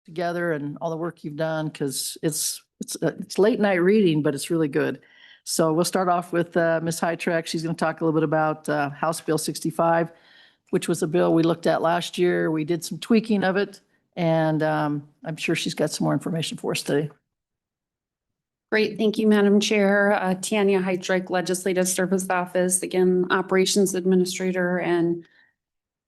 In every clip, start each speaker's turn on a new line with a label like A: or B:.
A: together and all the work you've done, because it's late night reading, but it's really good. So we'll start off with Ms. Hytrek. She's going to talk a little bit about House Bill 65, which was a bill we looked at last year. We did some tweaking of it, and I'm sure she's got some more information for us today.
B: Great. Thank you, Madam Chair. Tanya Hytrek, Legislative Service Office, again, Operations Administrator and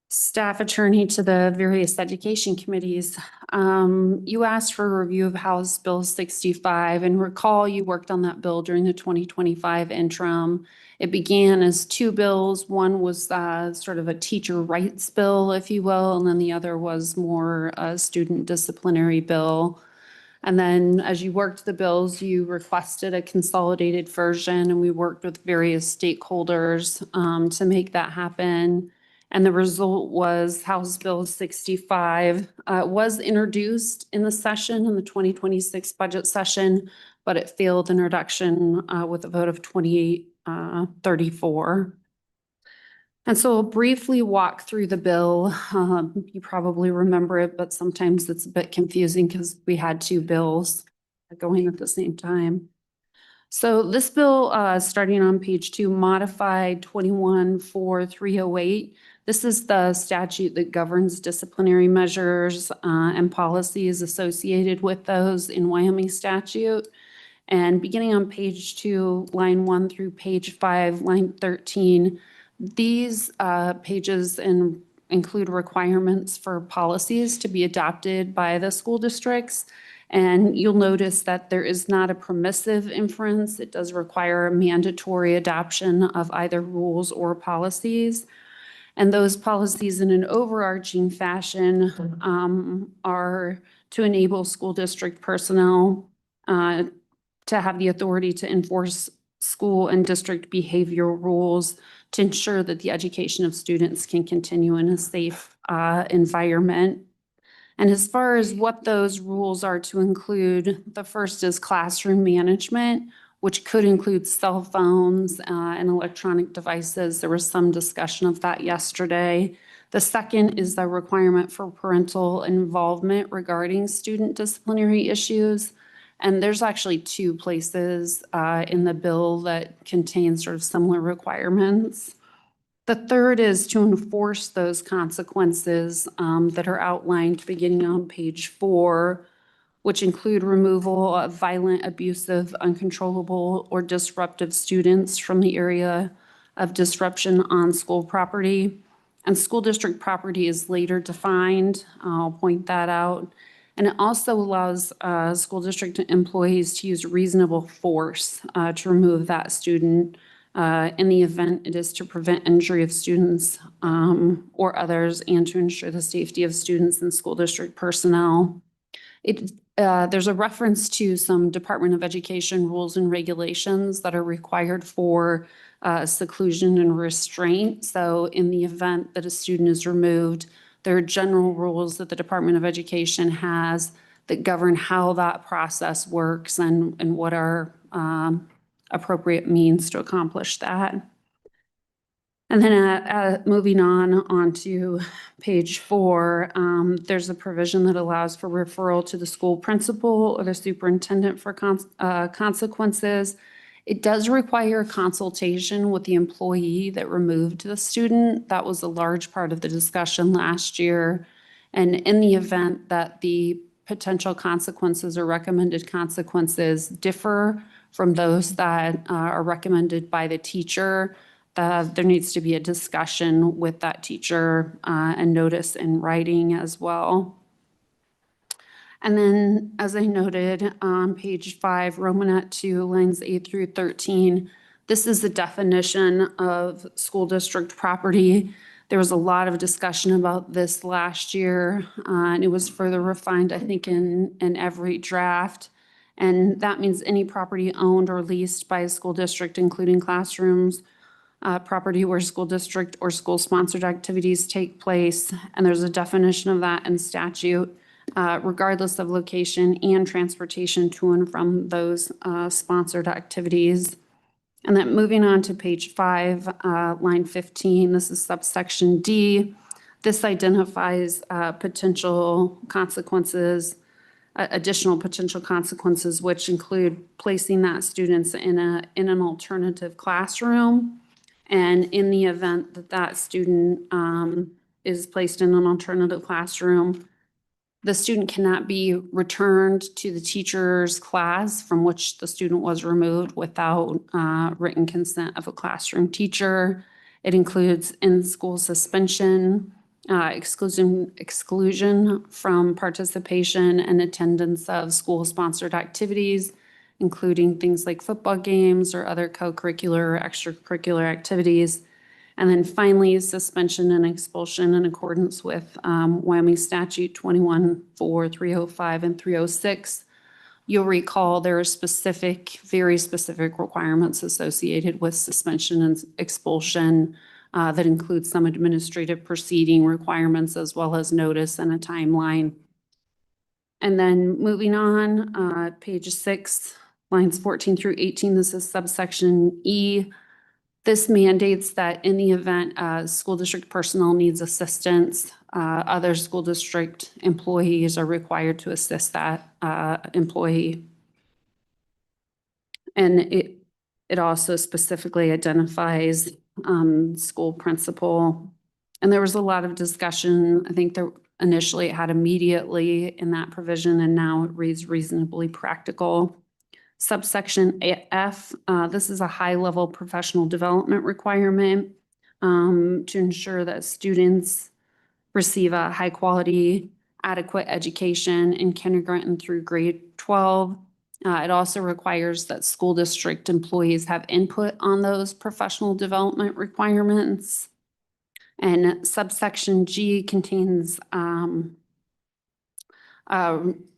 B: staff attorney to the various education committees. You asked for a review of House Bill 65, and recall you worked on that bill during the 2025 interim. It began as two bills. One was sort of a teacher rights bill, if you will, and then the other was more a student disciplinary bill. And then as you worked the bills, you requested a consolidated version, and we worked with various stakeholders to make that happen. And the result was House Bill 65 was introduced in the session, in the 2026 budget session, but it failed introduction with a vote of 28-34. And so I'll briefly walk through the bill. You probably remember it, but sometimes it's a bit confusing because we had two bills going at the same time. So this bill, starting on page 2, modified 21-4308. This is the statute that governs disciplinary measures and policies associated with those in Wyoming statute. And beginning on page 2, line 1 through page 5, line 13, these pages include requirements for policies to be adopted by the school districts. And you'll notice that there is not a permissive inference. It does require a mandatory adoption of either rules or policies. And those policies in an overarching fashion are to enable school district personnel to have the authority to enforce school and district behavioral rules to ensure that the education of students can continue in a safe environment. And as far as what those rules are to include, the first is classroom management, which could include cell phones and electronic devices. There was some discussion of that yesterday. The second is the requirement for parental involvement regarding student disciplinary issues. And there's actually two places in the bill that contain sort of similar requirements. The third is to enforce those consequences that are outlined beginning on page 4, which include removal of violent, abusive, uncontrollable, or disruptive students from the area of disruption on school property. And school district property is later defined. I'll point that out. And it also allows school district employees to use reasonable force to remove that student in the event it is to prevent injury of students or others and to ensure the safety of students and school district personnel. There's a reference to some Department of Education rules and regulations that are required for seclusion and restraint. So in the event that a student is removed, there are general rules that the Department of Education has that govern how that process works and what are appropriate means to accomplish that. And then moving on to page 4, there's a provision that allows for referral to the school principal or the superintendent for consequences. It does require consultation with the employee that removed the student. That was a large part of the discussion last year. And in the event that the potential consequences or recommended consequences differ from those that are recommended by the teacher, there needs to be a discussion with that teacher and notice in writing as well. And then, as I noted on page 5, Romanet 2, lines 8 through 13, this is the definition of school district property. There was a lot of discussion about this last year, and it was further refined, I think, in every draft. And that means any property owned or leased by a school district, including classrooms, property where school district or school-sponsored activities take place. And there's a definition of that in statute, regardless of location and transportation to and from those sponsored activities. And then moving on to page 5, line 15, this is subsection D. This identifies potential consequences additional potential consequences, which include placing that students in an alternative classroom. And in the event that that student is placed in an alternative classroom, the student cannot be returned to the teacher's class from which the student was removed without written consent of a classroom teacher. It includes in-school suspension, exclusion from participation and attendance of school-sponsored activities, including things like football games or other co-curricular or extracurricular activities. And then finally, suspension and expulsion in accordance with Wyoming Statute 21-4-305 and 306. You'll recall there are very specific requirements associated with suspension and expulsion that include some administrative proceeding requirements as well as notice and a timeline. And then moving on, page 6, lines 14 through 18, this is subsection E. This mandates that in the event school district personnel needs assistance, other school district employees are required to assist that employee. And it also specifically identifies school principal. And there was a lot of discussion. I think there initially it had immediately in that provision, and now it reads reasonably practical. Subsection F, this is a high-level professional development requirement to ensure that students receive a high-quality, adequate education in kindergarten through grade 12. It also requires that school district employees have input on those professional development requirements. And subsection G contains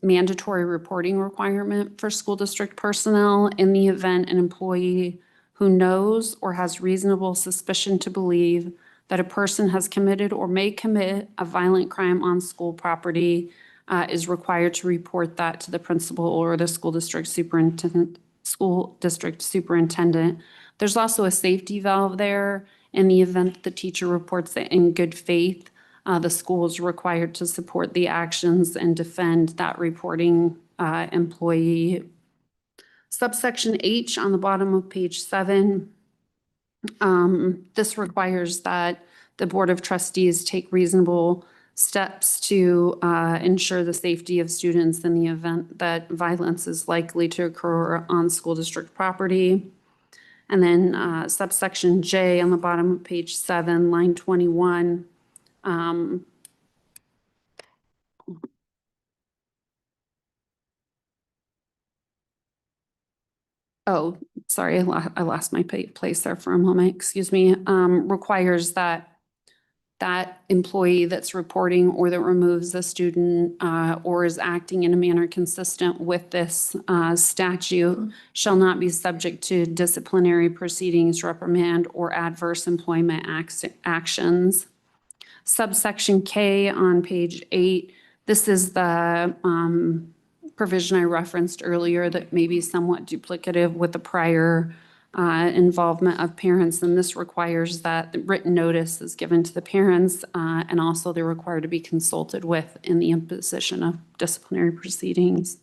B: mandatory reporting requirement for school district personnel in the event an employee who knows or has reasonable suspicion to believe that a person has committed or may commit a violent crime on school property is required to report that to the principal or the school district superintendent. There's also a safety valve there in the event the teacher reports it in good faith. The school is required to support the actions and defend that reporting employee. Subsection H on the bottom of page 7. This requires that the Board of Trustees take reasonable steps to ensure the safety of students in the event that violence is likely to occur on school district property. And then subsection J on the bottom of page 7, line 21. Oh, sorry, I lost my place there for a moment, excuse me, requires that employee that's reporting or that removes the student or is acting in a manner consistent with this statute shall not be subject to disciplinary proceedings, reprimand, or adverse employment actions. Subsection K on page 8, this is the provision I referenced earlier that may be somewhat duplicative with the prior involvement of parents, and this requires that the written notice is given to the parents and also they're required to be consulted with in the imposition of disciplinary proceedings.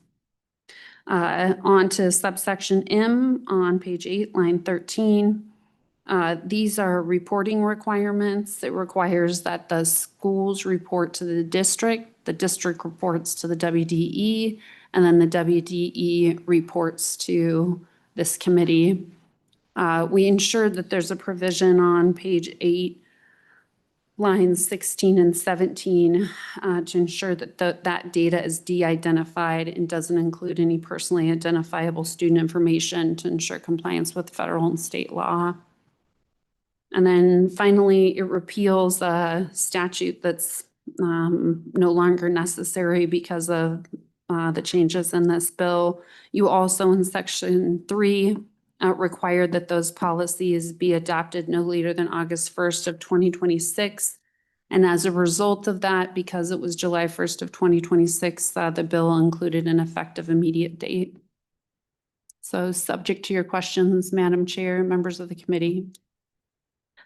B: On to subsection M on page 8, line 13. These are reporting requirements. It requires that the schools report to the district reports to the WDE, and then the WDE reports to this committee. We ensured that there's a provision on page 8, lines 16 and 17 to ensure that that data is de-identified and doesn't include any personally identifiable student information to ensure compliance with federal and state law. And then finally, it repeals a statute that's no longer necessary because of the changes in this bill. You also in section 3 required that those policies be adopted no later than August 1st of 2026. And as a result of that, because it was July 1st of 2026, the bill included an effective immediate date. So subject to your questions, Madam Chair, members of the committee.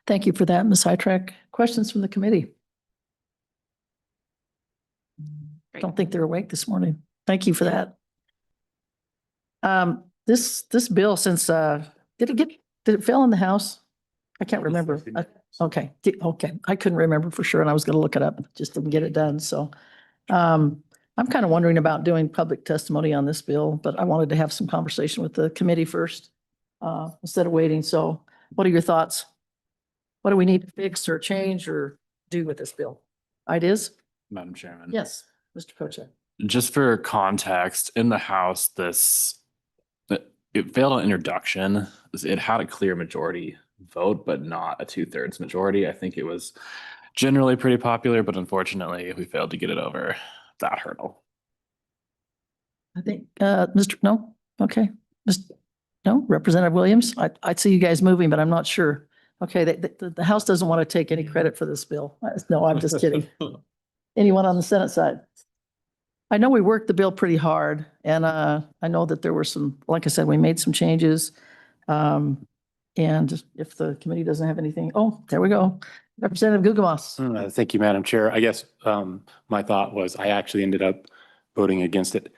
A: Thank you for that, Ms. Hytrack. Questions from the committee?
B: Great.
A: Don't think they're awake this morning. Thank you for that. This bill, since, did it fail in the House? I can't remember. Okay, okay. I couldn't remember for sure and I was gonna look it up, just didn't get it done, so. I'm kind of wondering about doing public testimony on this bill, but I wanted to have some conversation with the committee first, instead of waiting. So what are your thoughts? What do we need to fix or change or do with this bill? Ideas?
C: Madam Chairman.
A: Yes, Mr. Kochek.
C: Just for context, in the House, it failed on introduction. It had a clear majority vote, but not a 2/3 majority. I think it was generally pretty popular, but unfortunately, we failed to get it over that hurdle.
A: I think, no, okay. No, Representative Williams, I see you guys moving, but I'm not sure. Okay, the House doesn't want to take any credit for this bill. No, I'm just kidding. Anyone on the Senate side? I know we worked the bill pretty hard and I know that there were some, like I said, we made some changes. And if the committee doesn't have anything, oh, there we go. Representative Gugamas.
D: Thank you, Madam Chair. I guess my thought was I actually ended up voting against it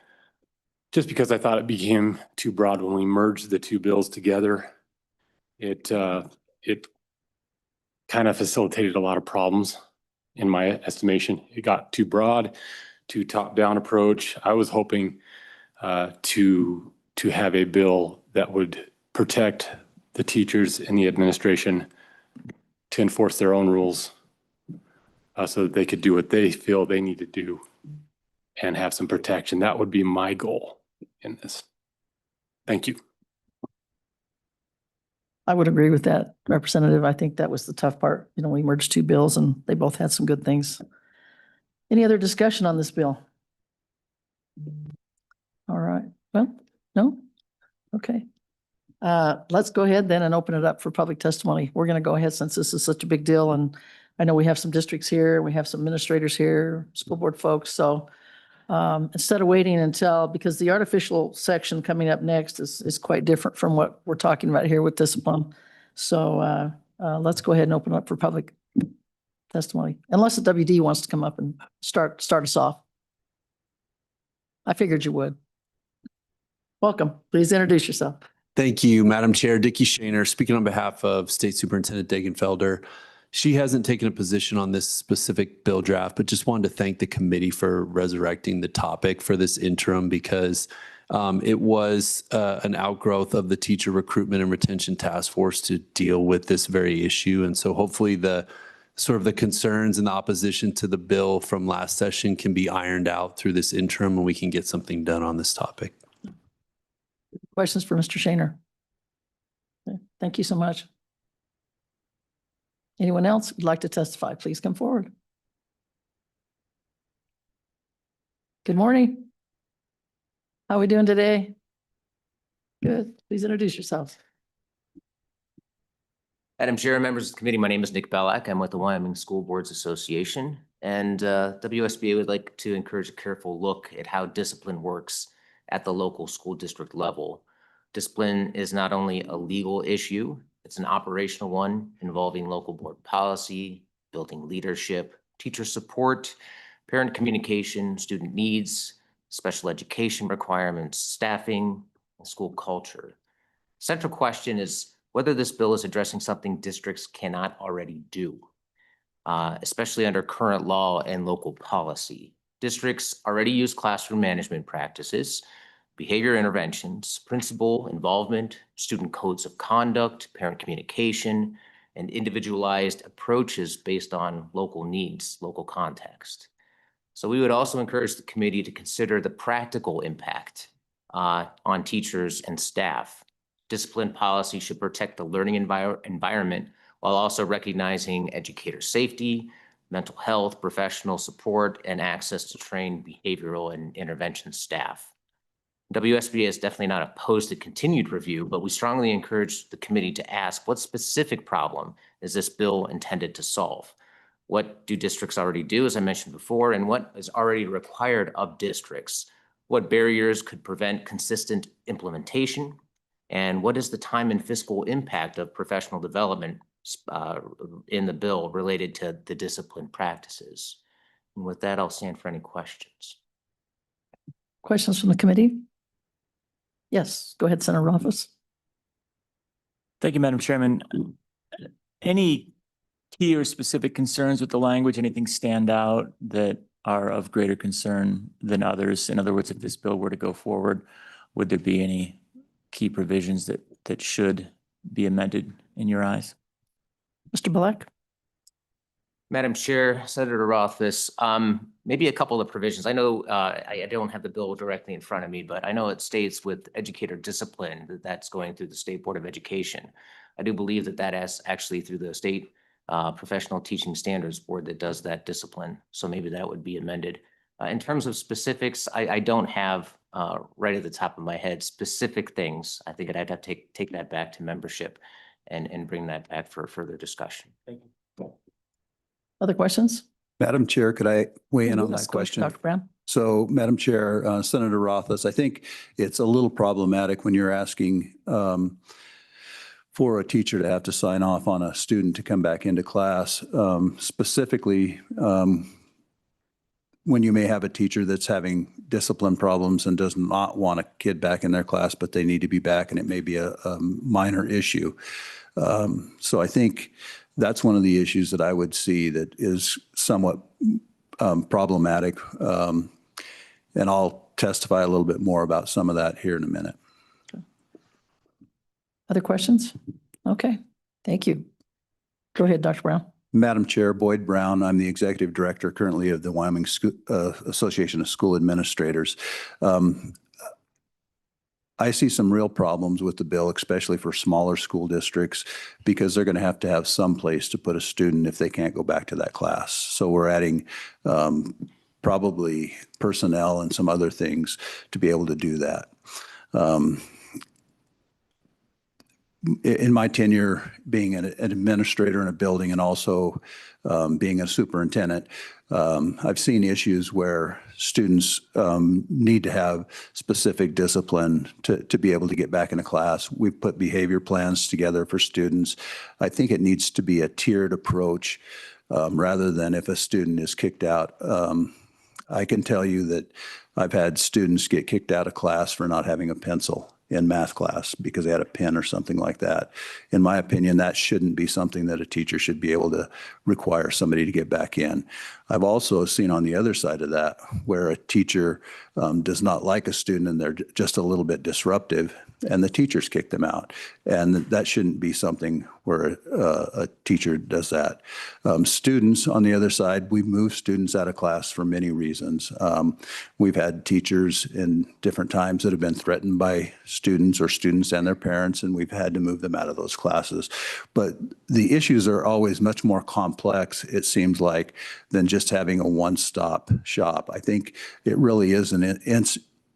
D: just because I thought it became too broad when we merged the two bills together. It kind of facilitated a lot of problems in my estimation. It got too broad, too top-down approach. I was hoping to have a bill that would protect the teachers and the administration to enforce their own rules so that they could do what they feel they need to do and have some protection. That would be my goal in this. Thank you.
A: I would agree with that, Representative. I think that was the tough part. You know, we merged two bills and they both had some good things. Any other discussion on this bill? All right. Well, no? Okay. Let's go ahead then and open it up for public testimony. We're going to go ahead since this is such a big deal. And I know we have some districts here, we have some administrators here, school board folks. So instead of waiting until, because the artificial section coming up next is quite different from what we're talking about here with discipline. So let's go ahead and open up for public testimony, unless the WD wants to come up and start us off. I figured you would. Welcome. Please introduce yourself.
E: Thank you, Madam Chair. Dickie Shaner, speaking on behalf of State Superintendent Degenfelder. She hasn't taken a position on this specific bill draft, but just wanted to thank the committee for resurrecting the topic for this interim because it was an outgrowth of the Teacher Recruitment and Retention Task Force to deal with this very issue. And so hopefully the concerns and the opposition to the bill from last session can be ironed out through this interim and we can get something done on this topic.
A: Questions for Mr. Shaner? Okay, thank you so much. Anyone else who'd like to testify, please come forward. Good morning. How are we doing today? Good. Please introduce yourselves.
F: Madam Chair, members of the committee, my name is Nick Bellack. I'm with the Wyoming School Boards Association, and WSBA would like to encourage a careful look at how discipline works at the local school district level. Discipline is not only a legal issue, it's an operational one involving local board policy, building leadership, teacher support, parent communication, student needs, special education requirements, staffing, and school culture. Central question is whether this bill is addressing something districts cannot already do, especially under current law and local policy. Districts already use classroom management practices, behavior interventions, principal involvement, student codes of conduct, parent communication, and individualized approaches based on local needs, local context. So we would also encourage the committee to consider the practical impact on teachers and staff. Discipline policy should protect the learning environment while also recognizing educator safety, mental health, professional support, and access to trained behavioral and intervention staff. WSBA is definitely not opposed to continued review, but we strongly encourage the committee to ask what specific problem is this bill intended to solve? What do districts already do, as I mentioned before, and what is already required of districts? What barriers could prevent consistent implementation? And what is the time and fiscal impact of professional development in the bill related to the discipline practices? And with that, I'll stand for any questions.
A: Questions from the committee? Yes, go ahead, Senator Rothfuss.
G: Thank you, Madam Chairman. Any key or specific concerns with the language? Anything stand out that are of greater concern than others? In other words, if this bill were to go forward, would there be any key provisions that should be amended in your eyes?
A: Mr. Black?
F: Madam Chair, Senator Rothfuss, maybe a couple of provisions. I know I don't have the bill directly in front of me, but I know it states with educator discipline that that's going through the State Board of Education. I do believe that that is actually through the State Professional Teaching Standards Board that does that discipline. So maybe that would be amended. In terms of specifics, I don't have right at the top of my head specific things. I think I'd have to take that back to membership and bring that back for further discussion. Thank you.
A: Other questions?
H: Madam Chair, could I weigh in on
A: Yes,
H: that
A: go ahead,
H: question?
A: Dr. Brown?
H: So, Madam Chair, Senator Rothfuss, I think it's a little problematic when you're asking for a teacher to have to sign off on a student to come back into class, specifically when you may have a teacher that's having discipline problems and does not want a kid back in their class, but they need to be back and it may be a minor issue. So I think that's one of the issues that I would see that is somewhat problematic. And I'll testify a little bit more about some of that here in a minute.
A: Other questions? Okay, thank you. Go ahead, Dr. Brown.
H: Madam Chair, Boyd Brown, I'm the Executive Director currently of the Wyoming Association of School Administrators. I see some real problems with the bill, especially for smaller school districts, because they're going to have some place to put a student if they can't go back to that class. So we're adding probably personnel and some other things to be able to do that. In my tenure being an administrator in a building and also being a superintendent, I've seen issues where students need to have specific discipline to be able to get back into class. We've put behavior plans together for students. I think it needs to be a tiered approach rather than if a student is kicked out. I can tell you that I've had students get kicked out of class for not having a pencil in math class because they had a pen or something like that. In my opinion, that shouldn't be something that a teacher should be able to require somebody to get back in. I've also seen on the other side of that where a teacher does not like a student and they're just a little bit disruptive and the teachers kick them out. And that shouldn't be something where a teacher does that. Students on the other side, we move students out of class for many reasons. We've had teachers in different times that have been threatened by students or students and their parents, and we've had to move them out of those classes. But the issues are always much more complex, it seems like, than just having a one-stop shop. I think it really is an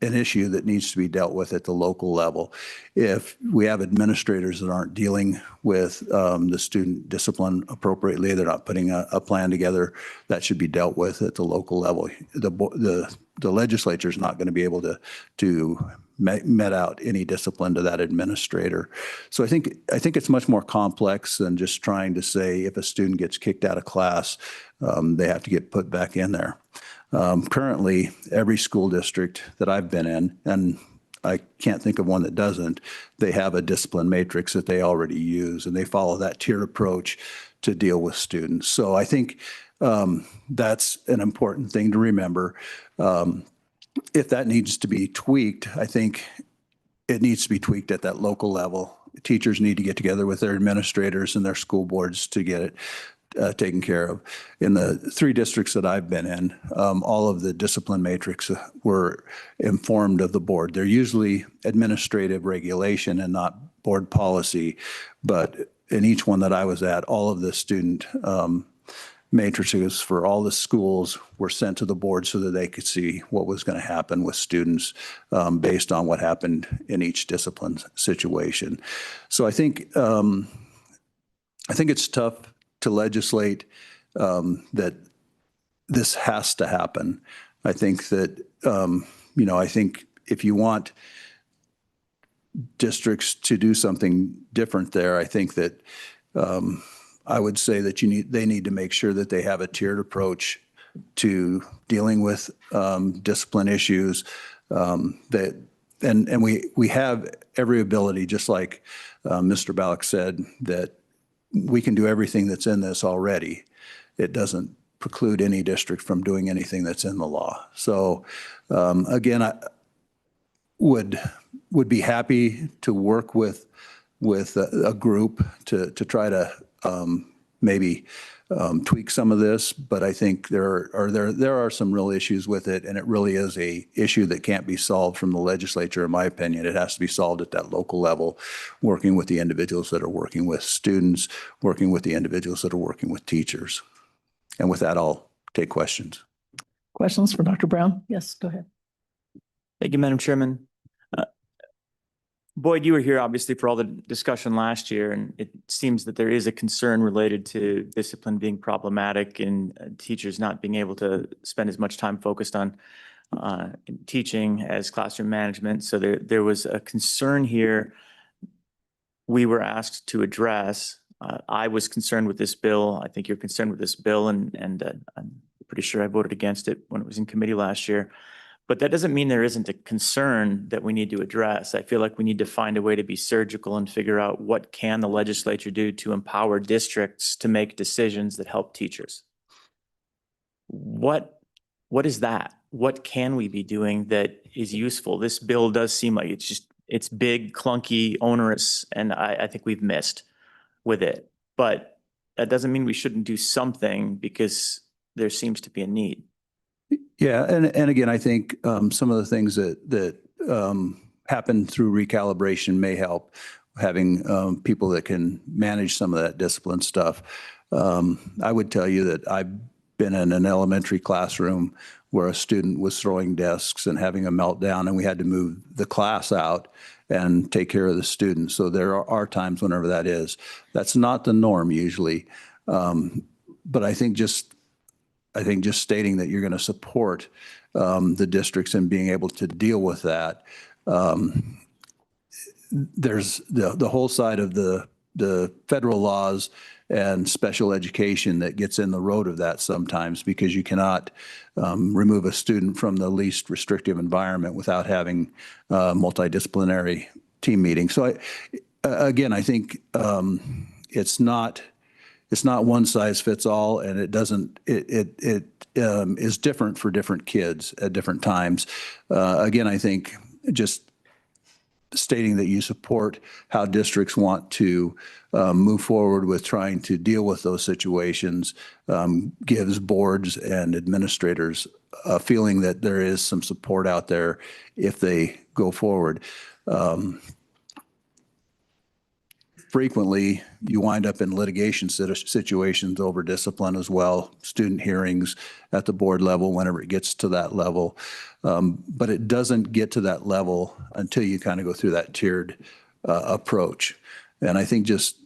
H: issue that needs to be dealt with at the local level. If we have administrators that aren't dealing with the student discipline appropriately, they're not putting a plan together, that should be dealt with at the local level. The legislature is not going to be able to met out any discipline to that administrator. So I think it's much more complex than just trying to say if a student gets kicked out of class, they have to get put back in there. Currently, every school district that I've been in, and I can't think of one that doesn't, they have a discipline matrix that they already use, and they follow that tiered approach to deal with students. So I think that's an important thing to remember. If that needs to be tweaked, I think it needs to be tweaked at that local level. Teachers need to get together with their administrators and their school boards to get it taken care of. In the 3 districts that I've been in, all of the discipline matrix were informed of the board. They're usually administrative regulation and not board policy, but in each one that I was at, all of the student matrices for all the schools were sent to the board so that they could see what was going to happen with students based on what happened in each discipline situation. So I think it's tough to legislate that this has to happen. I think that, I think if you want districts to do something different there, I think that I would say that they need to make sure that they have a tiered approach to dealing with discipline issues, that, and we have every ability, just like Mr. Balak said, that we can do everything that's in this already. It doesn't preclude any district from doing anything that's in the law. So again, I would be happy to work with a group to try to maybe tweak some of this, but I think there are some real issues with it, and it really is a issue that can't be solved from the legislature, in my opinion. It has to be solved at that local level, working with the individuals that are working with students, working with the individuals that are working with teachers. And with that, I'll take questions.
A: Questions for Dr. Brown? Yes, go ahead.
G: Thank you, Madam Chairman. Boyd, you were here obviously for all the discussion last year, and it seems that there is a concern related to discipline being problematic and teachers not being able to spend as much time focused on teaching as classroom management. So there was a concern here we were asked to address. I was concerned with this bill. I think you're concerned with this bill, and I'm pretty sure I voted against it when it was in committee last year. But that doesn't mean there isn't a concern that we need to address. I feel like we need to find a way to be surgical and figure out what can the legislature do to empower districts to make decisions that help teachers. What is that? What can we be doing that is useful? This bill does seem like it's big, clunky, onerous, and I think we've missed with it. But that doesn't mean we shouldn't do something because there seems to be a need.
H: Yeah, and again, I think some of the things that happen through recalibration may help, having people that can manage some of that discipline stuff. I would tell you that I've been in an elementary classroom where a student was throwing desks and having a meltdown, and we had to move the class out and take care of the student. So there are times whenever that is. That's not the norm usually, but I think just stating that you're going to support the districts and being able to deal with that. There's the whole side of the federal laws and special education that gets in the road of that sometimes, because you cannot remove a student from the least restrictive environment without having multidisciplinary team meetings. So I think it's not one size fits all, and it is different for different kids at different times. Again, I think just stating that you support how districts want to move forward with trying to deal with those situations gives boards and administrators a feeling that there is some support out there if they go forward. Frequently, you wind up in litigation situations over discipline as well, student hearings at the board level whenever it gets to that level. But it doesn't get to that level until you kind of go through that tiered approach. And I think just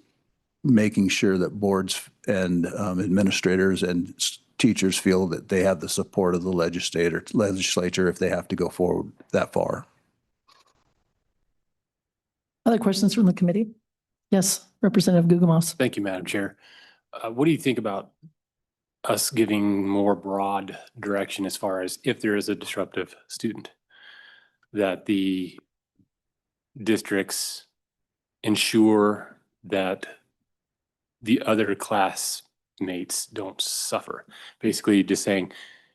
H: making sure that boards and administrators and teachers feel that they have the support of the legislature if they have to go forward that far.
A: Other questions from the committee? Yes, Representative Guggemos.
D: Thank you, Madam Chair. What do you think about us giving more broad direction as far as if there is a disruptive student, that the districts ensure that the other classmates don't suffer? Basically just saying,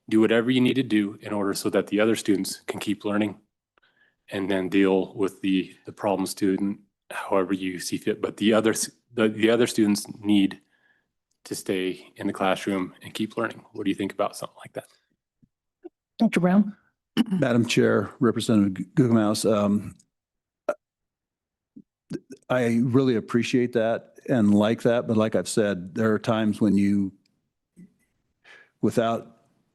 D: do whatever you need to do in order so that the other students can keep learning, and then deal with the problem student however you see fit. But the other students need to stay in the classroom and keep learning. What do you think about something like that?
A: Dr. Brown?
H: Madam Chair, Representative Guggemos, I really appreciate that and like that. But like I've said, there are times when you, without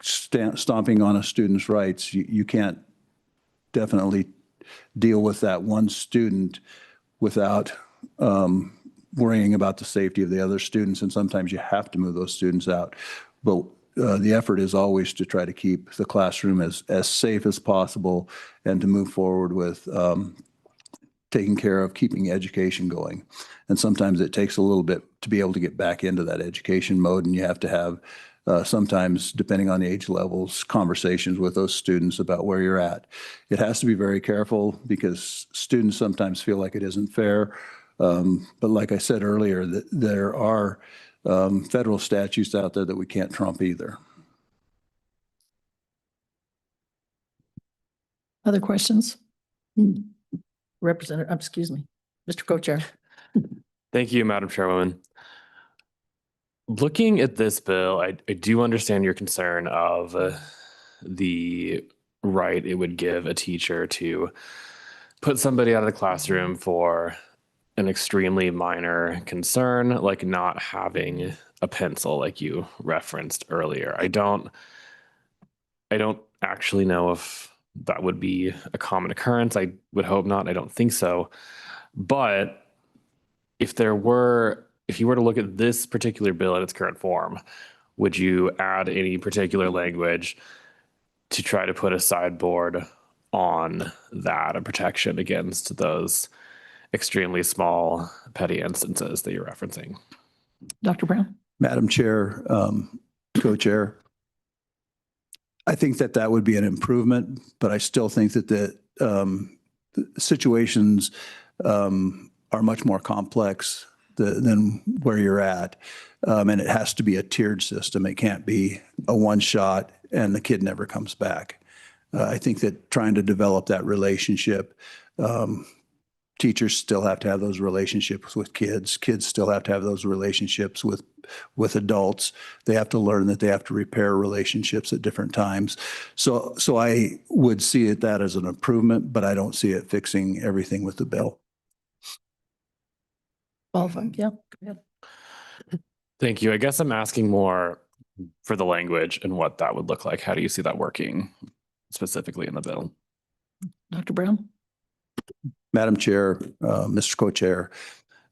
H: stomping on a student's rights, you can't definitely deal with that one student without worrying about the safety of the other students. And sometimes you have to move those students out. But the effort is always to try to keep the classroom as safe as possible and to move forward with taking care of keeping education going. And sometimes it takes a little bit to be able to get back into that education mode, and you have to have sometimes, depending on the age levels, conversations with those students about where you're at. It has to be very careful because students sometimes feel like it isn't fair. But like I said earlier, there are federal statutes out there that we can't trump either.
A: Other questions? Representative, excuse me, Mr. Co-Chair.
C: Thank you, Madam Chairwoman. Looking at this bill, I do understand your concern of the right it would give a teacher to put somebody out of the classroom for an extremely minor concern, like not having a pencil, like you referenced earlier. I don't actually know if that would be a common occurrence. I would hope not. I don't think so. But if you were to look at this particular bill in its current form, would you add any particular language to try to put a sideboard on that, a protection against those extremely small petty instances that you're referencing?
A: Dr. Brown?
H: Madam Chair, Co-Chair, I think that would be an improvement, but I still think that the situations are much more complex than where you're at. And it has to be a tiered system. It can't be a one shot and the kid never comes back. I think that trying to develop that relationship, teachers still have to have those relationships with kids. Kids still have to have those relationships with adults. They have to learn that they have to repair relationships at different times. So I would see that as an improvement, but I don't see it fixing everything with the bill.
A: Qualified, yeah, go ahead.
C: Thank you. I guess I'm asking more for the language and what that would look like. How do you see that working specifically in the bill?
A: Dr. Brown?
H: Madam Chair, Mr. Co-Chair,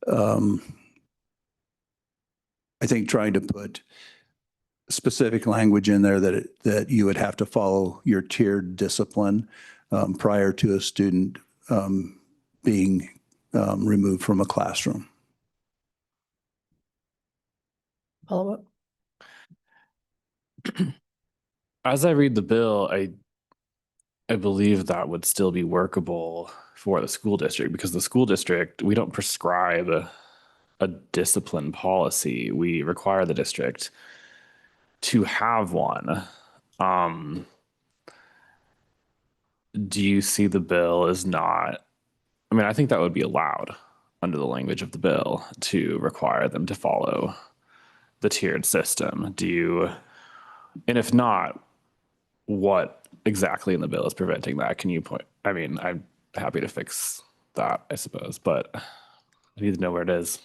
H: I think trying to put specific language in there that you would have to follow your tiered discipline prior to a student being removed from a classroom.
A: Follow up?
C: As I read the bill, I believe that would still be workable for the school district, because the school district, we don't prescribe a discipline policy. We require the district to have one. Do you see the bill as not, I mean, I think that would be allowed under the language of the bill to require them to follow the tiered system. And if not, what exactly in the bill is preventing that? Can you point? I mean, I'm happy to fix that, I suppose, but I need to know where it is.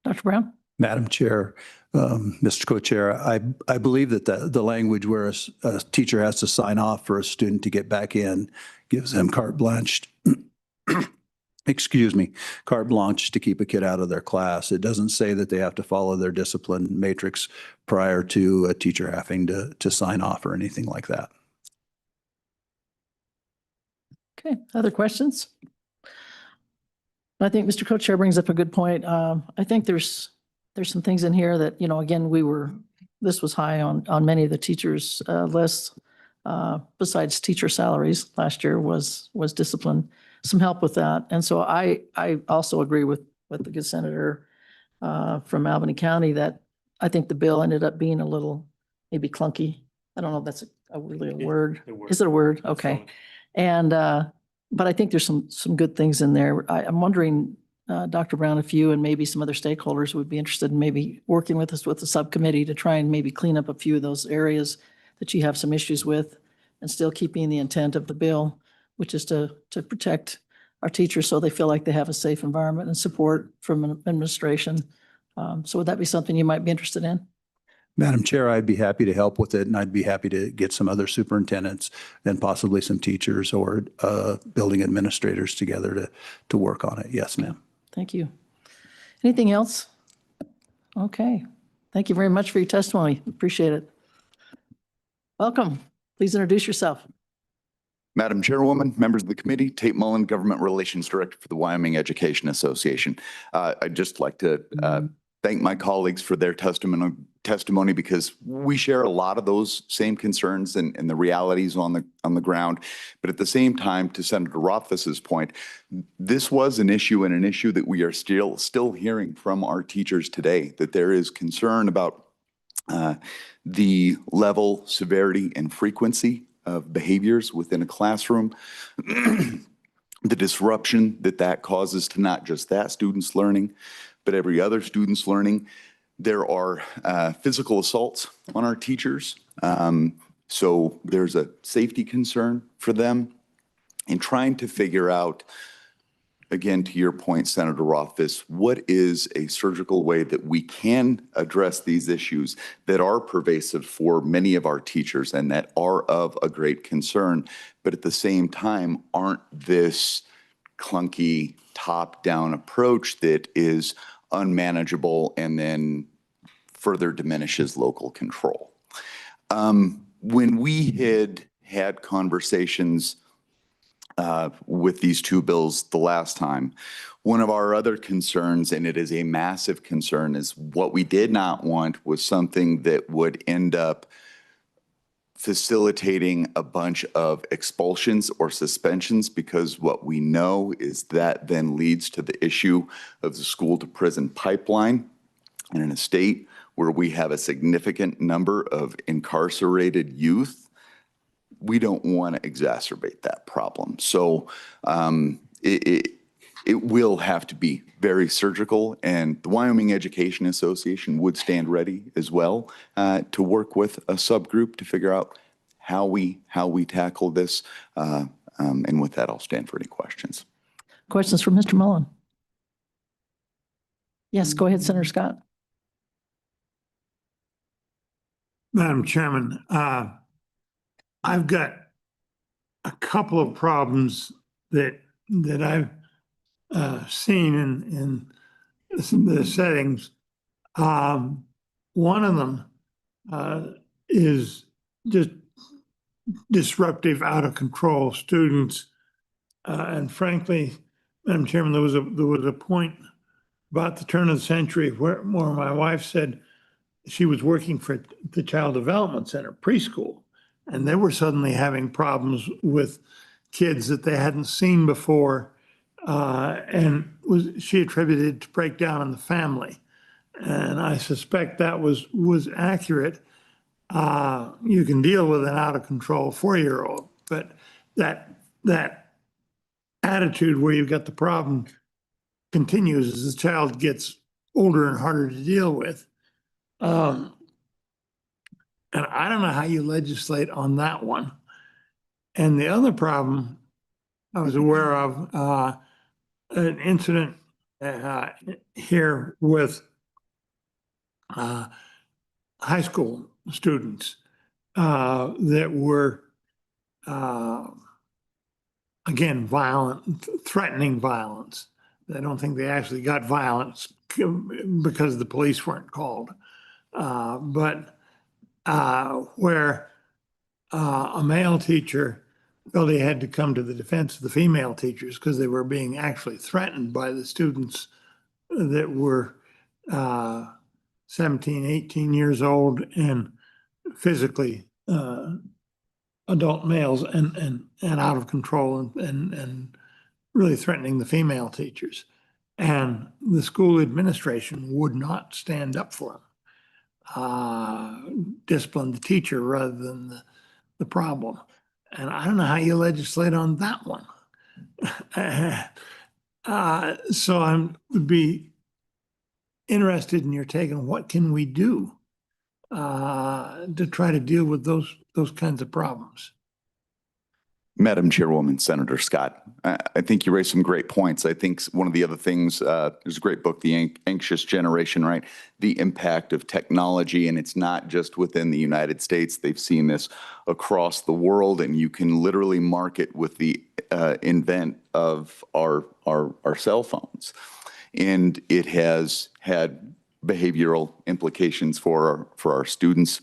A: Dr. Brown?
H: Madam Chair, Mr. Co-Chair, I believe that the language where a teacher has to sign off for a student to get back in gives them carte blanche, excuse me, carte blanche to keep a kid out of their class. It doesn't say that they have to follow their discipline matrix prior to a teacher having to sign off or anything like that.
A: Okay, other questions? I think Mr. Co-Chair brings up a good point. I think there's some things in here that, again, this was high on many of the teachers' lists. Besides teacher salaries, last year was discipline, some help with that. And so I also agree with the good senator from Albany County that I think the bill ended up being a little maybe clunky. I don't know if that's really a word. Is it a word? Okay. And, but I think there's some good things in there. I'm wondering, Dr. Brown, if you and maybe some other stakeholders would be interested in maybe working with us with the subcommittee to try and maybe clean up a few of those areas that you have some issues with and still keeping the intent of the bill, which is to protect our teachers so they feel like they have a safe environment and support from administration. So would that be something you might be interested in?
H: Madam Chair, I'd be happy to help with it, and I'd be happy to get some other superintendents and possibly some teachers or building administrators together to work on it. Yes, ma'am.
A: Thank you. Anything else? Okay. Thank you very much for your testimony. Appreciate it. Welcome. Please introduce yourself.
I: Madam Chairwoman, members of the committee, Tate Mullen, Government Relations Director for the Wyoming Education Association. I'd just like to thank my colleagues for their testimony testimony because we share a lot of those same concerns and the realities on the ground. But at the same time, to Senator Rothfuss's point, this was an issue and an issue that we are still hearing from our teachers today, that there is concern about the level, severity, and frequency of behaviors within a classroom, the disruption that causes to not just that student's learning, but every other student's learning. There are physical assaults on our teachers. So there's a safety concern for them. And trying to figure out, again, to your point, Senator Rothfuss, what is a surgical way that we can address these issues that are pervasive for many of our teachers and that are of a great concern, but at the same time aren't this clunky top-down approach that is unmanageable and then further diminishes local control. When we had conversations with these two bills the last time, one of our other concerns, and it is a massive concern, is what we did not want was something that would end up facilitating a bunch of expulsions or suspensions, because what we know is that then leads to the issue of the school to prison pipeline. And in a state where we have a significant number of incarcerated youth, we don't want to exacerbate that problem. So it will have to be very surgical, and the Wyoming Education Association would stand ready as well to work with a subgroup to figure out how we tackle this. And with that, I'll stand for any questions.
A: Questions for Mr. Mullen? Yes, go ahead, Senator Scott.
J: Madam Chairman, I've got a couple of problems that I've seen in the settings. One of them is just disruptive, out of control students, and frankly, Madam Chairman, there was a point about the turn of the century where my wife said she was working for the Child Development Center preschool, and they were suddenly having problems with kids that they hadn't seen before, and she attributed to breakdown in the family. And I suspect that was accurate. You can deal with an out of control 4-year-old, but that attitude where you've got the problem continues as the child gets older and harder to deal with. And I don't know how you legislate on that one. And the other problem I was aware of, an incident here with high school students that were, again, violent, threatening violence. I don't think they actually got violence because the police weren't called. But where a male teacher felt he had to come to the defense of the female teachers because they were being actually threatened by the students that were 17, 18 years old and physically adult males and out of control and really threatening the female teachers. And the school administration would not stand up for them, discipline the teacher rather than the problem. And I don't know how you legislate on that one. So I would be interested in your take on what can we do to try to deal with those kinds of problems.
I: Madam Chairwoman, Senator Scott, I think you raised some great points. I think one of the other things, there's a great book, The Anxious Generation, right? The impact of technology, and it's not just within the United States. They've seen this across the world, and you can literally mark it with the invent of our cell phones. And it has had behavioral implications for our students.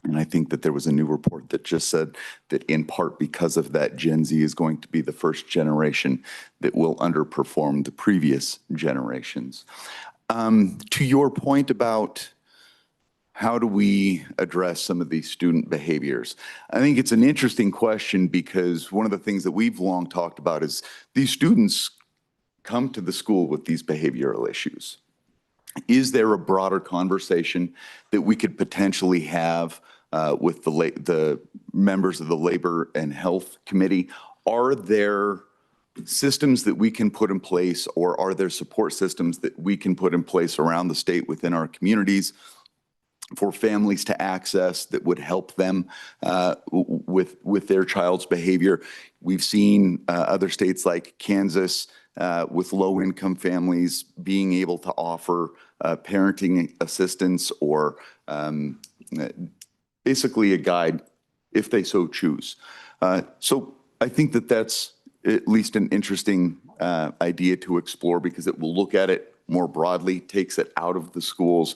I: And I think that there was a new report that just said that in part because of that, Gen Z is going to be the first generation that will underperform the previous generations. To your point about how do we address some of these student behaviors? I think it's an interesting question because one of the things that we've long talked about is these students come to the school with these behavioral issues. Is there a broader conversation that we could potentially have with the members of the Labor and Health Committee? Are there systems that we can put in place, or are there support systems that we can put in place around the state within our communities for families to access that would help them with their child's behavior? We've seen other states like Kansas with low-income families being able to offer parenting assistance or basically a guide if they so choose. So I think that that's at least an interesting idea to explore because it will look at it more broadly, takes it out of the schools,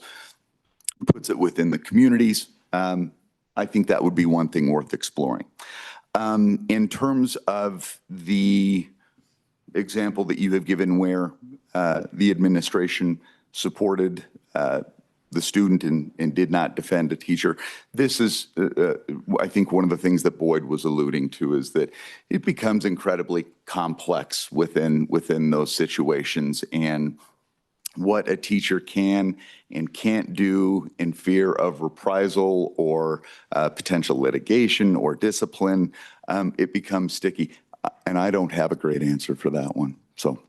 I: puts it within the communities. I think that would be one thing worth exploring. In terms of the example that you have given where the administration supported the student and did not defend a teacher, this is, I think, one of the things that Boyd was alluding to is that it becomes incredibly complex within those situations, and what a teacher can and can't do in fear of reprisal or potential litigation or discipline, it becomes sticky. And I don't have a great answer for that one. So.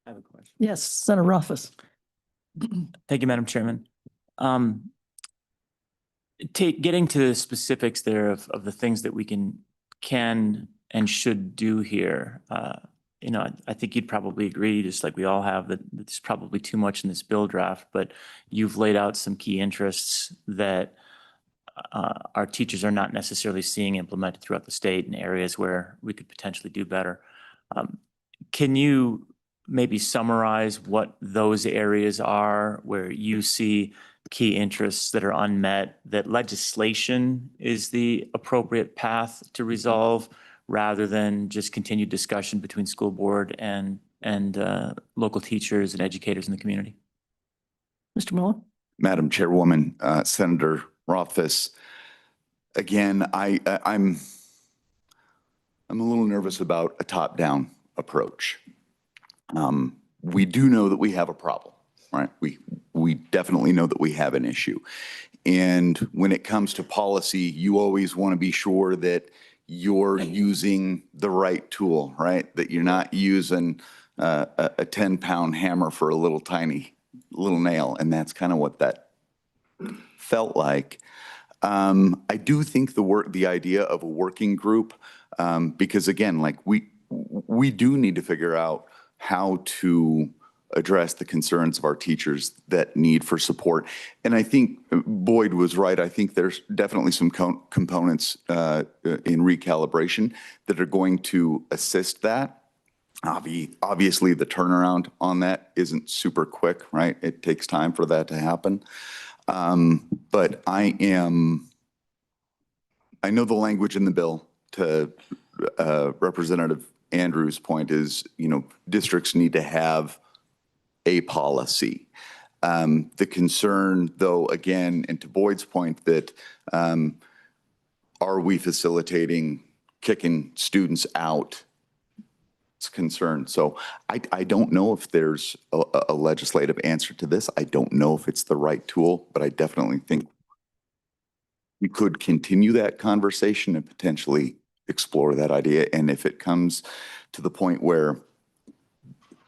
G: I have a question.
A: Yes, Senator Rothfuss.
G: Thank you, Madam Chairman. Getting to the specifics there of the things that we can and should do here. You know, I think you'd probably agree, just like we all have, that there's probably too much in this bill draft, but you've laid out some key interests that our teachers are not necessarily seeing implemented throughout the state in areas where we could potentially do better. Can you maybe summarize what those areas are where you see key interests that are unmet, that legislation is the appropriate path to resolve rather than just continued discussion between school board and local teachers and educators in the community?
A: Mr. Miller?
I: Madam Chairwoman, Senator Rothfuss, again, I'm a little nervous about a top-down approach. We do know that we have a problem, right? We definitely know that we have an issue. And when it comes to policy, you always want to be sure that you're using the right tool, right? That you're not using a 10-pound hammer for a little tiny little nail. And that's kind of what that felt like. I do think the idea of a working group, because again, like we do need to figure out how to address the concerns of our teachers that need for support. And I think Boyd was right. I think there's definitely some components in recalibration that are going to assist that. Obviously, the turnaround on that isn't super quick, right? It takes time for that to happen. But I know the language in the bill to Representative Andrews' point is, you know, districts need to have a policy. The concern, though, again, and to Boyd's point, that are we facilitating kicking students out? It's a concern. So I don't know if there's a legislative answer to this. I don't know if it's the right tool, but I definitely think we could continue that conversation and potentially explore that idea. And if it comes to the point where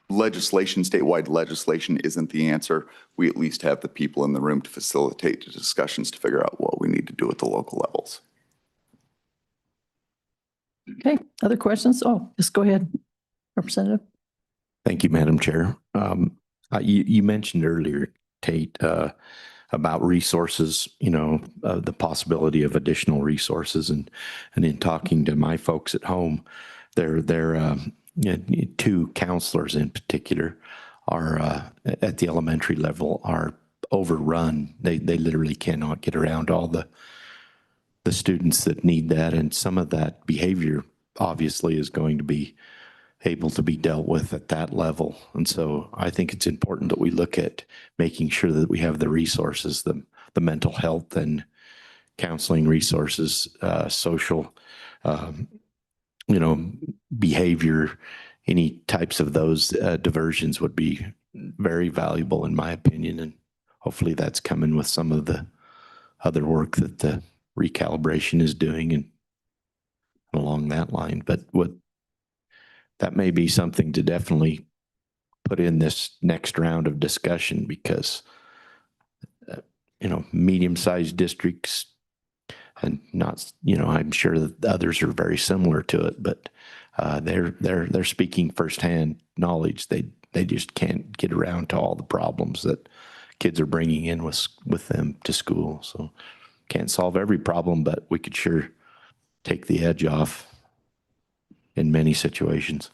I: legislation, statewide legislation isn't the answer, we at least have the people in the room to facilitate the discussions to figure out what we need to do at the local levels.
A: Okay, other questions? Oh, just go ahead, Representative.
K: Thank you, Madam Chair. You mentioned earlier, Tate, about resources, you know, the possibility of additional resources. And in talking to my folks at home, they're two counselors in particular are at the elementary level are overrun. They literally cannot get around all the students that need that. And some of that behavior obviously is going to be able to be dealt with at that level. And so I think it's important that we look at making sure that we have the resources, the mental health and counseling resources, social, behavior, any types of those diversions would be very valuable in my opinion. And hopefully that's coming with some of the other work that the recalibration is doing and along that line. But that may be something to definitely put in this next round of discussion because, medium-sized districts and not, I'm sure that others are very similar to it, but they're speaking firsthand knowledge. They just can't get around to all the problems that kids are bringing in with them to school. So can't solve every problem, but we could sure take the edge off in many situations.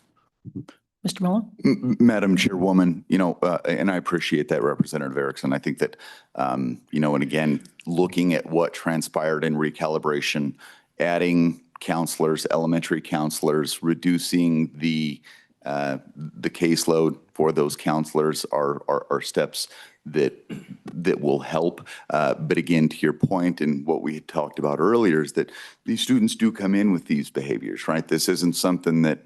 A: Mr. Mullen?
I: Madam Chairwoman, and I appreciate that, Representative Erickson. I think that, and again, looking at what transpired in recalibration, adding counselors, elementary counselors, reducing the caseload for those counselors are steps that will help. But again, to your point and what we had talked about earlier is that these students do come in with these behaviors, right? This isn't something that,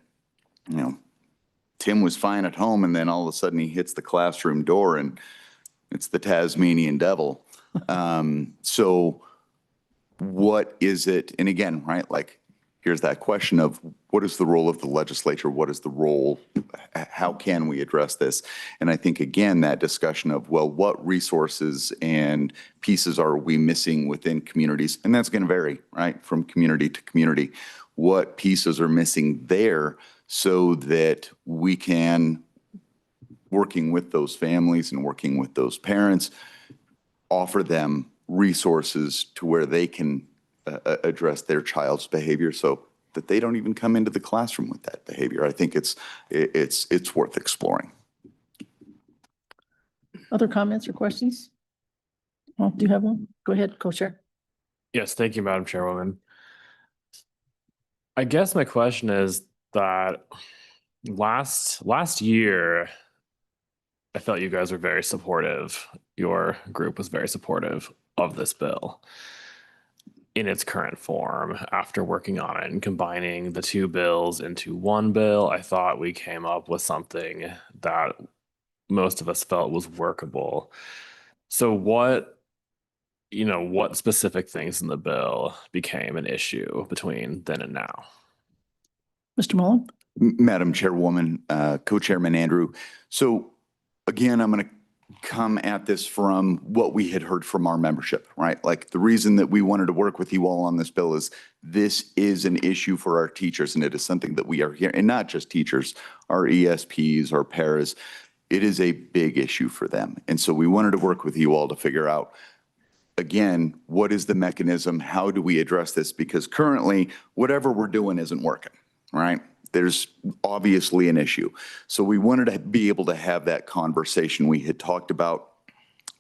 I: Tim was fine at home and then all of a sudden he hits the classroom door and it's the Tasmanian devil. So what is it? And again, right, like here's that question of what is the role of the legislature? What is the role? How can we address this? And I think, again, that discussion of, well, what resources and pieces are we missing within communities? And that's going to vary, right, from community to community. What pieces are missing there so that we can, working with those families and working with those parents, offer them resources to where they can address their child's behavior so that they don't even come into the classroom with that behavior. I think it's worth exploring.
A: Other comments or questions? Oh, do you have one? Go ahead, Co-Chair.
C: Yes, thank you, Madam Chairwoman. I guess my question is that last year, I felt you guys were very supportive. Your group was very supportive of this bill in its current form. After working on it and combining the two bills into one bill, I thought we came up with something that most of us felt was workable. So what specific things in the bill became an issue between then and now?
A: Mr. Mullen?
I: Madam Chairwoman, Co-Chairman Andrew. So again, I'm going to come at this from what we had heard from our membership, right? Like the reason that we wanted to work with you all on this bill is this is an issue for our teachers, and it is something that we are here, and not just teachers, our ESPs, our paras. It is a big issue for them. And so we wanted to work with you all to figure out, again, what is the mechanism? How do we address this? Because currently, whatever we're doing isn't working, right? There's obviously an issue. So we wanted to be able to have that conversation. We had talked about,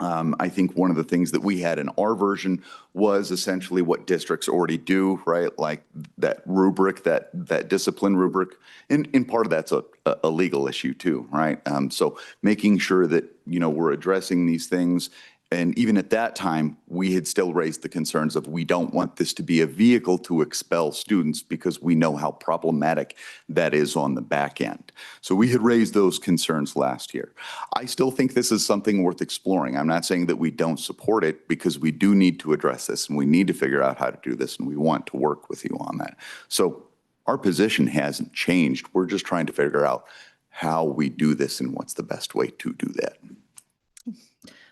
I: I think one of the things that we had in our version was essentially what districts already do, right? Like that rubric, that discipline rubric. And part of that's a legal issue too, right? So making sure that, we're addressing these things. And even at that time, we had still raised the concerns of we don't want this to be a vehicle to expel students because we know how problematic that is on the back end. So we had raised those concerns last year. I still think this is something worth exploring. I'm not saying that we don't support it because we do need to address this and we need to figure out how to do this and we want to work with you on that. So our position hasn't changed. We're just trying to figure out how we do this and what's the best way to do that.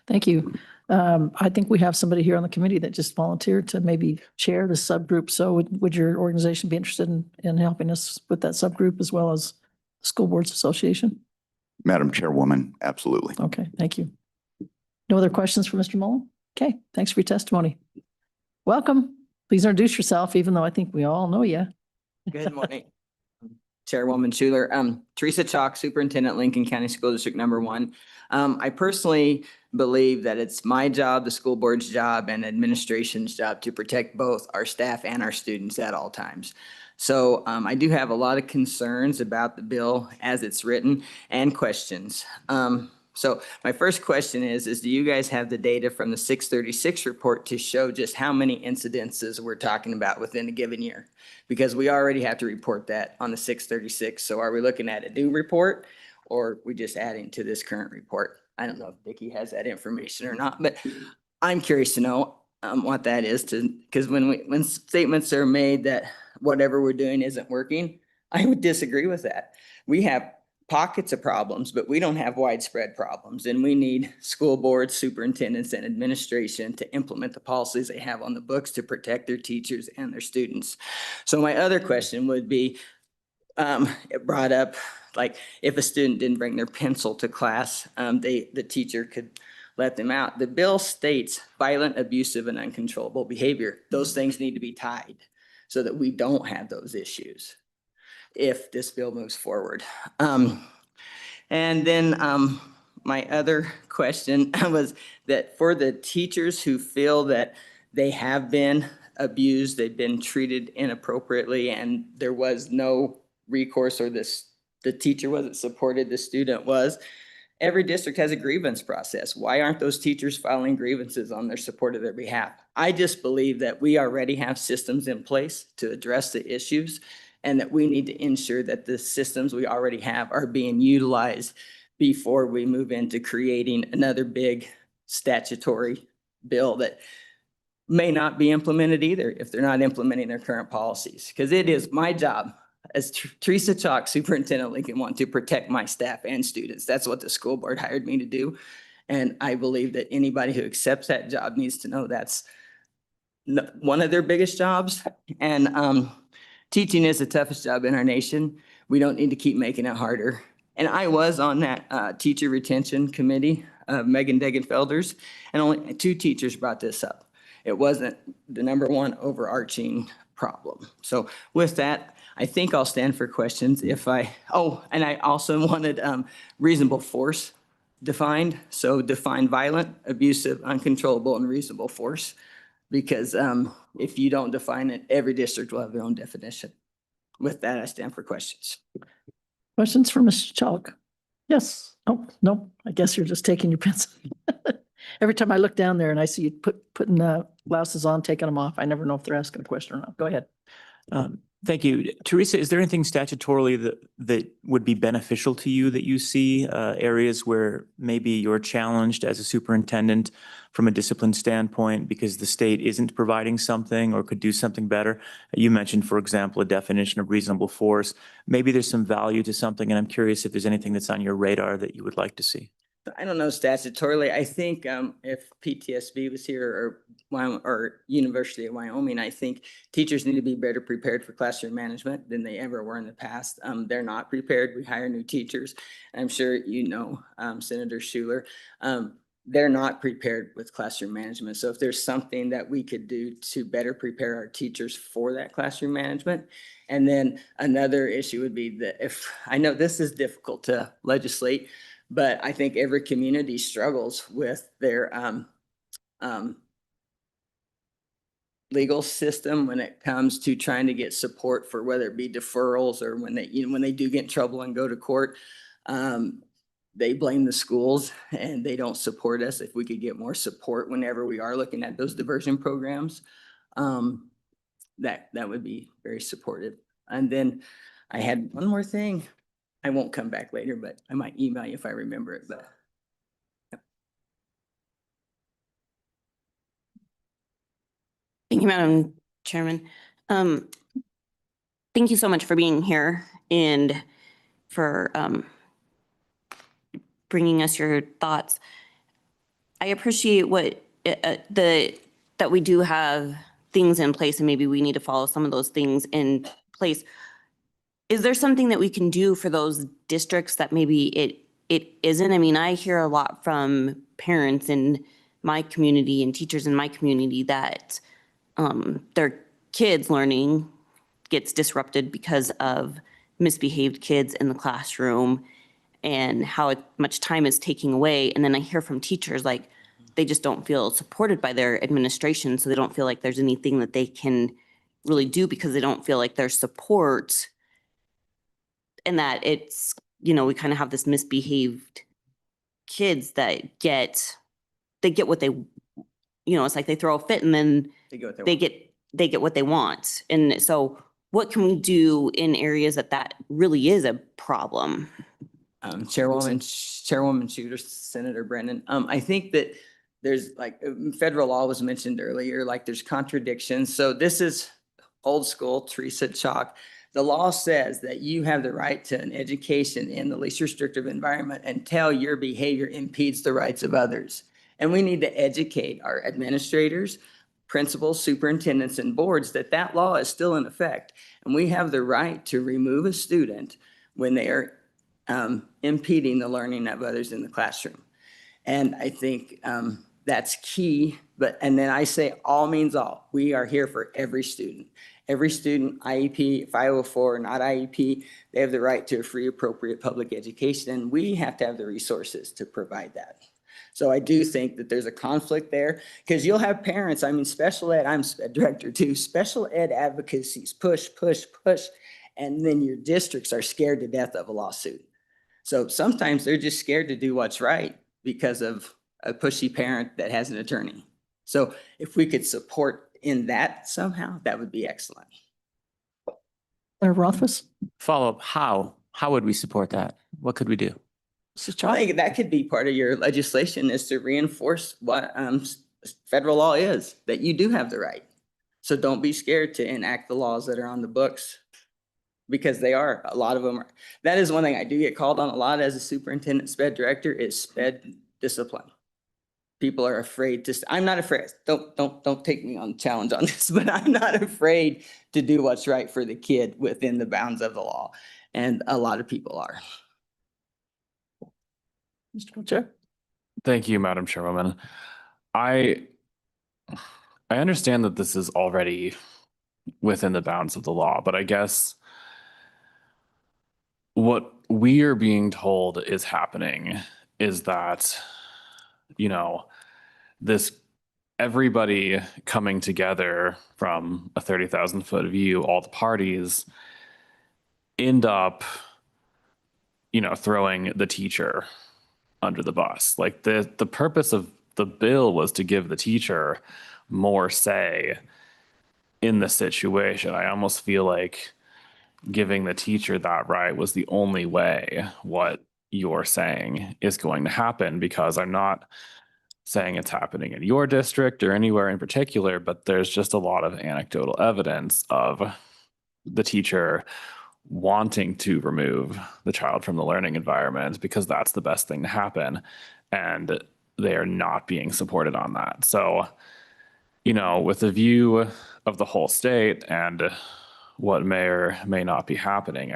A: Thank you. I think we have somebody here on the committee that just volunteered to maybe chair the subgroup. So would your organization be interested in helping us with that subgroup as well as the School Boards Association?
I: Madam Chairwoman, absolutely.
A: Okay, thank you. No other questions for Mr. Mullen? Okay, thanks for your testimony. Welcome. Please introduce yourself, even though I think we all know you.
L: Good morning. Chairwoman Schuler. Teresa Chalk, Superintendent, Lincoln County School District number 1. I personally believe that it's my job, the school board's job, and administration's job to protect both our staff and our students at all times. So I do have a lot of concerns about the bill as it's written and questions. So my first question is do you guys have the data from the 636 report to show just how many incidences we're talking about within a given year? Because we already have to report that on the 636. So are we looking at a new report or are we just adding to this current report? I don't know if Vicki has that information or not, but I'm curious to know what that is because when statements are made that whatever we're doing isn't working, I would disagree with that. We have pockets of problems, but we don't have widespread problems. And we need school boards, superintendents, and administration to implement the policies they have on the books to protect their teachers and their students. So my other question would be, it brought up, like, if a student didn't bring their pencil to class, the teacher could let them out. The bill states violent, abusive, and uncontrollable behavior. Those things need to be tied so that we don't have those issues if this bill moves forward. And then my other question was that for the teachers who feel that they have been abused, they've been treated inappropriately, and there was no recourse or the teacher wasn't supported, the student was, every district has a grievance process. Why aren't those teachers filing grievances on their support of their behalf? I just believe that we already have systems in place to address the issues and that we need to ensure that the systems we already have are being utilized before we move into creating another big statutory bill that may not be implemented either if they're not implementing their current policies. Because it is my job as Teresa Chalk, Superintendent Lincoln, want to protect my staff and students. That's what the school board hired me to do. And I believe that anybody who accepts that job needs to know that's one of their biggest jobs. And teaching is the toughest job in our nation. We don't need to keep making it harder. And I was on that teacher retention committee, Megan Degenfelders, and only 2 teachers brought this up. It wasn't the number one overarching problem. So with that, I think I'll stand for questions and I also wanted reasonable force defined. So define violent, abusive, uncontrollable, and reasonable force. Because if you don't define it, every district will have their own definition. With that, I stand for questions.
A: Questions for Mr. Chalk? Yes. Oh, no, I guess you're just taking your pencil. Every time I look down there and I see you putting glasses on, taking them off, I never know if they're asking a question or not. Go ahead.
G: Thank you. Teresa, is there anything statutorily that would be beneficial to you that you see, areas where maybe you're challenged as a superintendent from a discipline standpoint because the state isn't providing something or could do something better? You mentioned, for example, a definition of reasonable force. Maybe there's some value to something, and I'm curious if there's anything that's on your radar that you would like to see.
L: I don't know statutorily. I think if PTSB was here or University of Wyoming, I think teachers need to be better prepared for classroom management than they ever were in the past. They're not prepared. We hire new teachers. I'm sure you know, Senator Schuler, they're not prepared with classroom management. So if there's something that we could do to better prepare our teachers for that classroom management. And then another issue would be that I know this is difficult to legislate, but I think every community struggles with their legal system when it comes to trying to get support for whether it be deferrals or when they do get in trouble and go to court. They blame the schools and they don't support us. If we could get more support whenever we are looking at those diversion programs, that would be very supportive. And then I had one more thing. I won't come back later, but I might email you if I remember it, but.
M: Thank you, Madam Chairman. Thank you so much for being here and for bringing us your thoughts. I appreciate that we do have things in place and maybe we need to follow some of those things in place. Is there something that we can do for those districts that maybe it isn't? I mean, I hear a lot from parents in my community and teachers in my community that their kids' learning gets disrupted because of misbehaved kids in the classroom and how much time is taking away. And then I hear from teachers like they just don't feel supported by their administration, so they don't feel like there's anything that they can really do because they don't feel like there's support and that it's, we kind of have this misbehaved kids that they get what they, it's like they throw a fit and then
L: They go with their-
M: they get what they want. And so what can we do in areas that really is a problem?
L: Chairwoman Shooter, Senator Brennan. I think that there's like federal law was mentioned earlier, like there's contradictions. So this is old school, Teresa Chalk. The law says that you have the right to an education in the least restrictive environment until your behavior impedes the rights of others. And we need to educate our administrators, principals, superintendents, and boards that law is still in effect. And we have the right to remove a student when they are impeding the learning of others in the classroom. And I think that's key. And then I say all means all. We are here for every student. Every student, IEP, 504, not IEP, they have the right to a free, appropriate public education. And we have to have the resources to provide that. So I do think that there's a conflict there because you'll have parents, special ed, I'm a director too, special ed advocacies, push, push, push. And then your districts are scared to death of a lawsuit. So sometimes they're just scared to do what's right because of a pushy parent that has an attorney. So if we could support in that somehow, that would be excellent.
A: Senator Rothfuss?
G: Follow up, how would we support that? What could we do?
L: I think that could be part of your legislation is to reinforce what federal law is, that you do have the right. So don't be scared to enact the laws that are on the books because they are, a lot of them are. That is one thing I do get called on a lot as a superintendent sped director is sped discipline. People are afraid to, I'm not afraid. Don't take me on the challenge on this, but I'm not afraid to do what's right for the kid within the bounds of the law. And a lot of people are.
A: Mr. Co-Chair?
C: Thank you, Madam Chairwoman. I understand that this is already within the bounds of the law, but I guess what we are being told is happening is that, this everybody coming together from a 30,000-foot view, all the parties end up, throwing the teacher under the bus. Like the purpose of the bill was to give the teacher more say in the situation. I almost feel like giving the teacher that right was the only way what you're saying is going to happen, because I'm not saying it's happening in your district or anywhere in particular, but there's just a lot of anecdotal evidence of the teacher wanting to remove the child from the learning environment because that's the best thing to happen. And they are not being supported on that. So, with the view of the whole state and what may or may not be happening,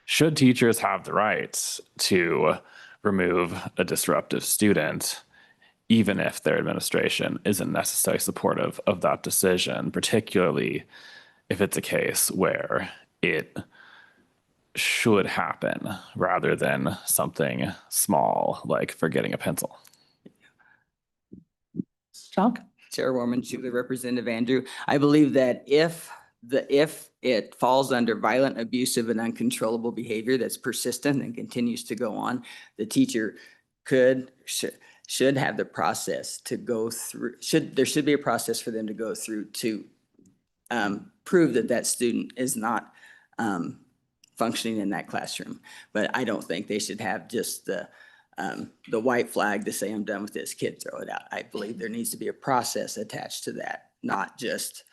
C: should teachers have the right to remove a disruptive student, even if their administration isn't necessarily supportive of that decision, particularly if it's a case where it should happen rather than something small like forgetting a pencil.
A: Chalk?
L: Chairwoman Schuler, Representative Andrew, I believe that if it falls under violent, abusive, and uncontrollable behavior that's persistent and continues to go on, the teacher should have the process to go through, there should be a process for them to go through to prove that student is not functioning in that classroom. But I don't think they should have just the white flag to say, I'm done with this kid, throw it out. I believe there needs to be a process attached to that, not just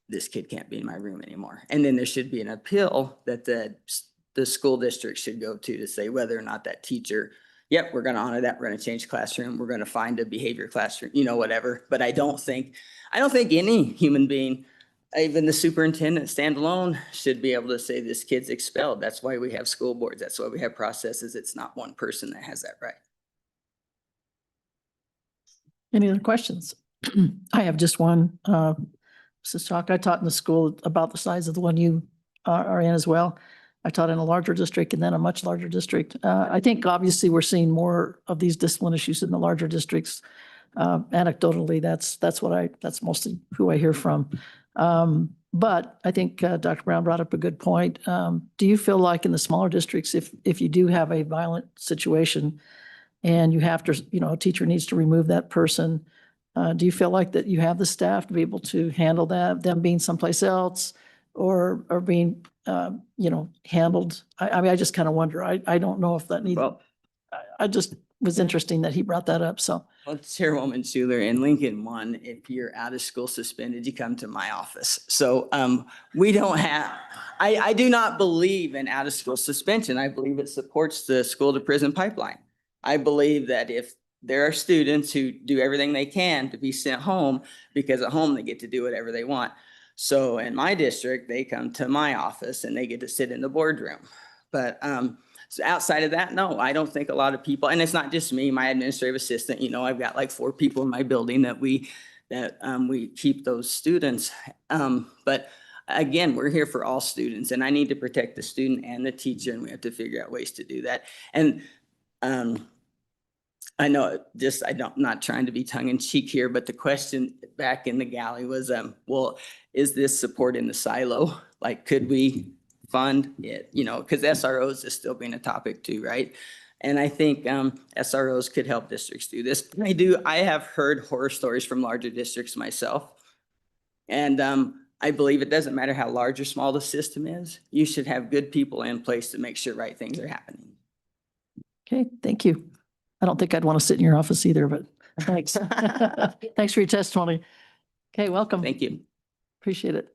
L: this kid can't be in my room anymore. And then there should be an appeal that the school district should go to say whether or not that teacher, yep, we're going to honor that. We're going to change classroom. We're going to find a behavior classroom, whatever. But I don't think any human being, even the superintendent standalone, should be able to say this kid's expelled. That's why we have school boards. That's why we have processes. It's not one person that has that right.
A: Any other questions? I have just one. Mrs. Chalk, I taught in the school about the size of the one you are in as well. I taught in a larger district and then a much larger district. I think obviously we're seeing more of these discipline issues in the larger districts Anecdotally, that's mostly who I hear from. But I think Dr. Brown brought up a good point. Do you feel like in the smaller districts, if you do have a violent situation and you have to, a teacher needs to remove that person, do you feel like that you have the staff to be able to handle that, them being someplace else or being, handled? I mean, I just kind of wonder. I don't know if that needs,
L: Well,
A: I just was interesting that he brought that up. So,
L: well, Chairwoman Schuler, in Lincoln 1, if you're out of school suspended, you come to my office. So we don't have, I do not believe in out of school suspension. I believe it supports the school to prison pipeline. I believe that if there are students who do everything they can to be sent home, because at home they get to do whatever they want. So in my district, they come to my office and they get to sit in the boardroom. But so outside of that, no, I don't think a lot of people, and it's not just me, my administrative assistant, I've got like 4 people in my building that we keep those students. But again, we're here for all students, and I need to protect the student and the teacher, and we have to figure out ways to do that. And I know I'm not trying to be tongue in cheek here, but the question back in the galley was, well, is this support in the silo? Like, could we fund it, because SROs is still being a topic too, right? And I think SROs could help districts do this. I have heard horror stories from larger districts myself. And I believe it doesn't matter how large or small the system is, you should have good people in place to make sure right things are happening.
A: okay, thank you. I don't think I'd want to sit in your office either, but thanks. Thanks for your testimony. Okay, welcome.
L: Thank you.
A: Appreciate it.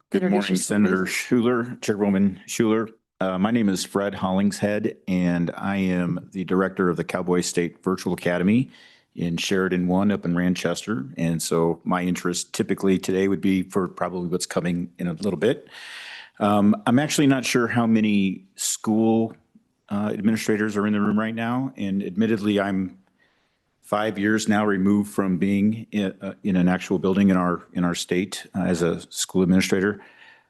N: Good
A: Introduce
N: morning,
A: yourself,
N: Senator
A: please.
N: Schuler, Chairwoman Schuler. My name is Fred Hollingshead, and I am the director of the Cowboy State Virtual Academy in Sheridan 1 up in Ranchester. And so my interest typically today would be for probably what's coming in a little bit. I'm actually not sure how many school administrators are in the room right now. And admittedly, I'm 5 years now removed from being in an actual building in our state as a school administrator.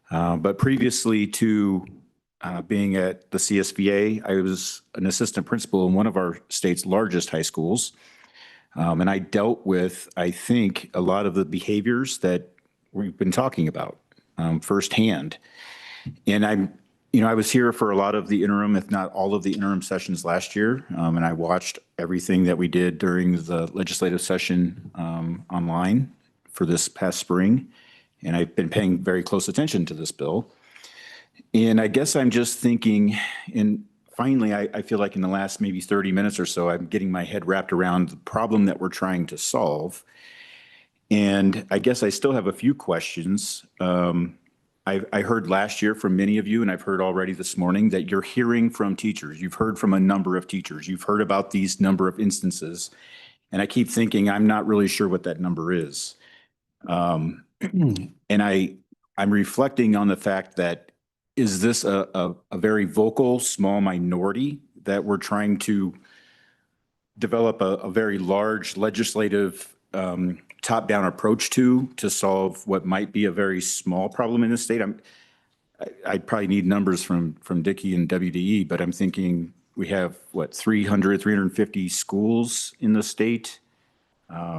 N: But previously to being at the CSVA, I was an assistant principal in one of our state's largest high schools. And I dealt with, I think, a lot of the behaviors that we've been talking about firsthand. And I was here for a lot of the interim, if not all of the interim sessions last year. And I watched everything that we did during the legislative session online for this past spring. And I've been paying very close attention to this bill. And I guess I'm just thinking, and finally, I feel like in the last maybe 30 minutes or so, I'm getting my head wrapped around the problem that we're trying to solve. And I guess I still have a few questions. I heard last year from many of you, and I've heard already this morning, that you're hearing from teachers. You've heard from a number of teachers. You've heard about these number of instances. And I keep thinking, I'm not really sure what that number is. And I'm reflecting on the fact that, is this a very vocal, small minority that we're trying to develop a very large legislative top-down approach to solve what might be a very small problem in the state? I probably need numbers from Dickie and WDE, but I'm thinking we have, 350 schools in the state,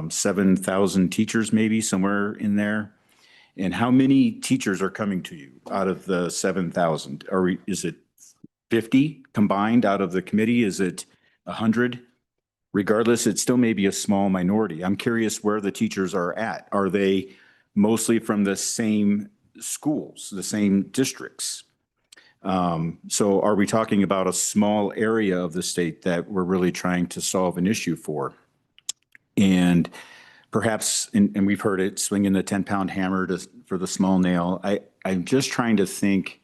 N: 7,000 teachers maybe, somewhere in there. And how many teachers are coming to you out of the 7,000? Is it 50 combined out of the committee? Is it 100? Regardless, it still may be a small minority. I'm curious where the teachers are at. Are they mostly from the same schools, the same districts? So are we talking about a small area of the state that we're really trying to solve an issue for? And perhaps, and we've heard it, swinging the 10-pound hammer for the small nail. I'm just trying to think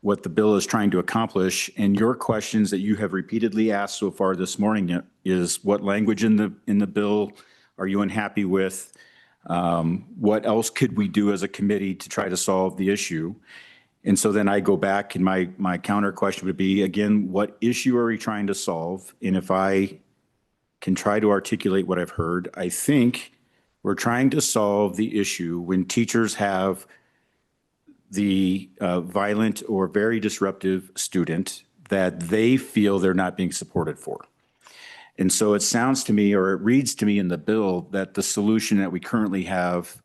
N: what the bill is trying to accomplish. And your questions that you have repeatedly asked so far this morning is, what language in the bill are you unhappy with? What else could we do as a committee to try to solve the issue? And so then I go back, and my counter question would be, again, what issue are we trying to solve? And if I can try to articulate what I've heard, I think we're trying to solve the issue when teachers have the violent or very disruptive student that they feel they're not being supported for. And so it sounds to me, or it reads to me in the bill, that the solution that we currently have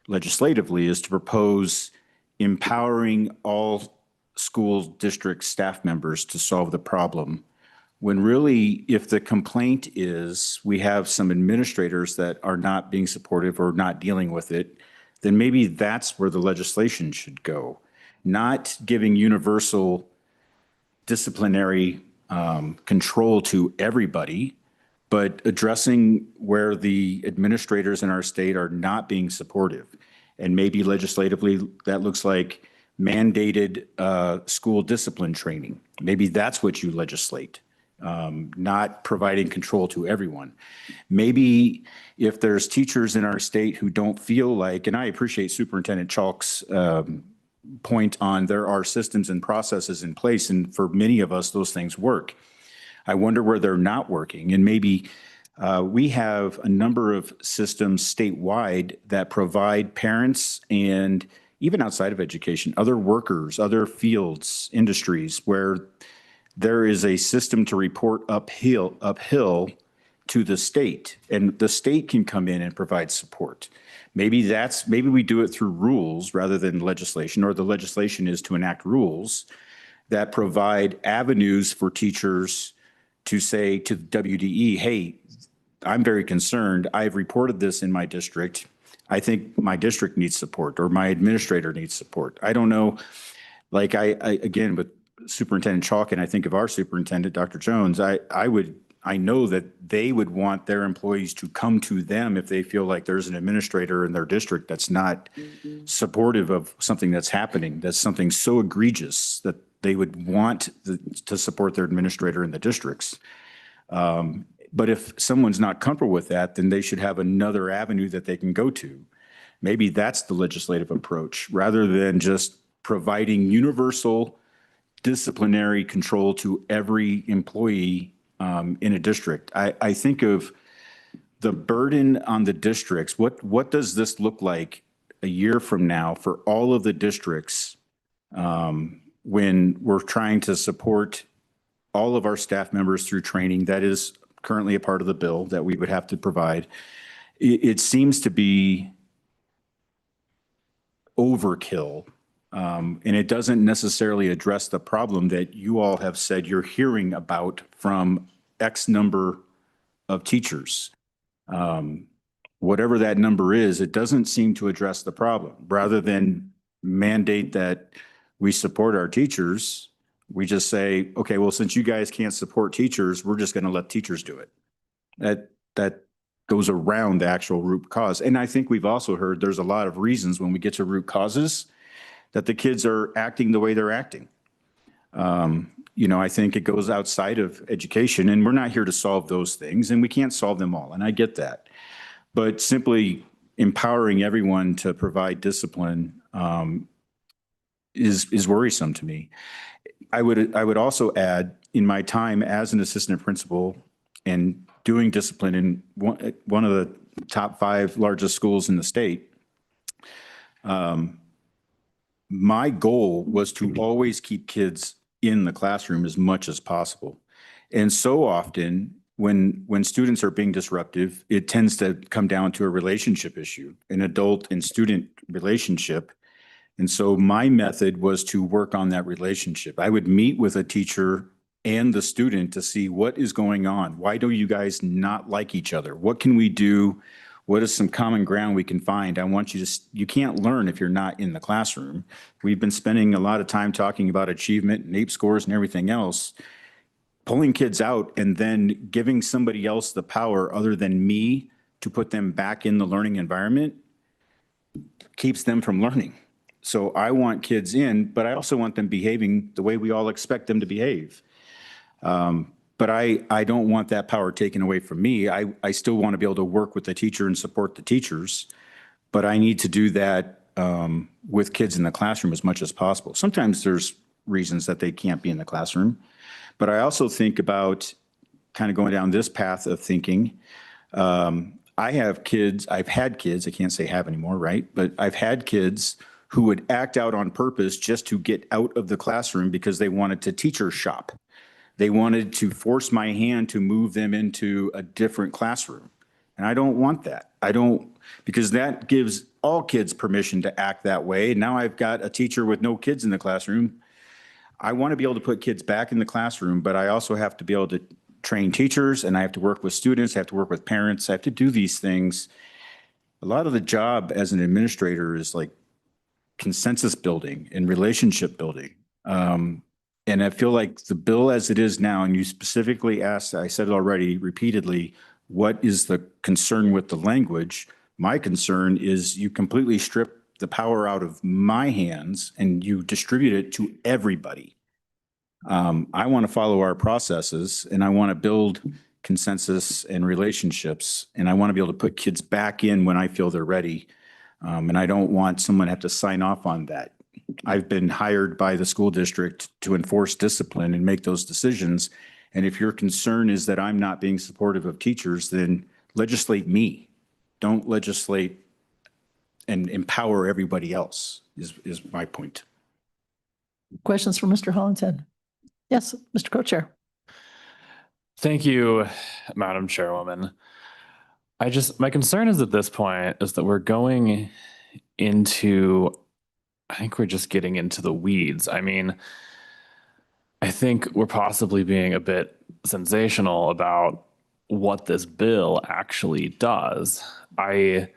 N: legislatively is to propose empowering all school district staff members to solve the problem. When really, if the complaint is we have some administrators that are not being supportive or not dealing with it, then maybe that's where the legislation should go. Not giving universal disciplinary control to everybody, but addressing where the administrators in our state are not being supportive. And maybe legislatively, that looks like mandated school discipline training. Maybe that's what you legislate, not providing control to everyone. Maybe if there's teachers in our state who don't feel like, and I appreciate Superintendent Chalk's point on there are systems and processes in place, and for many of us, those things work. I wonder where they're not working, and maybe we have a number of systems statewide that provide parents and even outside of education, other workers, other fields, industries, where there is a system to report uphill to the state, and the state can come in and provide support. Maybe we do it through rules rather than legislation, or the legislation is to enact rules that provide avenues for teachers to say to the WDE, hey, I'm very concerned. I've reported this in my district. I think my district needs support, or my administrator needs support. I don't know. Like again, with Superintendent Chalk, and I think of our superintendent, Dr. Jones, I know that they would want their employees to come to them if they feel like there's an administrator in their district that's not supportive of something that's happening, that's something so egregious that they would want to support their administrator in the districts. But if someone's not comfortable with that, then they should have another avenue that they can go to. Maybe that's the legislative approach, rather than just providing universal disciplinary control to every employee in a district. I think of the burden on the districts. What does this look like a year from now for all of the districts when we're trying to support all of our staff members through training that is currently a part of the bill that we would have to provide? It seems to be overkill. And it doesn't necessarily address the problem that you all have said you're hearing about from X number of teachers. Whatever that number is, it doesn't seem to address the problem. Rather than mandate that we support our teachers, we just say, okay, well, since you guys can't support teachers, we're just going to let teachers do it. That goes around the actual root cause. And I think we've also heard there's a lot of reasons when we get to root causes that the kids are acting the way they're acting. I think it goes outside of education, and we're not here to solve those things, and we can't solve them all, and I get that. But simply empowering everyone to provide discipline is worrisome to me. I would also add, in my time as an assistant principal and doing discipline in one of the top 5 largest schools in the state, my goal was to always keep kids in the classroom as much as possible. And so often when students are being disruptive, it tends to come down to a relationship issue, an adult and student relationship. And so my method was to work on that relationship. I would meet with a teacher and the student to see what is going on. Why do you guys not like each other? What can we do? What is some common ground we can find? I want you to, you can't learn if you're not in the classroom. We've been spending a lot of time talking about achievement and NAEP scores and everything else. Pulling kids out and then giving somebody else the power other than me to put them back in the learning environment keeps them from learning. So I want kids in, but I also want them behaving the way we all expect them to behave. But I don't want that power taken away from me. I still want to be able to work with the teacher and support the teachers, but I need to do that with kids in the classroom as much as possible. Sometimes there's reasons that they can't be in the classroom, but I also think about kind of going down this path of thinking. I have kids, I've had kids, I can't say have anymore, right? But I've had kids who would act out on purpose just to get out of the classroom because they wanted to teacher shop. They wanted to force my hand to move them into a different classroom. And I don't want that. Because that gives all kids permission to act that way. Now I've got a teacher with no kids in the classroom. I want to be able to put kids back in the classroom, but I also have to be able to train teachers, and I have to work with students, I have to work with parents, I have to do these things. A lot of the job as an administrator is like consensus building and relationship building. And I feel like the bill as it is now, and you specifically asked, I said it already repeatedly, what is the concern with the language? My concern is you completely strip the power out of my hands and you distribute it to everybody. I want to follow our processes, and I want to build consensus and relationships, and I want to be able to put kids back in when I feel they're ready. And I don't want someone to have to sign off on that. I've been hired by the school district to enforce discipline and make those decisions. And if your concern is that I'm not being supportive of teachers, then legislate me. Don't legislate and empower everybody else is my point.
A: Questions for Mr. Hollingshead? Yes, Mr. Co-Chair.
C: Thank you, Madam Chairwoman. My concern is at this point is that we're going into, I think we're just getting into the weeds. I mean, I think we're possibly being a bit sensational about what this bill actually does. The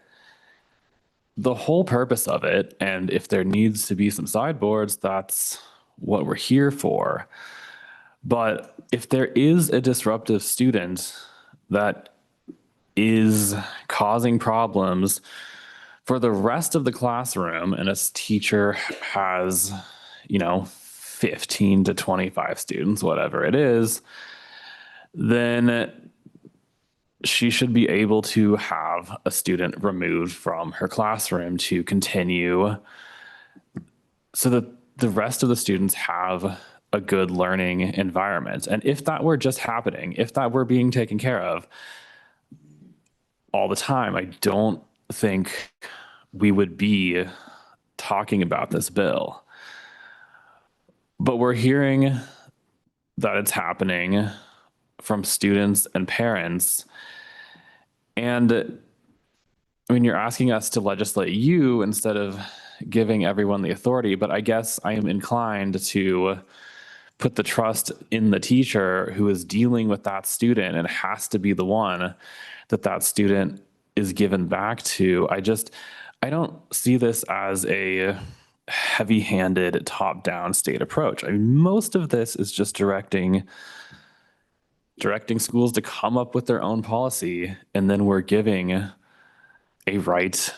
C: whole purpose of it, and if there needs to be some sideboards, that's what we're here for. But if there is a disruptive student that is causing problems for the rest of the classroom, and a teacher has, 15 to 25 students, whatever it is, then she should be able to have a student removed from her classroom to continue so that the rest of the students have a good learning environment. And if that were just happening, if that were being taken care of all the time, I don't think we would be talking about this bill. But we're hearing that it's happening from students and parents. And I mean, you're asking us to legislate you instead of giving everyone the authority, but I guess I am inclined to put the trust in the teacher who is dealing with that student and has to be the one that student is given back to. I don't see this as a heavy-handed top-down state approach. I mean, most of this is just directing schools to come up with their own policy, and then we're giving a right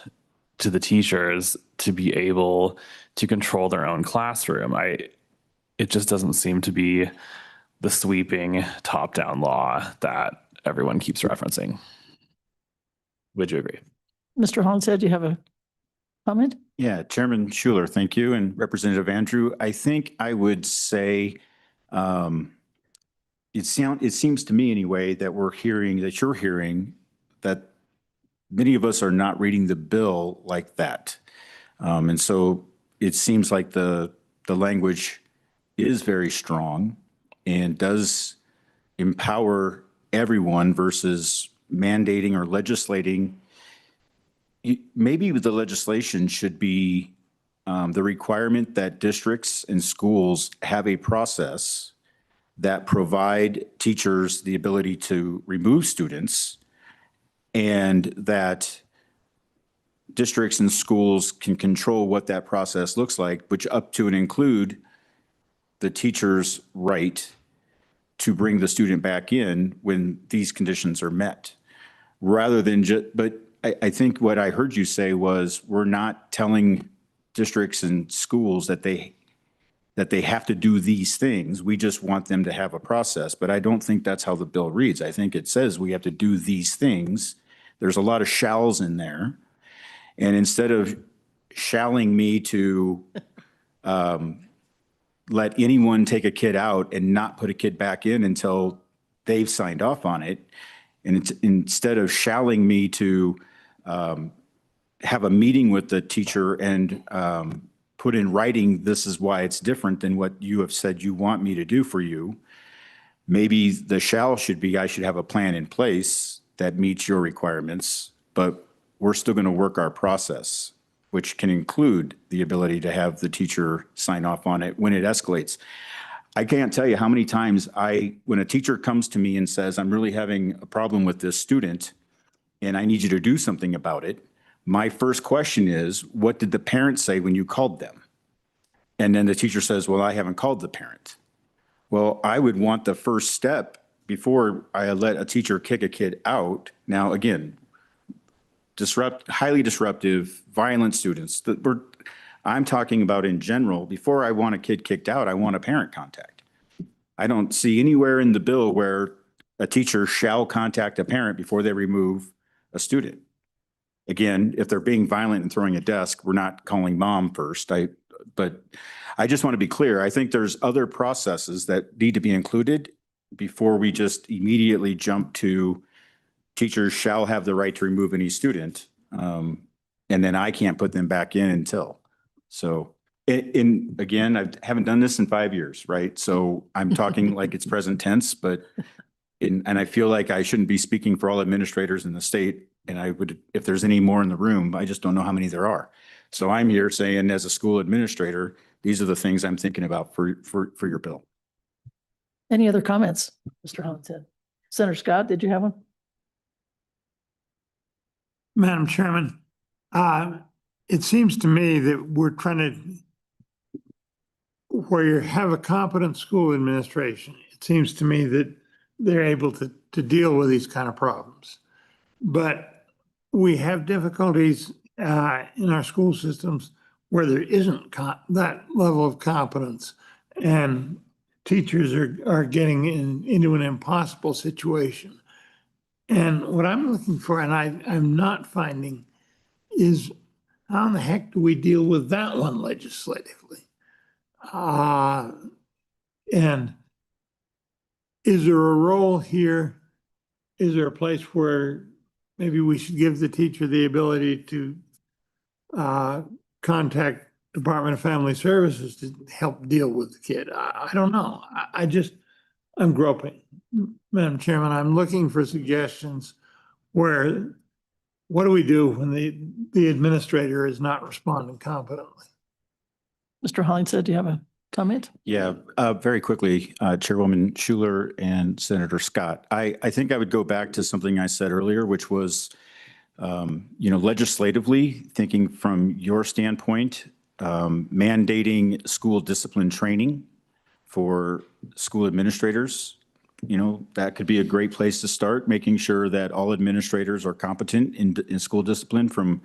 C: to the teachers to be able to control their own classroom. It just doesn't seem to be the sweeping top-down law that everyone keeps referencing. Would you agree?
A: Mr. Hollingshead, do you have a comment?
N: Yeah, Chairman Schuler, thank you. And Representative Andrew, I think I would say it seems to me anyway that you're hearing that many of us are not reading the bill like that. And so it seems like the language is very strong and does empower everyone versus mandating or legislating. Maybe the legislation should be the requirement that districts and schools have a process that provide teachers the ability to remove students, and that districts and schools can control what that process looks like, which up to and include the teacher's right to bring the student back in when these conditions are met. Rather than but I think what I heard you say was we're not telling districts and schools that they have to do these things. We just want them to have a process. But I don't think that's how the bill reads. I think it says we have to do these things. There's a lot of shalls in there. And instead of shalling me to let anyone take a kid out and not put a kid back in until they've signed off on it, and it's instead of shalling me to have a meeting with the teacher and put in writing, this is why it's different than what you have said you want me to do for you, maybe the shall should be, I should have a plan in place that meets your requirements, but we're still going to work our process, which can include the ability to have the teacher sign off on it when it escalates. I can't tell you how many times when a teacher comes to me and says, I'm really having a problem with this student and I need you to do something about it, my first question is, what did the parent say when you called them? And then the teacher says, well, I haven't called the parent. Well, I would want the first step before I let a teacher kick a kid out. Now, again, highly disruptive, violent students. I'm talking about in general, before I want a kid kicked out, I want a parent contact. I don't see anywhere in the bill where a teacher shall contact a parent before they remove a student. Again, if they're being violent and throwing a desk, we're not calling mom first. But I just want to be clear. I think there's other processes that need to be included before we just immediately jump to teachers shall have the right to remove any student. And then I can't put them back in until. So again, I haven't done this in 5 years, right? So I'm talking like it's present tense, but and I feel like I shouldn't be speaking for all administrators in the state. And I would, if there's any more in the room, I just don't know how many there are. So I'm here saying, as a school administrator, these are the things I'm thinking about for your bill.
A: Any other comments, Mr. Hollingshead? Senator Scott, did you have one?
J: Madam Chairman, it seems to me that we're trying to, where you have a competent school administration, it seems to me that they're able to deal with these kind of problems. But we have difficulties in our school systems where there isn't that level of competence, and teachers are getting into an impossible situation. And what I'm looking for, and I'm not finding, is how in the heck do we deal with that one legislatively? And is there a role here? Is there a place where maybe we should give the teacher the ability to contact Department of Family Services to help deal with the kid? I don't know. I'm groping. Madam Chairman, I'm looking for suggestions where, what do we do when the administrator is not responding competently?
A: Mr. Hollingshead, do you have a comment?
N: Yeah, very quickly, Chairwoman Schuler and Senator Scott. I think I would go back to something I said earlier, which was, legislatively, thinking from your standpoint, mandating school discipline training for school administrators. That could be a great place to start, making sure that all administrators are competent in school discipline from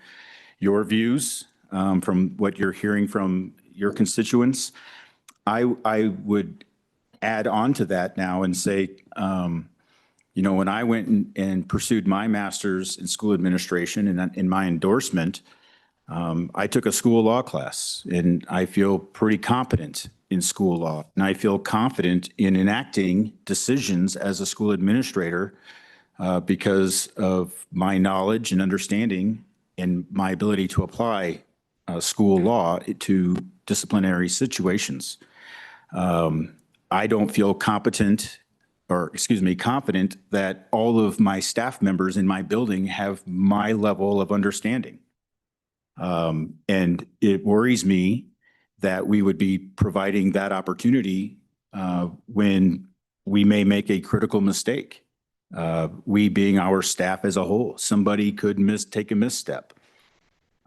N: your views, from what you're hearing from your constituents. I would add on to that now and say, when I went and pursued my master's in school administration and in my endorsement, I took a school law class, and I feel pretty competent in school law. And I feel confident in enacting decisions as a school administrator because of my knowledge and understanding and my ability to apply school law to disciplinary situations. I don't feel confident that all of my staff members in my building have my level of understanding. And it worries me that we would be providing that opportunity when we may make a critical mistake. We being our staff as a whole, somebody could take a misstep.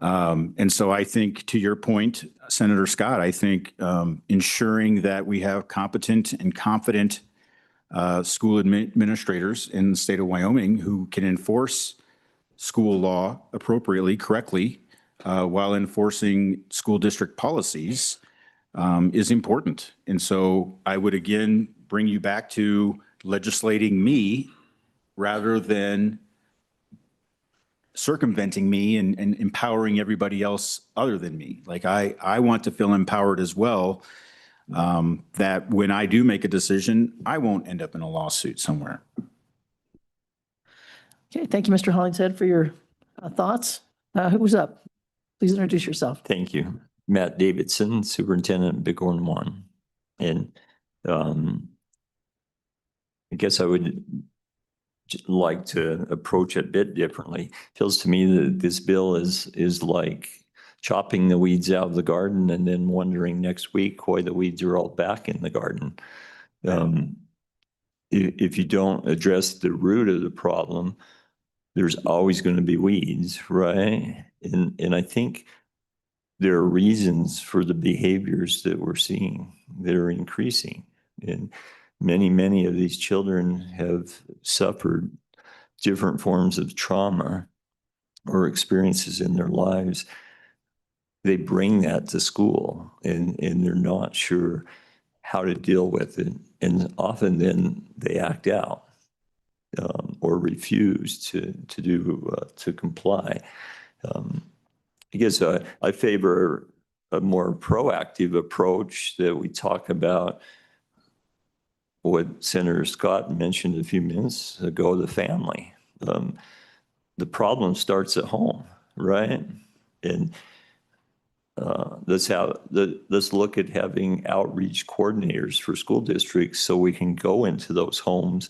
N: And so I think, to your point, Senator Scott, I think ensuring that we have competent and confident school administrators in the state of Wyoming who can enforce school law appropriately, correctly, while enforcing school district policies is important. And so I would again bring you back to legislating me rather than circumventing me and empowering everybody else other than me. Like I want to feel empowered as well, that when I do make a decision, I won't end up in a lawsuit somewhere.
A: Okay, thank you, Mr. Hollingshead, for your thoughts. Who's up? Please introduce yourself.
O: Thank you. Matt Davidson, Superintendent Bighorn 1. And I guess I would like to approach it a bit differently. Feels to me that this bill is like chopping the weeds out of the garden and then wondering next week why the weeds are all back in the garden. If you don't address the root of the problem, there's always going to be weeds, right? And I think there are reasons for the behaviors that we're seeing that are increasing. And many of these children have suffered different forms of trauma or experiences in their lives. They bring that to school and they're not sure how to deal with it. And often then they act out or refuse to comply. I guess I favor a more proactive approach that we talk about what Senator Scott mentioned a few minutes ago, the family. The problem starts at home, right? And let's look at having outreach coordinators for school districts so we can go into those homes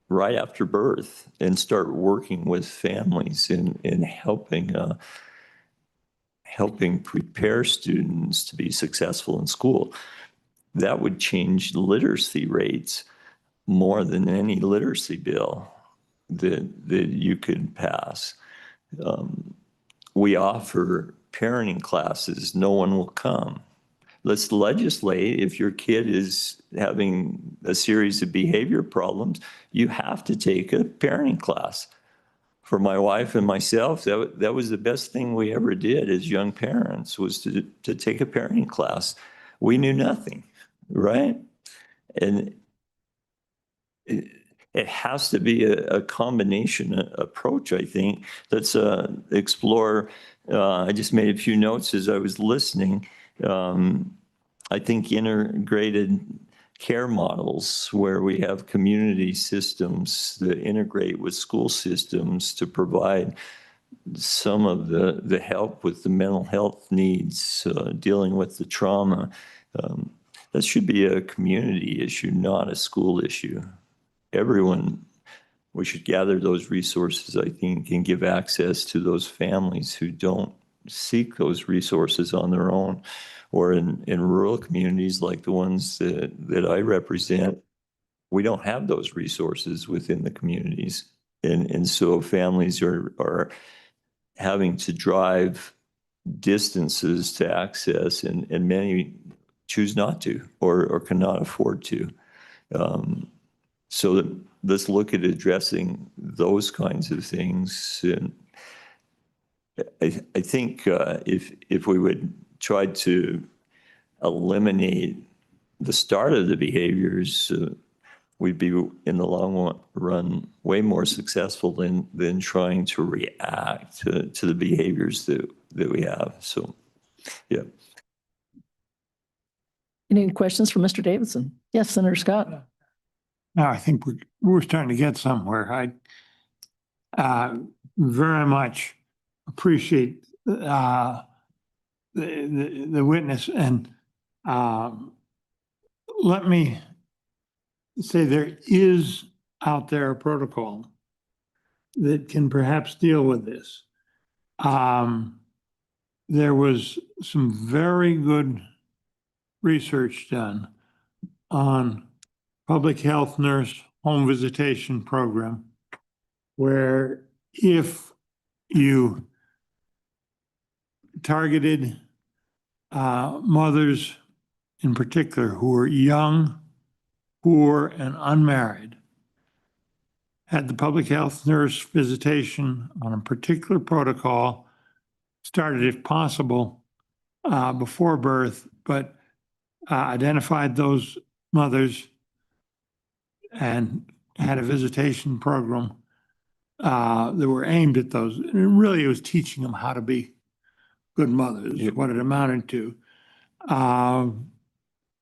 O: right after birth and start working with families in helping prepare students to be successful in school. That would change literacy rates more than any literacy bill that you could pass. We offer parenting classes, no one will come. Let's legislate if your kid is having a series of behavior problems, you have to take a parenting class. For my wife and myself, that was the best thing we ever did as young parents, was to take a parenting class. We knew nothing, right? And it has to be a combination approach, I think. Let's explore. I just made a few notes as I was listening. I think integrated care models where we have community systems that integrate with school systems to provide some of the help with the mental health needs, dealing with the trauma. That should be a community issue, not a school issue. Everyone, we should gather those resources, I think, and give access to those families who don't seek those resources on their own, or in rural communities like the ones that I represent. We don't have those resources within the communities. And so families are having to drive distances to access, and many choose not to or cannot afford to. So let's look at addressing those kinds of things. And I think if we would try to eliminate the start of the behaviors, we'd be in the long run way more successful than trying to react to the behaviors that we have. So, yeah.
A: Any questions for Mr. Davidson? Yes, Senator Scott.
J: No, I think we're starting to get somewhere. I very much appreciate the witness, and let me say there is out there a protocol that can perhaps deal with this. There was some very good research done on public health nurse home visitation program, where if you targeted mothers in particular who are young, poor, and unmarried, had the public health nurse visitation on a particular protocol, started if possible before birth, but identified those mothers and had a visitation program that were aimed at those. And really, it was teaching them how to be good mothers, what it amounted to.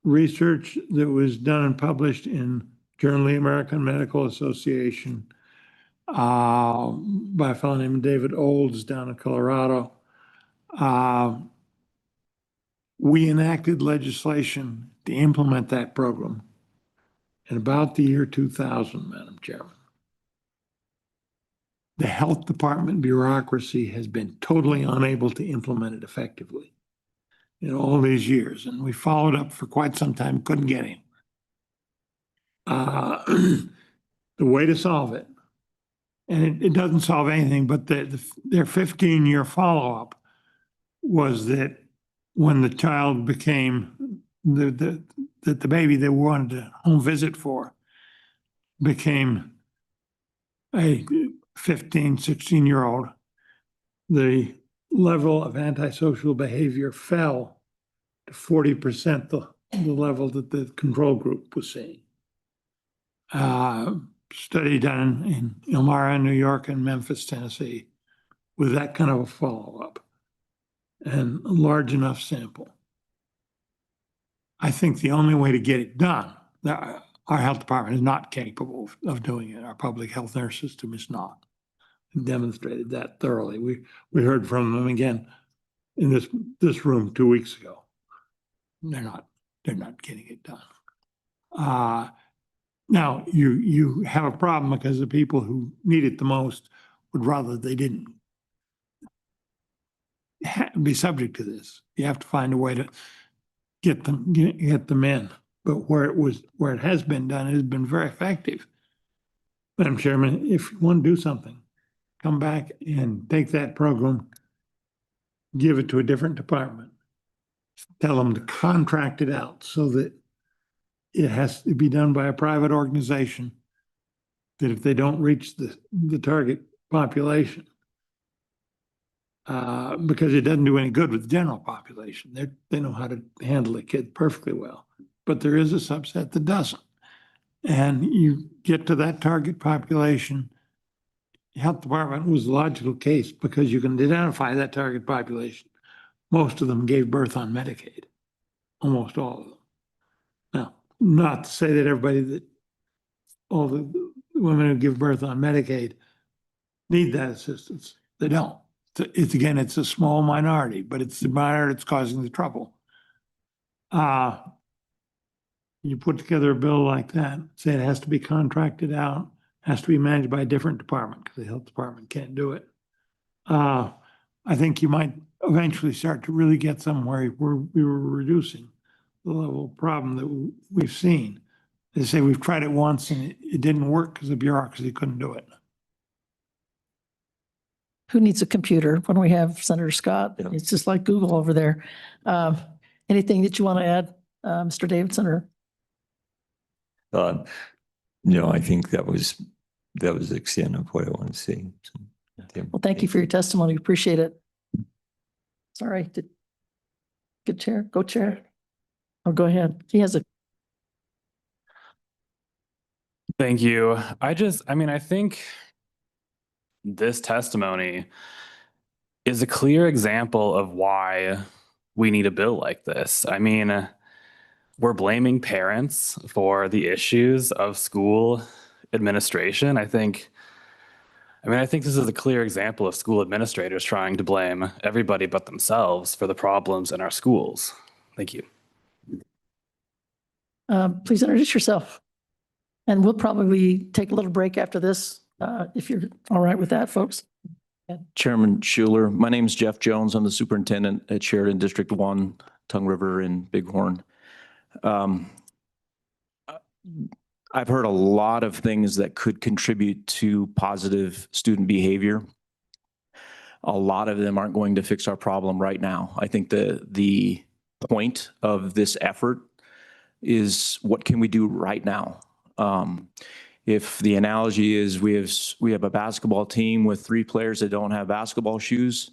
J: Research that was done and published in Journal of the American Medical Association by a fellow named David Olds down in Colorado. We enacted legislation to implement that program. in about the year 2000, Madam Chairman, the health department bureaucracy has been totally unable to implement it effectively in all these years. And we followed up for quite some time, couldn't get him. The way to solve it, and it doesn't solve anything, but their 15-year follow-up was that when the child became the baby they wanted a home visit for became a 15, 16-year-old, the level of antisocial behavior fell to 40% the level that the control group was seeing. Study done in Elmira, New York, and Memphis, Tennessee, with that kind of a follow-up and a large enough sample. I think the only way to get it done, our health department is not capable of doing it. Our public health nurse system is not. It demonstrated that thoroughly. We heard from them again in this room 2 weeks ago. They're not getting it done. Now you have a problem because the people who need it the most would rather they didn't be subject to this. You have to find a way to get them in. But where it has been done, it has been very effective. Madam Chairman, if you want to do something, come back and take that program, give it to a different department, tell them to contract it out so that it has to be done by a private organization, that if they don't reach the target population, because it doesn't do any good with the general population. They know how to handle the kid perfectly well, but there is a subset that doesn't. And you get to that target population, health department was the logical case because you can identify that target population. Most of them gave birth on Medicaid, almost all of them. Now, not to say that all the women who give birth on Medicaid need that assistance. They don't. It's a small minority, but it's the minority that's causing the trouble. You put together a bill like that, say it has to be contracted out, has to be managed by a different department because the health department can't do it. I think you might eventually start to really get somewhere where we were reducing the level of problem that we've seen. They say we've tried it once and it didn't work because the bureaucracy couldn't do it.
A: Who needs a computer when we have Senator Scott?
O: Yeah.
A: It's just like Google over there. Anything that you want to add, Mr. Davidson, or?
O: No, I think that was the extent of what I want to say. So, yeah.
A: Well, thank you for your testimony. Appreciate it. Sorry. Good chair. Go chair. Oh, go ahead. He has a.
C: Thank you. I think this testimony is a clear example of why we need a bill like this. I mean, we're blaming parents for the issues of school administration. I think this is a clear example of school administrators trying to blame everybody but themselves for the problems in our schools. Thank you.
A: Please introduce yourself. And we'll probably take a little break after this, if you're all right with that, folks.
P: Chairman Schuler, my name is Jeff Jones. I'm the superintendent at Sheridan District 1, Tongue River and Bighorn. I've heard a lot of things that could contribute to positive student behavior. A lot of them aren't going to fix our problem right now. I think the point of this effort is what can we do right now? If the analogy is we have a basketball team with 3 players that don't have basketball shoes,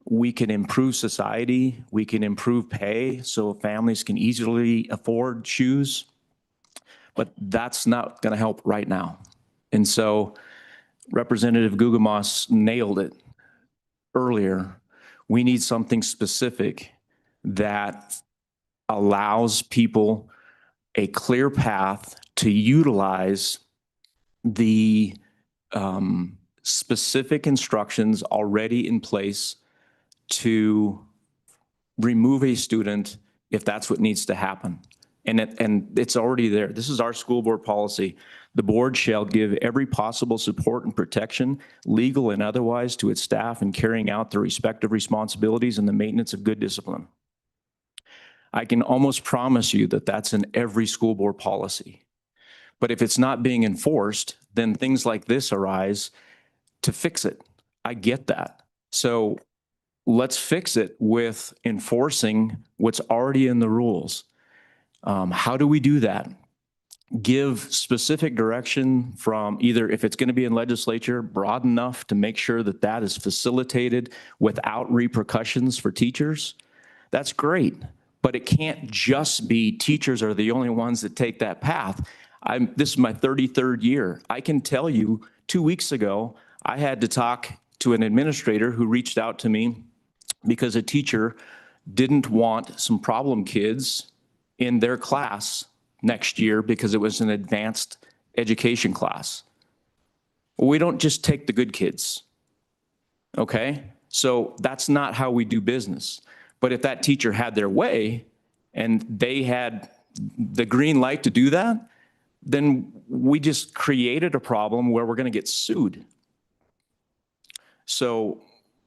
P: we can improve society, we can improve pay so families can easily afford shoes, but that's not going to help right now. And so Representative Gugemas nailed it earlier. We need something specific that allows people a clear path to utilize the specific instructions already in place to remove a student if that's what needs to happen. And it's already there. This is our school board policy. The board shall give every possible support and protection, legal and otherwise, to its staff in carrying out their respective responsibilities and the maintenance of good discipline. I can almost promise you that that's in every school board policy. But if it's not being enforced, then things like this arise to fix it. I get that. So let's fix it with enforcing what's already in the rules. How do we do that? Give specific direction from either, if it's going to be in legislature, broad enough to make sure that that is facilitated without repercussions for teachers. That's great, but it can't just be teachers are the only ones that take that path. This is my 33rd year. I can tell you 2 weeks ago, I had to talk to an administrator who reached out to me because a teacher didn't want some problem kids in their class next year because it was an advanced education class. We don't just take the good kids, okay? So that's not how we do business. But if that teacher had their way and they had the green light to do that, then we just created a problem where we're going to get sued. So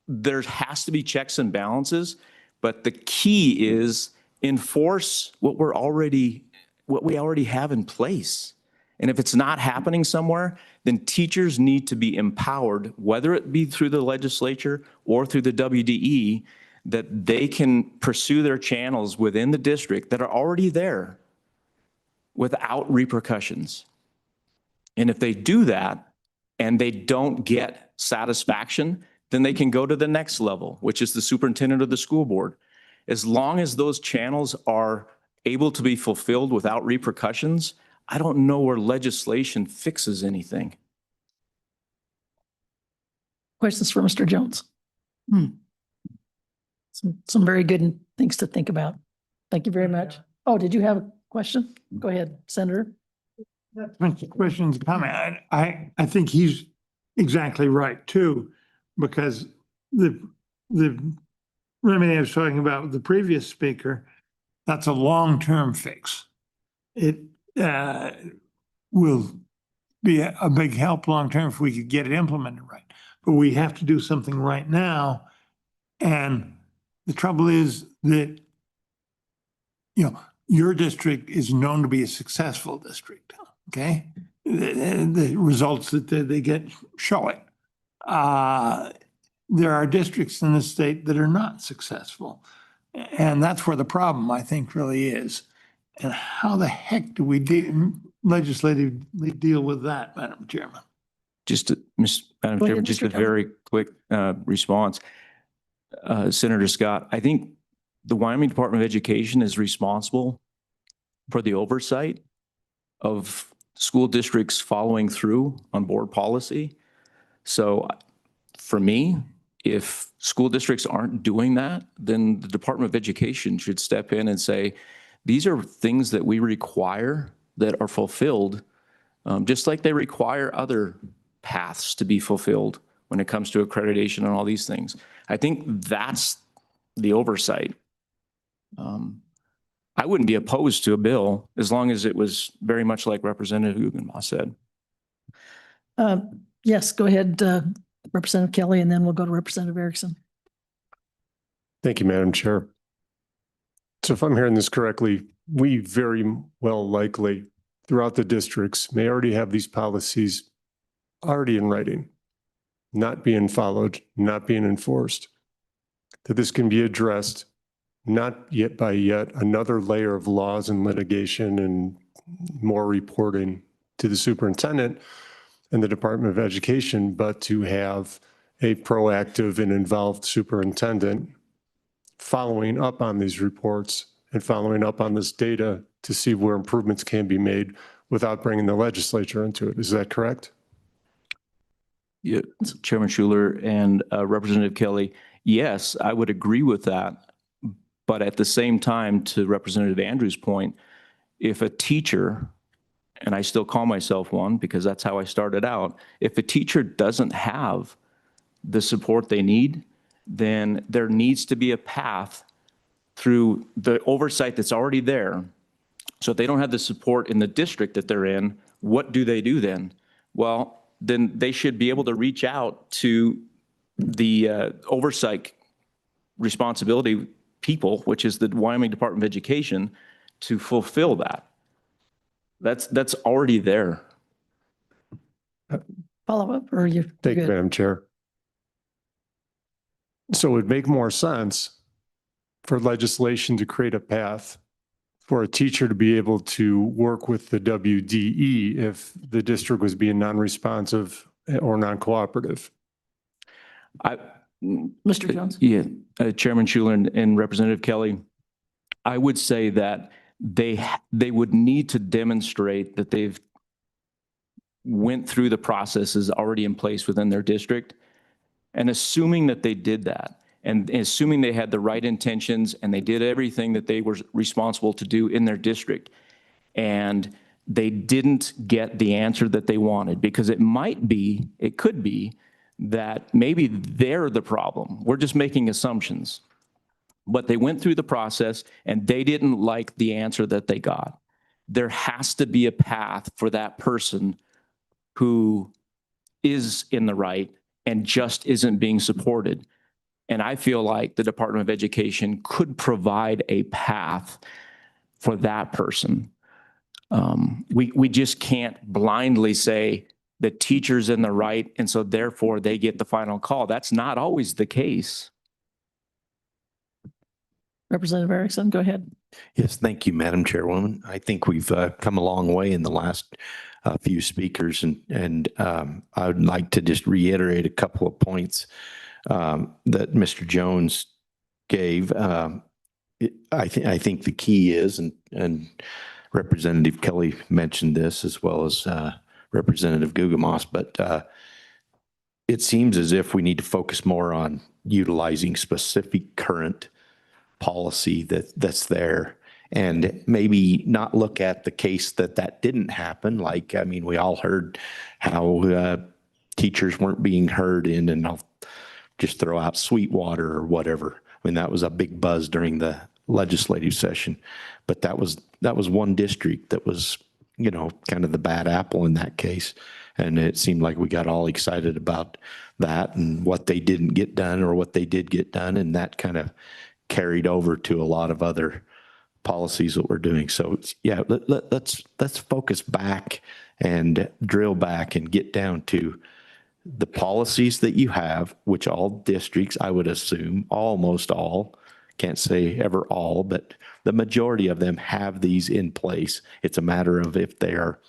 P: there has to be checks and balances, but the key is enforce what we already have in place. And if it's not happening somewhere, then teachers need to be empowered, whether it be through the legislature or through the WDE, that they can pursue their channels within the district that are already there without repercussions. And if they do that and they don't get satisfaction, then they can go to the next level, which is the superintendent of the school board. As long as those channels are able to be fulfilled without repercussions, I don't know where legislation fixes anything.
A: Questions for Mr. Jones? Some very good things to think about. Thank you very much. Oh, did you have a question? Go ahead, Senator.
J: Questions, comment. I think he's exactly right too, because the remedy I was talking about with the previous speaker, that's a long-term fix. It will be a big help long-term if we could get it implemented right. But we have to do something right now. And the trouble is that, you know, your district is known to be a successful district, okay? The results that they get show it. There are districts in the state that are not successful. And that's where the problem, I think, really is. And how the heck do we legislatively deal with that, Madam Chairman?
P: Madam
A: Go
P: Chairman,
A: ahead,
P: just
A: Mr.
P: a very quick response. Senator Scott, I think the Wyoming Department of Education is responsible for the oversight of school districts following through on board policy. So for me, if school districts aren't doing that, then the Department of Education should step in and say, these are things that we require that are fulfilled, just like they require other paths to be fulfilled when it comes to accreditation and all these things. I think that's the oversight. I wouldn't be opposed to a bill as long as it was very much like Representative Guggenbaugh said.
A: Yes, go ahead, Representative Kelly, and then we'll go to Representative Erickson.
Q: Thank you, Madam Chair. So if I'm hearing this correctly, we very well likely throughout the districts may already have these policies already in writing, not being followed, not being enforced, that this can be addressed not yet by yet another layer of laws and litigation and more reporting to the superintendent and the Department of Education, but to have a proactive and involved superintendent following up on these reports and following up on this data to see where improvements can be made without bringing the legislature into it. Is that correct?
P: Yeah, Chairman Schuler and Representative Kelly, yes, I would agree with that. But at the same time, to Representative Andrews' point, if a teacher, and I still call myself one because that's how I started out, if a teacher doesn't have the support they need, then there needs to be a path through the oversight that's already there So if they don't have the support in the district that they're in, what do they do then? Well, then they should be able to reach out to the oversight responsibility people, which is the Wyoming Department of Education, to fulfill that. That's already there.
A: Follow up, or you?
Q: Thank you,
A: good?
Q: Madam Chair. So it would make more sense for legislation to create a path for a teacher to be able to work with the WDE if the district was being non-responsive or non-cooperative.
A: Mr. Jones?
P: Yeah, Chairman Schuler and Representative Kelly, I would say that they would need to demonstrate that they've went through the processes already in place within their district. And assuming that they did that, and assuming they had the right intentions and they did everything that they were responsible to do in their district, and they didn't get the answer that they wanted, because it could be that maybe they're the problem. We're just making assumptions. But they went through the process and they didn't like the answer that they got. There has to be a path for that person who is in the right and just isn't being supported. And I feel like the Department of Education could provide a path for that person. We just can't blindly say the teacher's in the right, and so therefore they get the final call. That's not always the case.
A: Representative Erickson, go ahead.
K: Yes, thank you, Madam Chairwoman. I think we've come a long way in the last few speakers, and I would like to just reiterate a couple of points that Mr. Jones gave. I think the key is, and Representative Kelly mentioned this as well as Representative Gugemas, but it seems as if we need to focus more on utilizing specific current policy that's there, and maybe not look at the case that didn't happen. Like, I mean, we all heard how teachers weren't being heard in, and I'll just throw out Sweetwater or whatever. I mean, that was a big buzz during the legislative session, but that was one district that was, you know, kind of the bad apple in that case. And it seemed like we got all excited about that and what they didn't get done or what they did get done. And that kind of carried over to a lot of other policies that we're doing. So yeah, let's focus back and drill back and get down to the policies that you have, which all districts, I would assume, almost all, can't say ever all, but the majority of them have these in place. It's a matter of if they are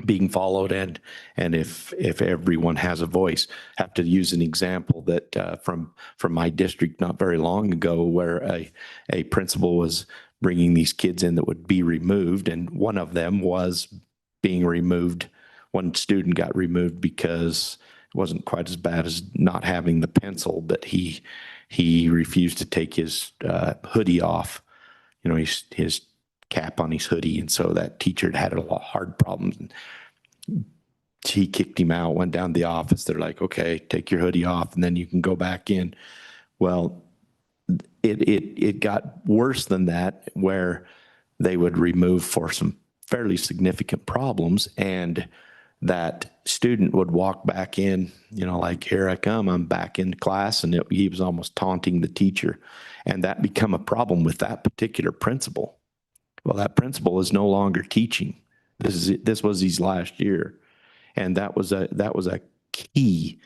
K: being followed and if everyone has a voice. I have to use an example that from my district not very long ago, where a principal was bringing these kids in that would be removed, and one of them was being removed. One student got removed because it wasn't quite as bad as not having the pencil, but he refused to take his hoodie off, you know, his cap on his hoodie. And so that teacher had a lot of hard problems. And he kicked him out, went down to the office. They're like, okay, take your hoodie off and then you can go back in. Well, it got worse than that, where they would remove for some fairly significant problems, and that student would walk back in, you know, like, here I come, I'm back in class, and he was almost taunting the teacher. And that become a problem with that particular principal. Well, that principal is no longer teaching. This was his last year. And that was a key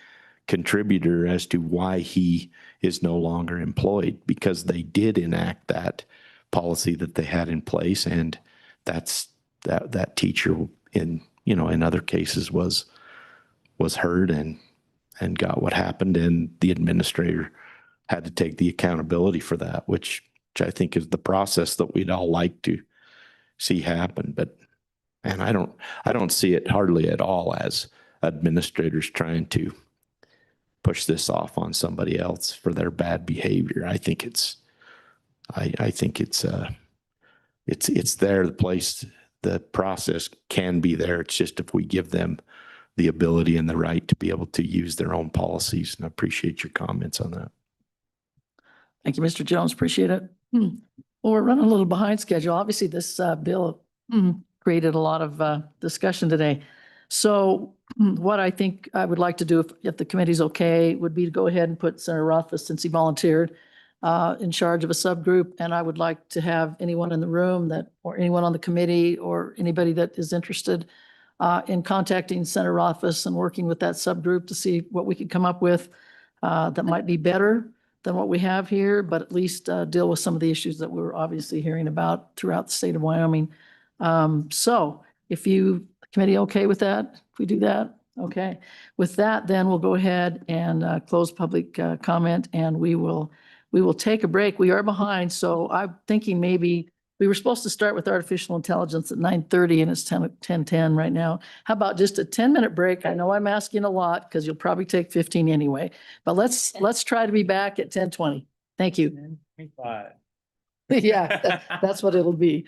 K: contributor as to why he is no longer employed, because they did enact that policy that they had in place. And that teacher in other cases was heard and got what happened, and the administrator had to take the accountability for that, which I think is the process that we'd all like to see happen. But, and I don't see it hardly at all as administrators trying to push this off on somebody else for their bad behavior. I think it's there, the process can be there. It's just if we give them the ability and the right to be able to use their own policies. And I appreciate your comments on that.
A: Thank you, Mr. Jones. Appreciate it. Well, we're running a little behind schedule. Obviously, this bill created a lot of discussion today. So what I think I would like to do, if the committee's okay, would be to go ahead and put Senator Rothfuss, since he volunteered, in charge of a subgroup. And I would like to have anyone in the room that, or anyone on the committee, or anybody that is interested in contacting Senator Rothfuss and working with that subgroup to see what we could come up with that might be better than what we have here, but at least deal with some of the issues that we're obviously hearing about throughout the state of Wyoming. So if you, committee okay with that? If we do that? Okay. With that, then we'll go ahead and close public comment, and we will take a break. We are behind, so I'm thinking maybe we were supposed to start with artificial intelligence at 9:30 and it's 10:10 right now. How about just a 10-minute break? I know I'm asking a lot because you'll probably take 15 anyway, but let's try to be back at 10:20. Thank you. Yeah, that's what it'll be.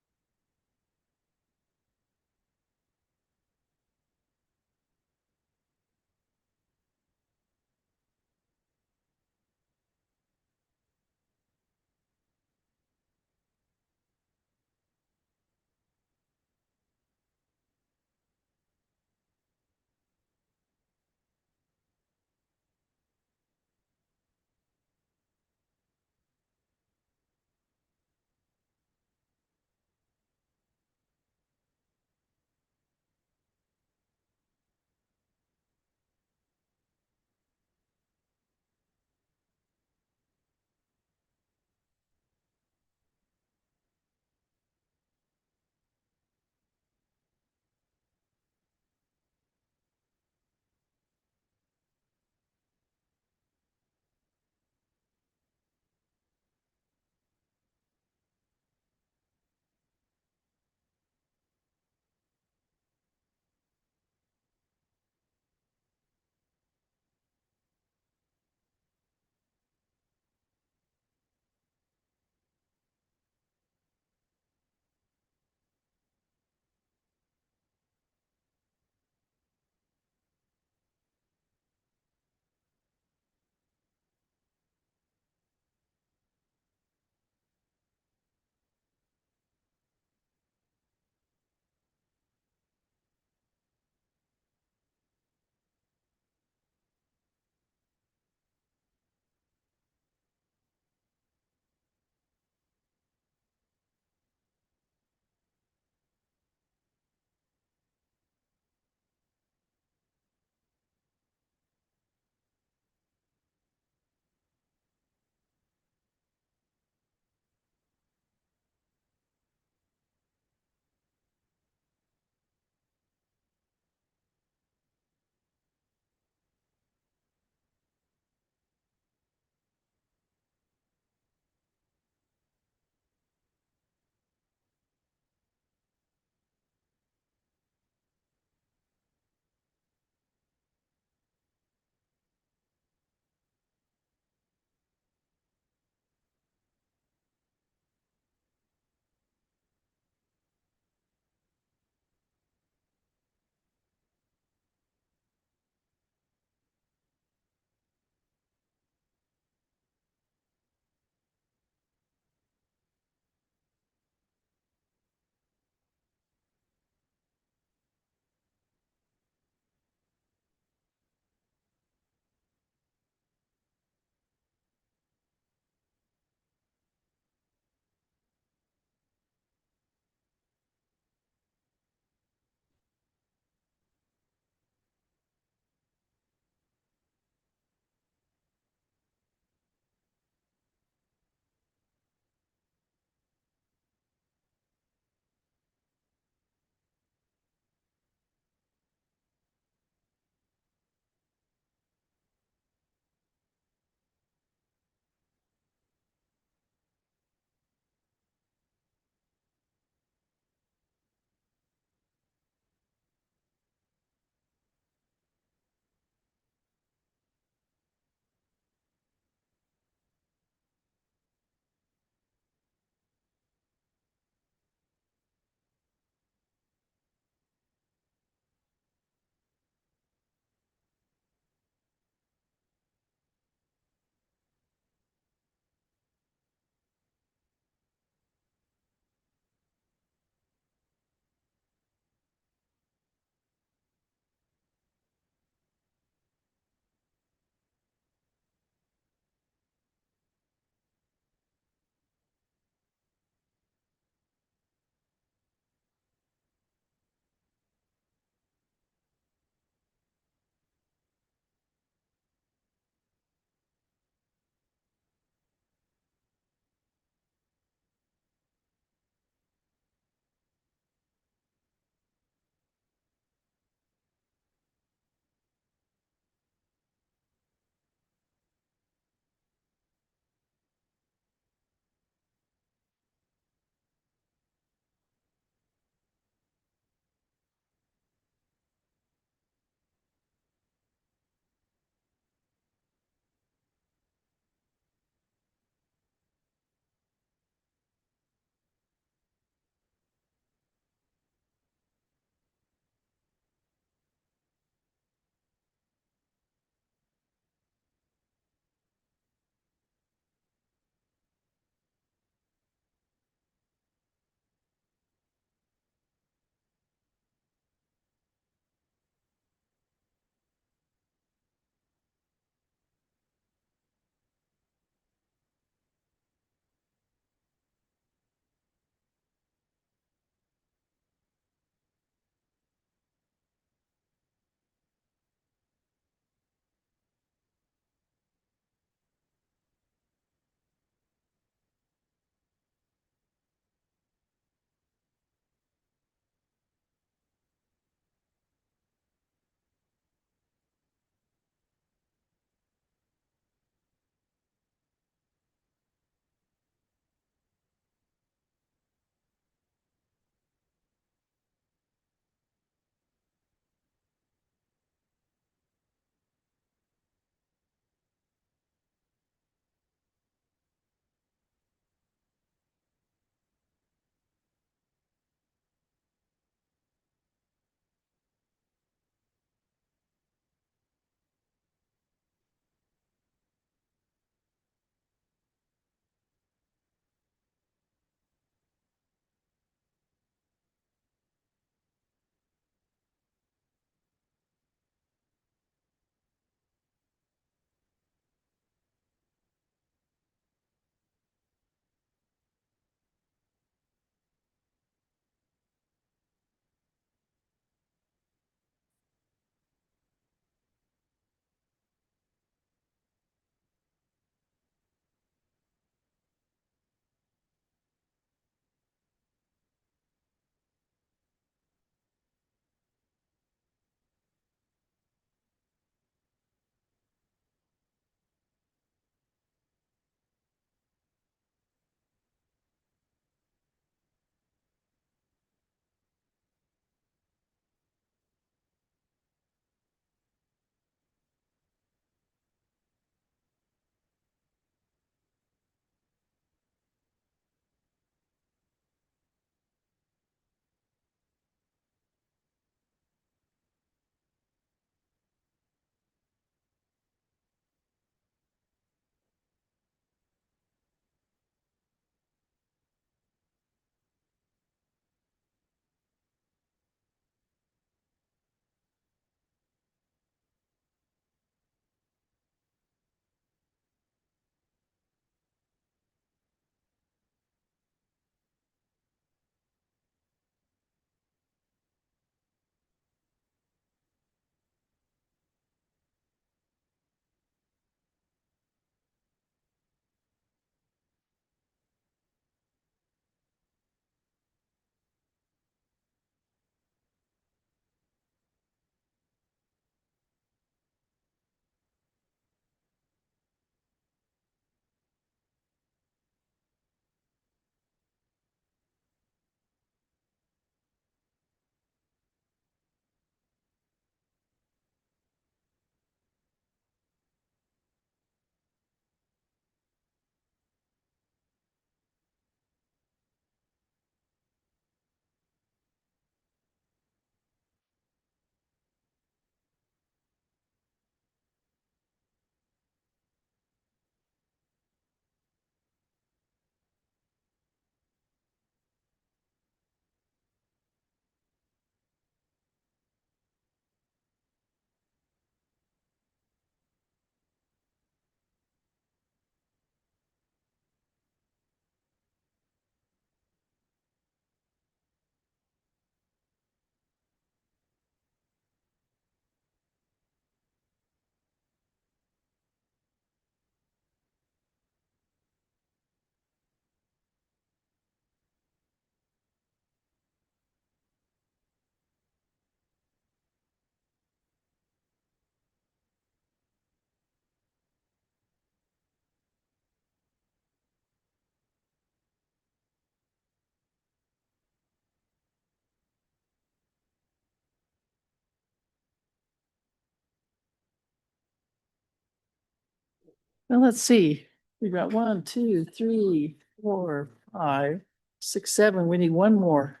A: Well, let's see. We've got 1, 2, 3, 4, 5, 6, 7. We need one more.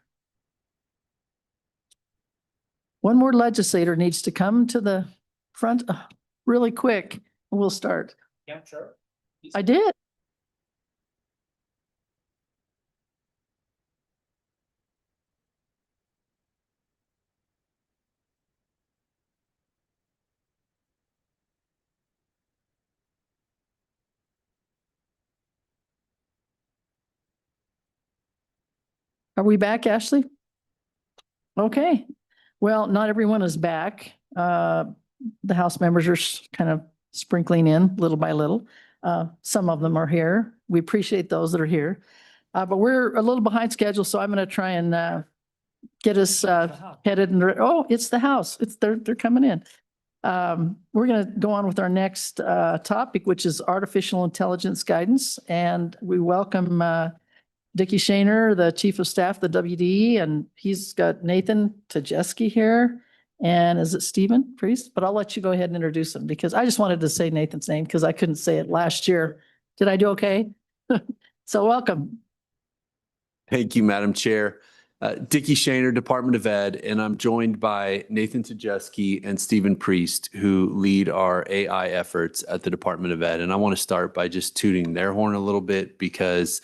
A: One more legislator needs to come to the front really quick, and we'll start.
G: Yeah, sure.
A: I did. Are we back, Ashley? Okay. Well, not everyone is back. The House members are kind of sprinkling in little by little. Some of them are here. We appreciate those that are here. But we're a little behind schedule, so I'm going to try and get us headed in it's the House. They're coming in. We're going to go on with our next topic, which is artificial intelligence guidance. And we welcome Dickie Shaner, the Chief of Staff, the WDE, and he's got Nathan Tajeski here. And is it Stephen Priest? But I'll let you go ahead and introduce him because I just wanted to say Nathan's name because I couldn't say it last year. Did I do okay? So welcome.
E: Thank you, Madam Chair. Dickie Shaner, Department of Ed, and I'm joined by Nathan Tajeski and Stephen Priest, who lead our AI efforts at the Department of Ed. And I want to start by just tooting their horn a little bit because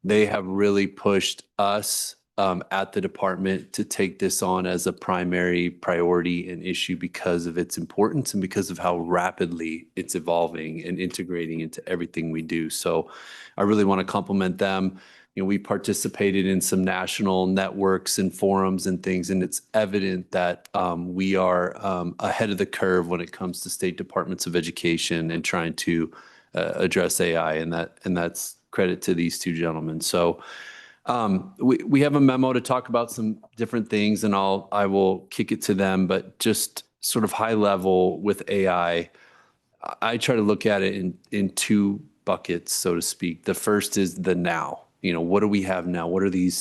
E: they have really pushed us at the department to take this on as a primary priority and issue because of its importance and because of how rapidly it's evolving and integrating into everything we do. So I really want to compliment them. You know, we participated in some national networks and forums and things, and it's evident that we are ahead of the curve when it comes to state departments of education and trying to address AI, and that's credit to these two gentlemen. So we have a memo to talk about some different things, and I will kick it to them. But just sort of high level with AI, I try to look at it in two buckets, so to speak. The first is the now. You know, what do we have now? What are the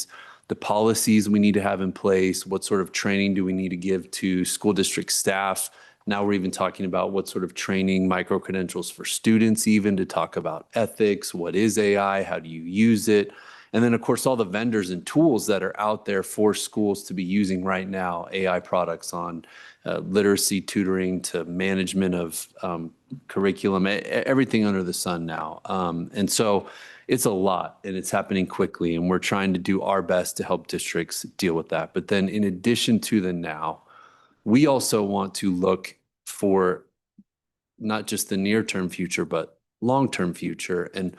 E: policies we need to have in place? What sort of training do we need to give to school district staff? Now we're even talking about what sort of training, micro-credentials for students, even to talk about ethics. What is AI? How do you use it? And then, of course, all the vendors and tools that are out there for schools to be using right now, AI products on literacy tutoring to management of curriculum, everything under the sun now. And so it's a lot and it's happening quickly, and we're trying to do our best to help districts deal with that. But then in addition to the now, we also want to look for not just the near-term future, but long-term future. And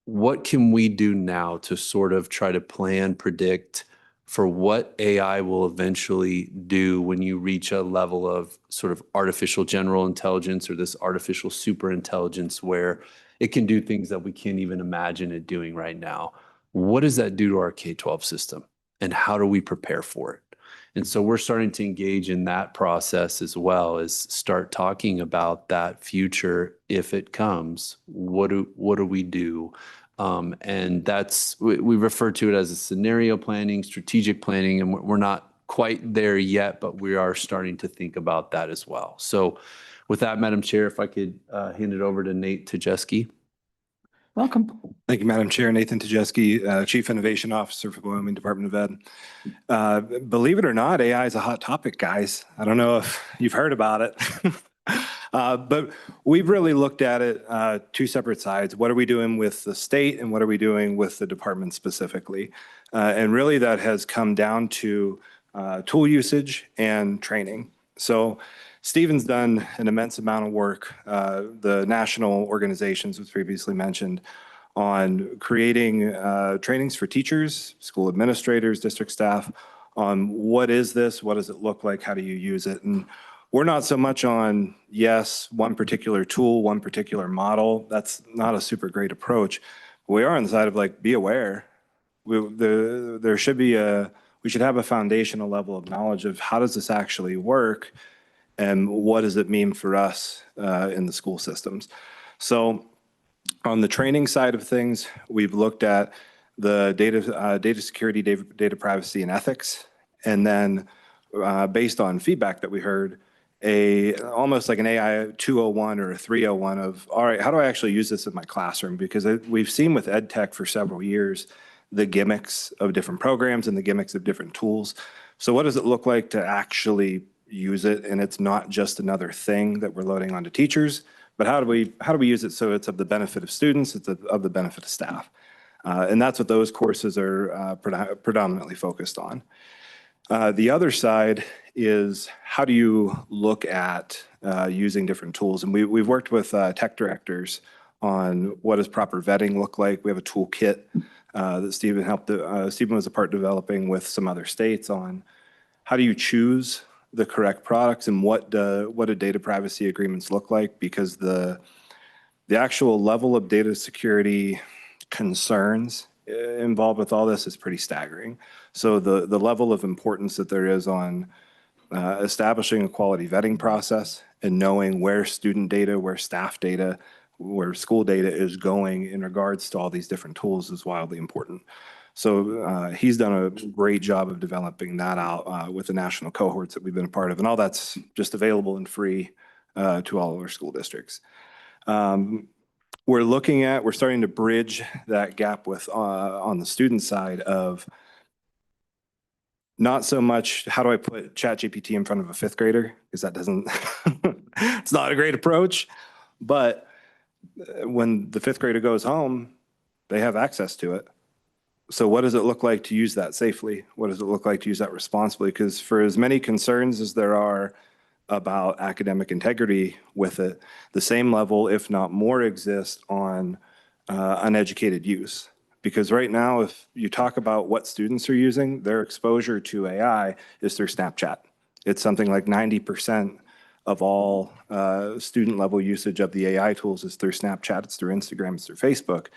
E: what can we do now to sort of try to plan, predict for what AI will eventually do when you reach a level of sort of artificial general intelligence or this artificial super intelligence where it can do things that we can't even imagine it doing right now? What does that do to our K-12 system? And how do we prepare for it? And so we're starting to engage in that process as well as start talking about that future if it comes. What do we do? And that's, we refer to it as a scenario planning, strategic planning, and we're not quite there yet, but we are starting to think about that as well. So with that, Madam Chair, if I could hand it over to Nate Tajeski.
A: Welcome.
R: Thank you, Madam Chair. Nathan Tajeski, Chief Innovation Officer for the Wyoming Department of Ed. Believe it or not, AI is a hot topic, guys. I don't know if you've heard about it. But we've really looked at it two separate sides. What are we doing with the state and what are we doing with the department specifically? And really that has come down to tool usage and training. So Stephen's done an immense amount of work, the national organizations was previously mentioned, on creating trainings for teachers, school administrators, district staff on what is this, what does it look like, how do you use it? And we're not so much on, yes, one particular tool, one particular model. That's not a super great approach. We are on the side of like, be aware. There should be we should have a foundational level of knowledge of how does this actually work and what does it mean for us in the school systems. So on the training side of things, we've looked at the data security, data privacy, and ethics. And then based on feedback that we heard almost like an AI 201 or a 301 of, all right, how do I actually use this in my classroom? Because we've seen with ed tech for several years, the gimmicks of different programs and the gimmicks of different tools. So what does it look like to actually use it? And it's not just another thing that we're loading onto teachers, but how do we use it so it's of the benefit of students, it's of the benefit of staff? And that's what those courses are predominantly focused on. The other side is how do you look at using different tools? And we've worked with tech directors on what does proper vetting look like. We have a toolkit that Stephen was a part developing with some other states on how do you choose the correct products and what do data privacy agreements look like, because the actual level of data security concerns involved with all this is pretty staggering. So the level of importance that there is on establishing a quality vetting process and knowing where student data, where staff data, where school data is going in regards to all these different tools is wildly important. So he's done a great job of developing that out with the national cohorts that we've been a part of, and all that's just available and free to all of our school districts. We're starting to bridge that gap with on the student side of not so much how do I put ChatGPT in front of a fifth grader, because that doesn't, it's not a great approach, but when the fifth grader goes home, they have access to it. So what does it look like to use that safely? What does it look like to use that responsibly? Because for as many concerns as there are about academic integrity with it, the same level, if not more, exists on uneducated use. Because right now, if you talk about what students are using, their exposure to AI is through Snapchat. It's something like 90% of all student level usage of the AI tools is through Snapchat, it's through Instagram, it's through Facebook.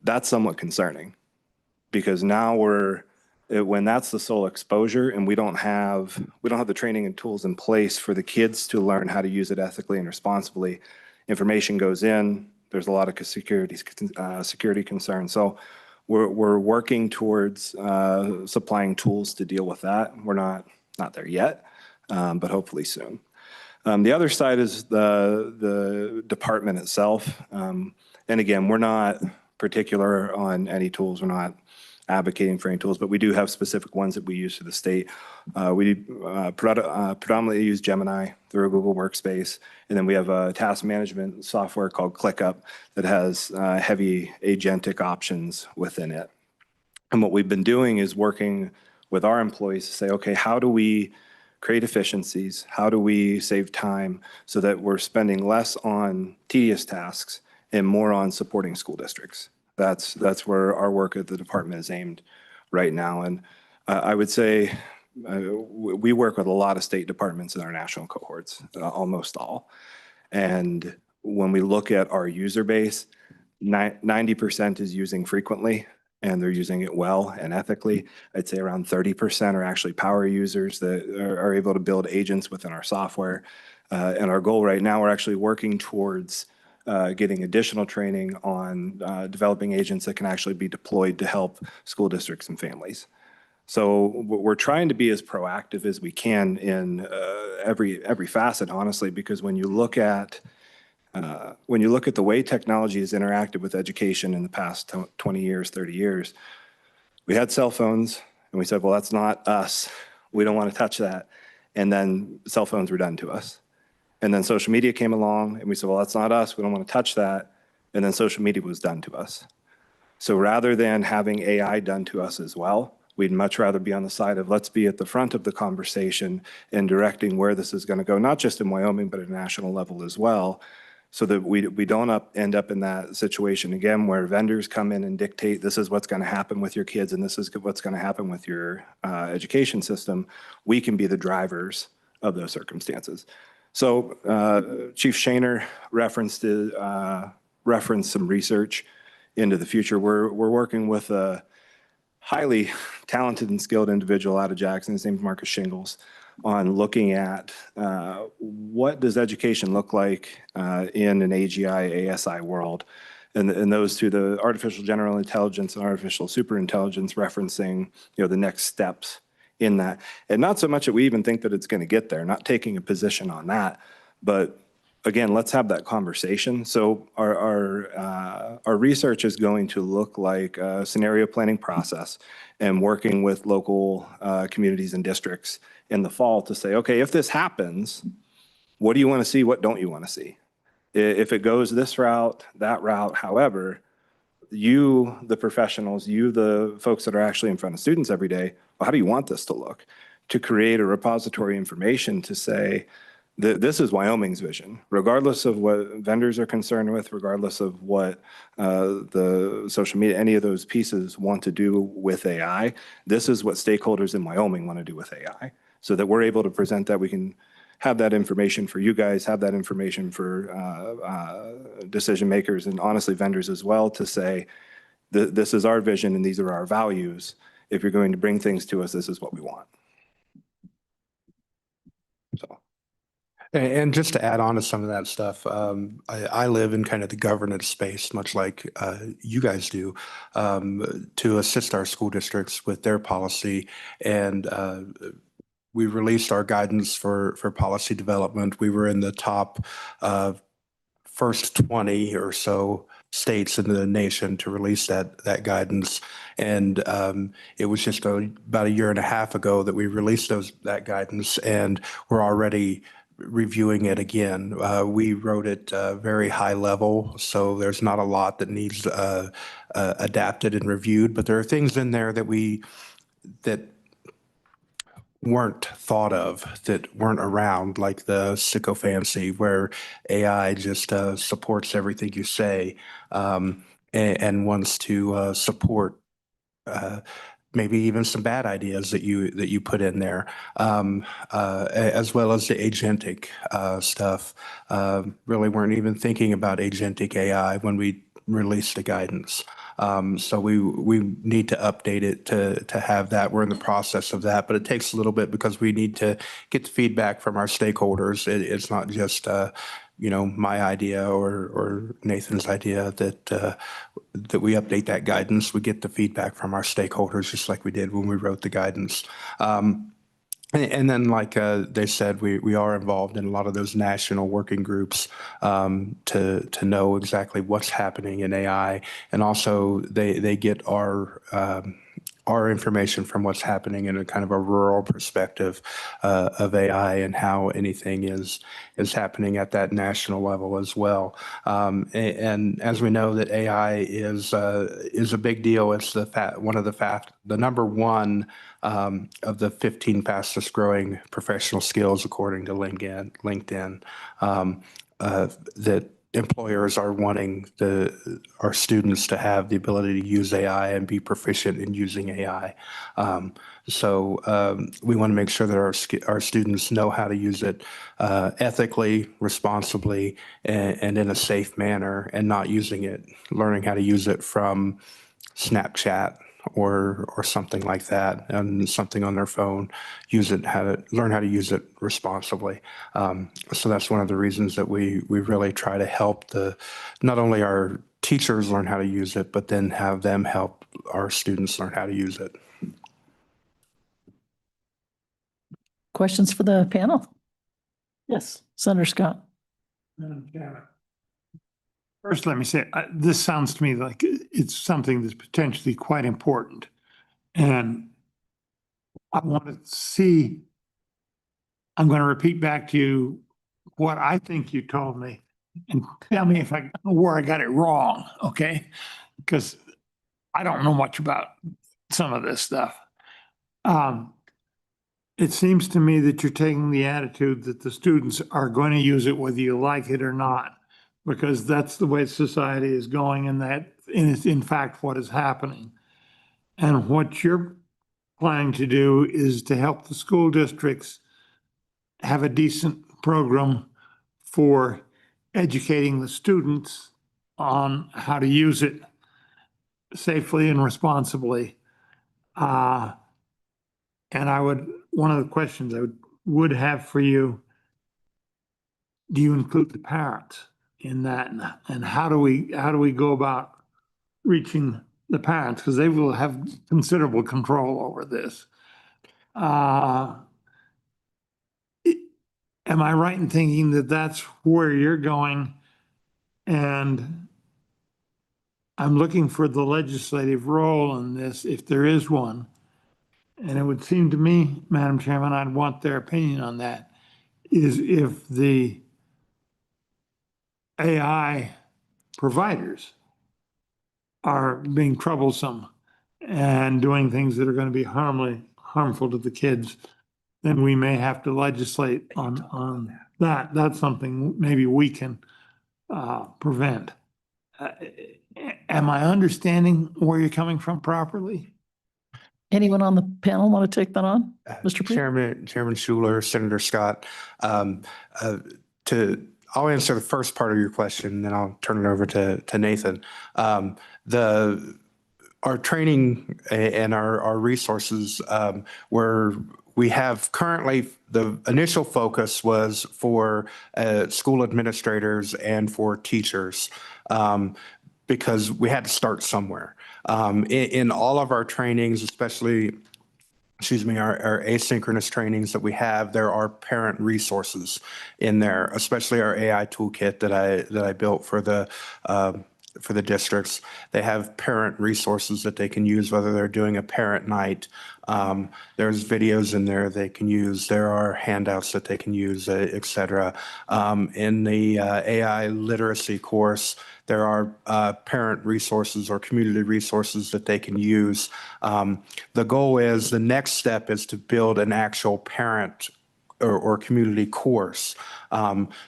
R: That's somewhat concerning, because now when that's the sole exposure and we don't have the training and tools in place for the kids to learn how to use it ethically and responsibly, information goes in, there's a lot of security concerns. So we're working towards supplying tools to deal with that. We're not there yet, but hopefully soon. The other side is the department itself. And again, we're not particular on any tools. We're not advocating for any tools, but we do have specific ones that we use for the state. We predominantly use Gemini through a Google Workspace, and then we have a task management software called ClickUp that has heavy agentic options within it. And what we've been doing is working with our employees to say, okay, how do we create efficiencies? How do we save time so that we're spending less on tedious tasks and more on supporting school districts? That's where our work at the department is aimed right now. And I would say we work with a lot of state departments in our national cohorts, almost all. And when we look at our user base, 90% is using frequently, and they're using it well and ethically. I'd say around 30% are actually power users that are able to build agents within our software. And our goal right now, we're actually working towards getting additional training on developing agents that can actually be deployed to help school districts and families. So we're trying to be as proactive as we can in every facet, honestly, because when you look at the way technology has interacted with education in the past 20 years, 30 years, we had cell phones and we said, well, that's not us. We don't want to touch that. And then cell phones were done to us. And then social media came along and we said, well, that's not us. We don't want to touch that. And then social media was done to us. So rather than having AI done to us as well, we'd much rather be on the side of let's be at the front of the conversation and directing where this is going to go, not just in Wyoming, but at a national level as well, so that we don't end up in that situation again where vendors come in and dictate this is what's going to happen with your kids and this is what's going to happen with your education system. We can be the drivers of those circumstances. So Chief Shaner referenced some research into the future. We're working with a highly talented and skilled individual out of Jackson. His name is Marcus Shingles, on looking at what does education look like in an AGI, ASI world. And those two, the artificial general intelligence and artificial superintelligence, referencing the next steps in that. And not so much that we even think that it's going to get there, not taking a position on that, but again, let's have that conversation. So our research is going to look like a scenario planning process and working with local communities and districts in the fall to say, okay, if this happens, what do you want to see? What don't you want to see? If it goes this route, that route, however, you, the professionals, you, the folks that are actually in front of students every day, well, how do you want this to look? To create a repository information to say, this is Wyoming's vision, regardless of what vendors are concerned with, regardless of what the social media, any of those pieces want to do with AI. This is what stakeholders in Wyoming want to do with AI, so that we're able to present that. We can have that information for you guys, have that information for decision makers and honestly vendors as well, to say, this is our vision and these are our values. If you're going to bring things to us, this is what we want. So.
S: And just to add on to some of that stuff, I live in kind of the governance space, much like you guys do, to assist our school districts with their policy. And we released our guidance for policy development. We were in the top first 20 or so states in the nation to release that guidance. And it was just about a year and a half ago that we released that guidance, and we're already reviewing it again. We wrote it very high level, so there's not a lot that needs adapted and reviewed, but there are things in there that weren't thought of, that weren't around, like the sycophancy, where AI just supports everything you say, and wants to support maybe even some bad ideas that you put in there, as well as the agentic stuff. Really weren't even thinking about agentic AI when we released the guidance. So we need to update it to have that. We're in the process of that, but it takes a little bit because we need to get the feedback from our stakeholders. It's not just my idea or Nathan's idea that we update that guidance. We get the feedback from our stakeholders, just like we did when we wrote the guidance. And then, like they said, we are involved in a lot of those national working groups to know exactly what's happening in AI, and also they get our information from what's happening in a kind of a rural perspective of AI and how anything is happening at that national level as well. And as we know, that AI is a big deal. It's the number one of the 15 fastest growing professional skills according to LinkedIn. That employers are wanting our students to have the ability to use AI and be proficient in using AI. So we want to make sure that our students know how to use it ethically, responsibly, and in a safe manner, and not learning how to use it from Snapchat or something like that, and something on their phone. Learn how to use it responsibly. So that's one of the reasons that we really try to help not only our teachers learn how to use it, but then have them help our students learn how to use it.
A: Questions for the panel? Yes, Senator Scott.
J: Madam Chairman. First, let me say, this sounds to me like it's something that's potentially quite important. And I want to see, I'm going to repeat back to you what I think you told me, and tell me where I got it wrong, okay? Because I don't know much about some of this stuff. It seems to me that you're taking the attitude that the students are going to use it whether you like it or not, because that's the way society is going, and it's in fact what is happening. And what you're planning to do is to help the school districts have a decent program for educating the students on how to use it safely and responsibly. And one of the questions I would have for you, do you include the parents in that? And how do we go about reaching the parents? Because they will have considerable control over this. Uh, Am I right in thinking that that's where you're going? And I'm looking for the legislative role in this, if there is one. And it would seem to me, Madam Chairman, I'd want their opinion on that, is if the AI providers are being troublesome and doing things that are going to be harmful to the kids, then we may have to legislate on that. That's something maybe we can prevent. Am I understanding where you're coming from properly?
A: Anyone on the panel want to take that on? Mr. Pruitt?
S: Chairman Schuler, Senator Scott, I'll answer the first part of your question, then I'll turn it over to Nathan. Our training and our resources, we have currently, the initial focus was for school administrators and for teachers, because we had to start somewhere. In all of our trainings, especially our asynchronous trainings that we have, there are parent resources in there, especially our AI toolkit that I built for the districts. They have parent resources that they can use, whether they're doing a parent night. There's videos in there they can use. There are handouts that they can use, et cetera. In the AI literacy course, there are parent resources or community resources that they can use. The goal is, the next step is to build an actual parent or community course,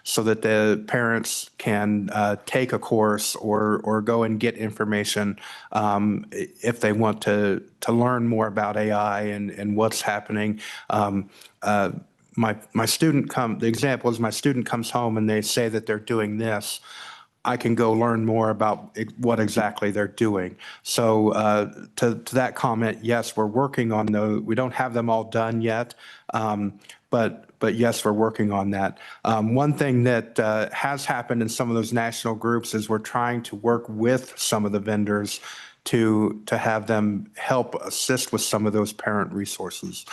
S: so that the parents can take a course or go and get information if they want to learn more about AI and what's happening. The example is, my student comes home and they say that they're doing this. I can go learn more about what exactly they're doing. So to that comment, yes, we're working on those. We don't have them all done yet, but yes, we're working on that. One thing that has happened in some of those national groups is we're trying to work with some of the vendors to have them help assist with some of those parent resources.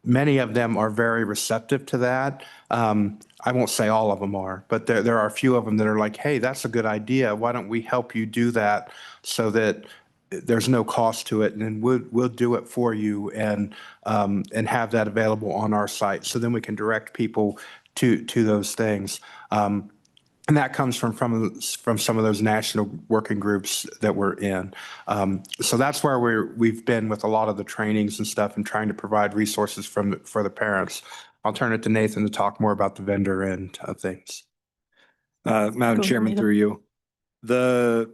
S: Many of them are very receptive to that. I won't say all of them are, but there are a few of them that are like, hey, that's a good idea. Why don't we help you do that so that there's no cost to it, and then we'll do it for you and have that available on our site. So then we can direct people to those things. And that comes from some of those national working groups that we're in. So that's where we've been with a lot of the trainings and stuff, and trying to provide resources for the parents. I'll turn it to Nathan to talk more about the vendor end of things.
R: Madam Chairman, through you, the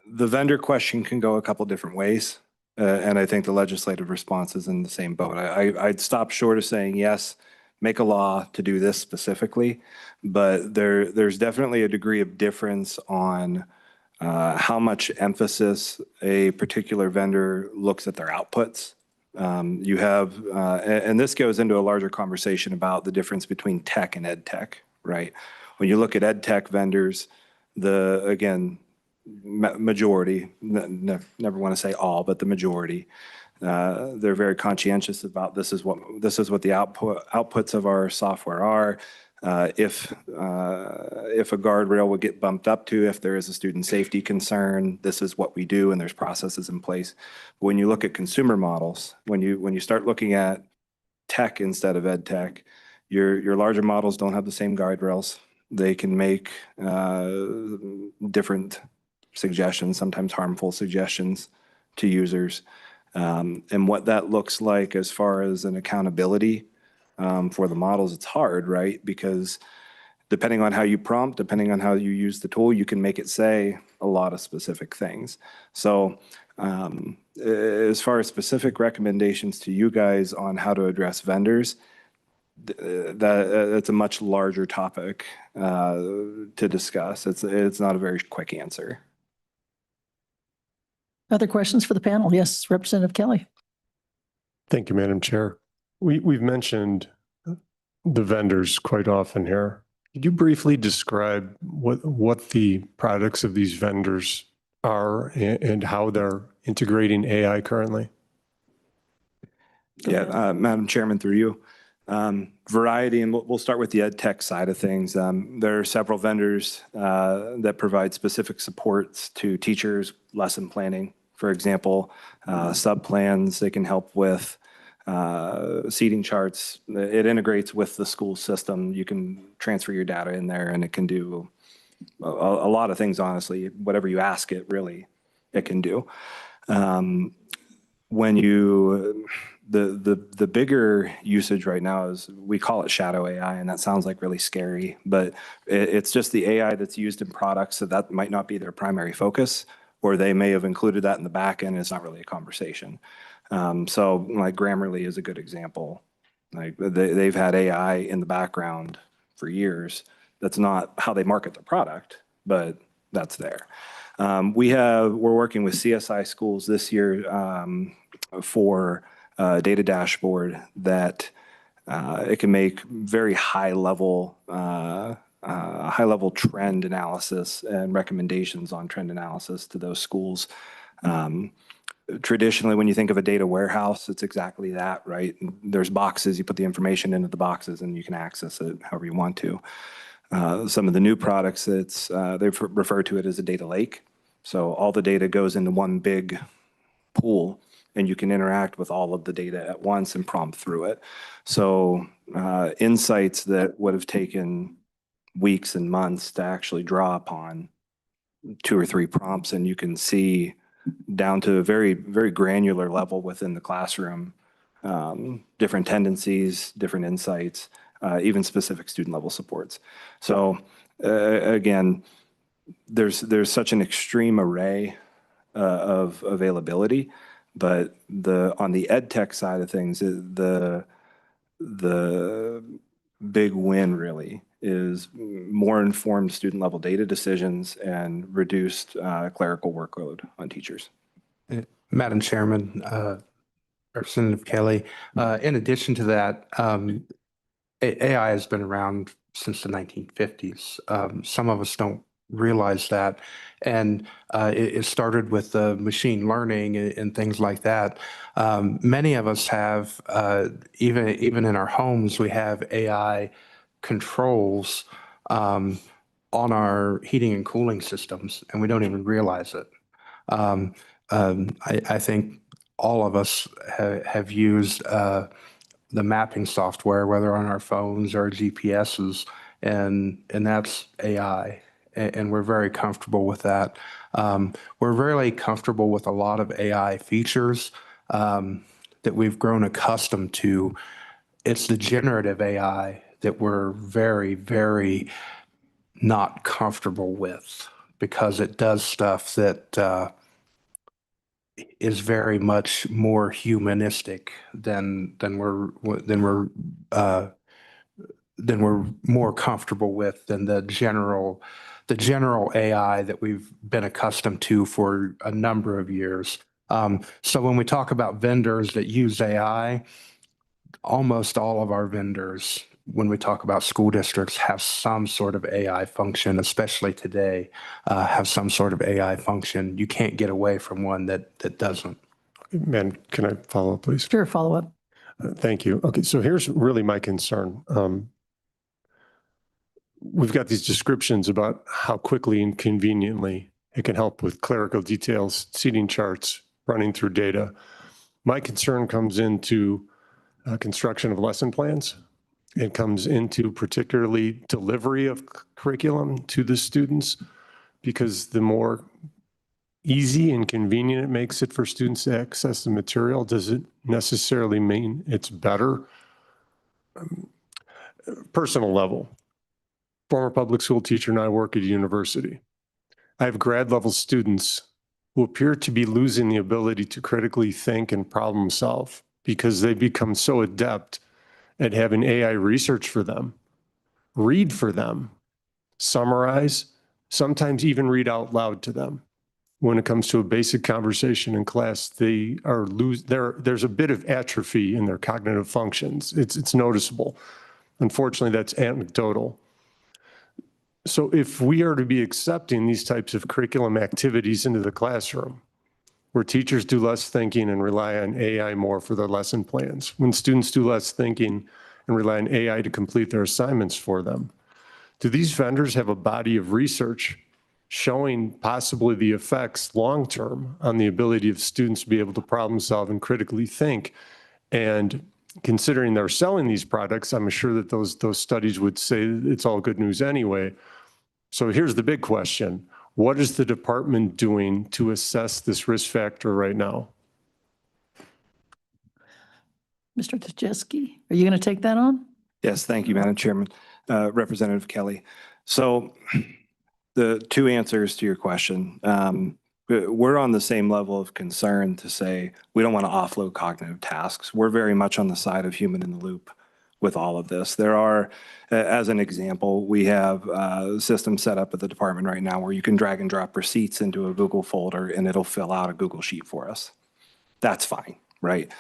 R: vendor question can go a couple different ways, and I think the legislative response is in the same boat. I'd stop short of saying yes, make a law to do this specifically, but there's definitely a degree of difference on how much emphasis a particular vendor looks at their outputs. You have, and this goes into a larger conversation about the difference between tech and ed tech, right? When you look at ed tech vendors, majority, never want to say all, but the majority, they're very conscientious about this is what the outputs of our software are. If a guardrail would get bumped up to, if there is a student safety concern, this is what we do, and there's processes in place. When you look at consumer models, when you start looking at tech instead of ed tech, your larger models don't have the same guardrails. They can make different suggestions, sometimes harmful suggestions to users. And what that looks like as far as an accountability for the models, it's hard, right? Because depending on how you prompt, depending on how you use the tool, you can make it say a lot of specific things. So as far as specific recommendations to you guys on how to address vendors, that's a much larger topic to discuss. It's not a very quick answer.
A: Other questions for the panel? Yes, Representative Kelly.
Q: Thank you, Madam Chair. We've mentioned the vendors quite often here. Could you briefly describe what the products of these vendors are and how they're integrating AI currently?
R: Yeah, Madam Chairman, through you. Variety, and we'll start with the ed tech side of things. There are several vendors that provide specific supports to teachers, lesson planning, for example, sub-plans. They can help with seating charts. It integrates with the school system. You can transfer your data in there, and it can do a lot of things, honestly. Whatever you ask it, really, it can do. When you, the bigger usage right now is, we call it shadow AI, and that sounds like really scary, but it's just the AI that's used in products, so that might not be their primary focus, or they may have included that in the back end. It's not really a conversation. So like Grammarly is a good example. Like they've had AI in the background for years. That's not how they market their product, but that's there. We're working with CSI schools this year for a data dashboard that it can make very high level trend analysis and recommendations on trend analysis to those schools. Traditionally, when you think of a data warehouse, it's exactly that, right? There's boxes, you put the information into the boxes and you can access it however you want to. Some of the new products, they've referred to it as a data lake. So all the data goes into one big pool and you can interact with all of the data at once and prompt through it. So insights that would have taken weeks and months to actually draw upon 2 or 3 prompts, and you can see down to a very, very granular level within the classroom, different tendencies, different insights, even specific student level supports. So again, there's such an extreme array of availability, but on the ed tech side of things, the big win really is more informed student level data decisions and reduced clerical workload on teachers.
S: Madam Chairman, Representative Kelly, in addition to that, AI has been around since the 1950s. Some of us don't realize that. And it started with machine learning and things like that. Many of us have, even in our homes, we have AI controls on our heating and cooling systems, and we don't even realize it. I think all of us have used the mapping software, whether on our phones or GPSs, and that's AI, and we're very comfortable with that. We're really comfortable with a lot of AI features that we've grown accustomed to. It's the generative AI that we're very, very not comfortable with, because it does stuff that is very much more humanistic than we're more comfortable with than the general AI that we've been accustomed to for a number of years. So when we talk about vendors that use AI, almost all of our vendors, when we talk about school districts, have some sort of AI function, especially today, have some sort of AI function. You can't get away from one that doesn't.
Q: Man, can I follow up, please?
A: Sure, follow up.
Q: Thank you. Okay, so here's really my concern. We've got these descriptions about how quickly and conveniently it can help with clerical details, seating charts, running through data. My concern comes into construction of lesson plans. It comes into particularly delivery of curriculum to the students, because the more easy and convenient it makes it for students to access the material, does it necessarily mean it's better? Personal level, former public school teacher and I work at a university. I have grad level students who appear to be losing the ability to critically think and problem solve because they become so adept at having AI research for them, read for them, summarize, sometimes even read out loud to them. When it comes to a basic conversation in class, there's a bit of atrophy in their cognitive functions. It's noticeable. Unfortunately, that's anecdotal. So if we are to be accepting these types of curriculum activities into the classroom, where teachers do less thinking and rely on AI more for their lesson plans, when students do less thinking and rely on AI to complete their assignments for them. Do these vendors have a body of research showing possibly the effects long-term on the ability of students to be able to problem solve and critically think? And considering they're selling these products, I'm sure that those studies would say it's all good news anyway. So here's the big question. What is the department doing to assess this risk factor right now?
A: Mr. Tchaikovsky, are you going to take that on?
R: Yes, thank you, Madam Chairman. Representative Kelly. So the two answers to your question. We're on the same level of concern to say we don't want to offload cognitive tasks. We're very much on the side of human in the loop with all of this. There are, as an example, we have a system set up at the department right now where you can drag and drop receipts into a Google folder and it'll fill out a Google Sheet for us. That's fine, right?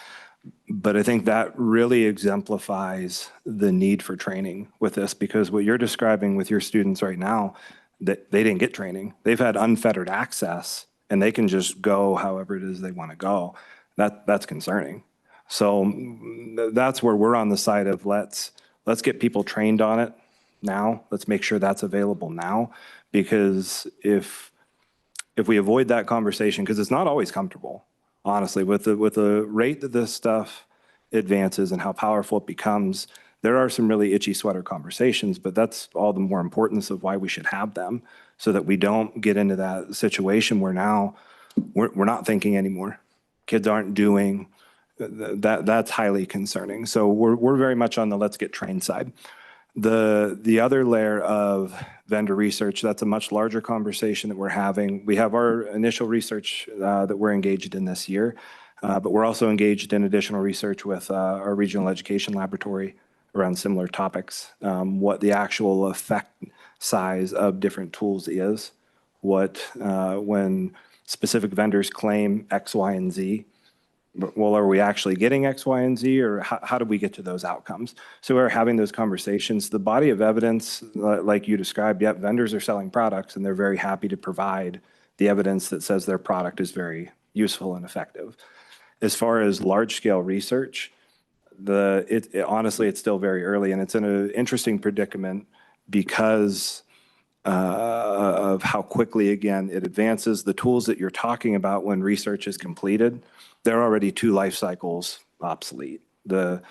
R: But I think that really exemplifies the need for training with this, because what you're describing with your students right now, that they didn't get training. They've had unfettered access and they can just go however it is they want to go. That's concerning. So that's where we're on the side of let's get people trained on it now. Let's make sure that's available now, because if we avoid that conversation, because it's not always comfortable, honestly, with the rate that this stuff advances and how powerful it becomes, there are some really itchy sweater conversations, but that's all the more importance of why we should have them, so that we don't get into that situation where now we're not thinking anymore. Kids aren't doing. That's highly concerning. So we're very much on the let's get trained side. The other layer of vendor research, that's a much larger conversation that we're having. We have our initial research that we're engaged in this year, but we're also engaged in additional research with our regional education laboratory around similar topics, what the actual effect size of different tools is, what when specific vendors claim X, Y, and Z, well, are we actually getting X, Y, and Z, or how do we get to those outcomes? So we're having those conversations. The body of evidence, like you described, yep, vendors are selling products and they're very happy to provide the evidence that says their product is very useful and effective. As far as large-scale research, honestly, it's still very early, and it's in an interesting predicament because of how quickly, again, it advances. The tools that you're talking about when research is completed, they're already 2 life cycles obsolete. The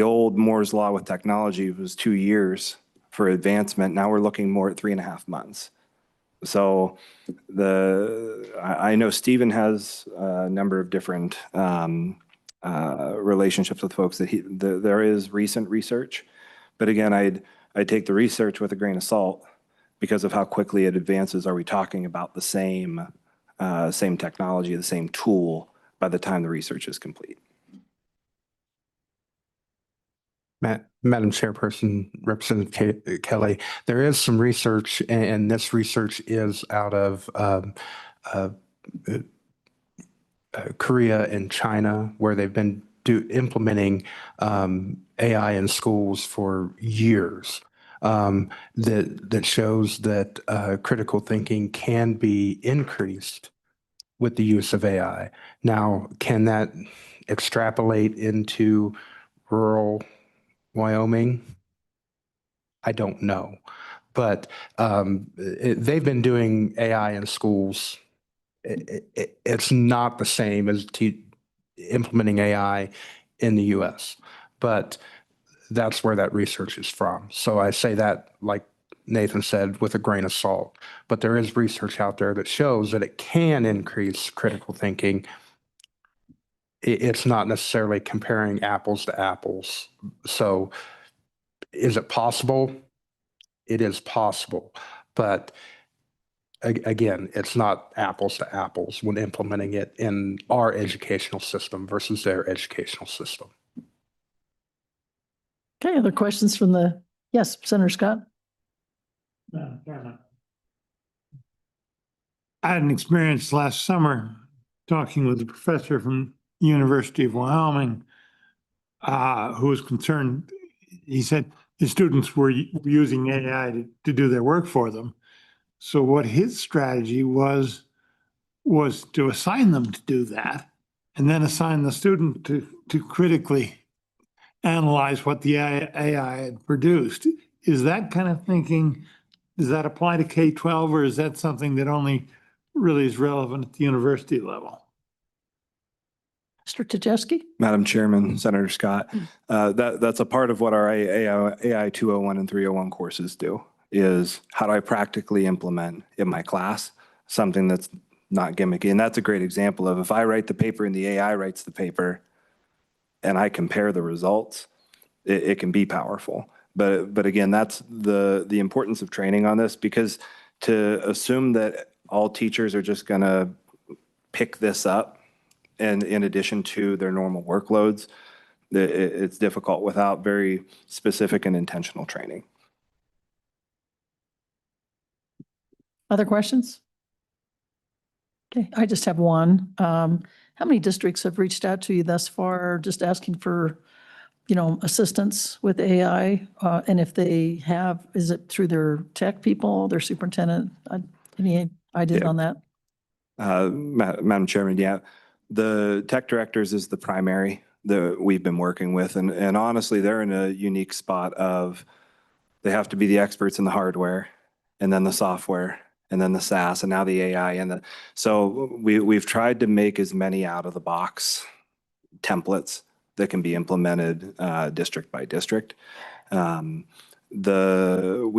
R: old Moore's law with technology was 2 years for advancement. Now we're looking more at 3.5 months. So I know Stephen has a number of different relationships with folks that there is recent research, but again, I'd take the research with a grain of salt because of how quickly it advances. Are we talking about the same technology, the same tool by the time the research is complete?
S: Madam Chairperson, Representative Kelly, there is some research, and this research is out of Korea and China, where they've been implementing AI in schools for years, that shows that critical thinking can be increased with the use of AI. Now, can that extrapolate into rural Wyoming? I don't know, but they've been doing AI in schools. It's not the same as implementing AI in the US, but that's where that research is from. So I say that, like Nathan said, with a grain of salt, but there is research out there that shows that it can increase critical thinking. It's not necessarily comparing apples to apples. So is it possible? It is possible, but again, it's not apples to apples when implementing it in our educational system versus their educational system.
A: Okay, other questions from yes, Senator Scott?
J: I had an experience last summer talking with a professor from University of Wyoming who was concerned. He said his students were using AI to do their work for them. So what his strategy was was to assign them to do that and then assign the student to critically analyze what the AI had produced. Is that kind of thinking, does that apply to K-12 or is that something that only really is relevant at the university level?
A: Mr. Tajewski?
R: Madam Chairman, Senator Scott, that's a part of what our AI 201 and 301 courses do, is how do I practically implement in my class something that's not gimmicky? And that's a great example of if I write the paper and the AI writes the paper and I compare the results, it can be powerful. But again, that's the importance of training on this, because to assume that all teachers are just going to pick this up and in addition to their normal workloads, it's difficult without very specific and intentional training.
A: Other questions? Okay, I just have one. How many districts have reached out to you thus far, just asking for, assistance with AI? And if they have, is it through their tech people, their superintendent? Any ideas on that?
R: Madam Chairman, yeah. The tech directors is the primary that we've been working with. And honestly, they're in a unique spot of they have to be the experts in the hardware and then the software and then the SaaS and now the AI. So we've tried to make as many out of the box templates that can be implemented district by district. We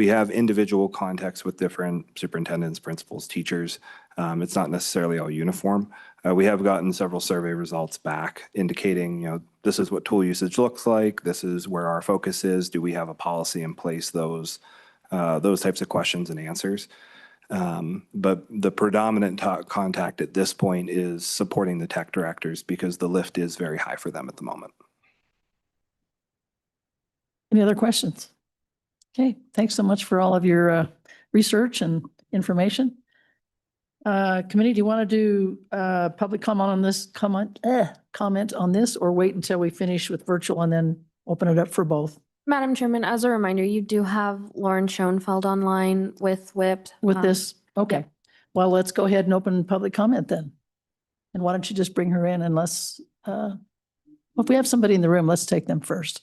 R: have individual contacts with different superintendents, principals, teachers. It's not necessarily all uniform. We have gotten several survey results back indicating, this is what tool usage looks like. This is where our focus is. Do we have a policy in place? Those types of questions and answers. But the predominant contact at this point is supporting the tech directors because the lift is very high for them at the moment.
A: Any other questions? Okay, thanks so much for all of your research and information. Committee, do you want to do public comment on this comment on this, or wait until we finish with virtual and then open it up for both?
T: Madam Chairman, as a reminder, you do have Lauren Schoenfeld online with WIP.
A: With this? Okay. Well, let's go ahead and open public comment then. And why don't you just bring her in unless, if we have somebody in the room, let's take them first.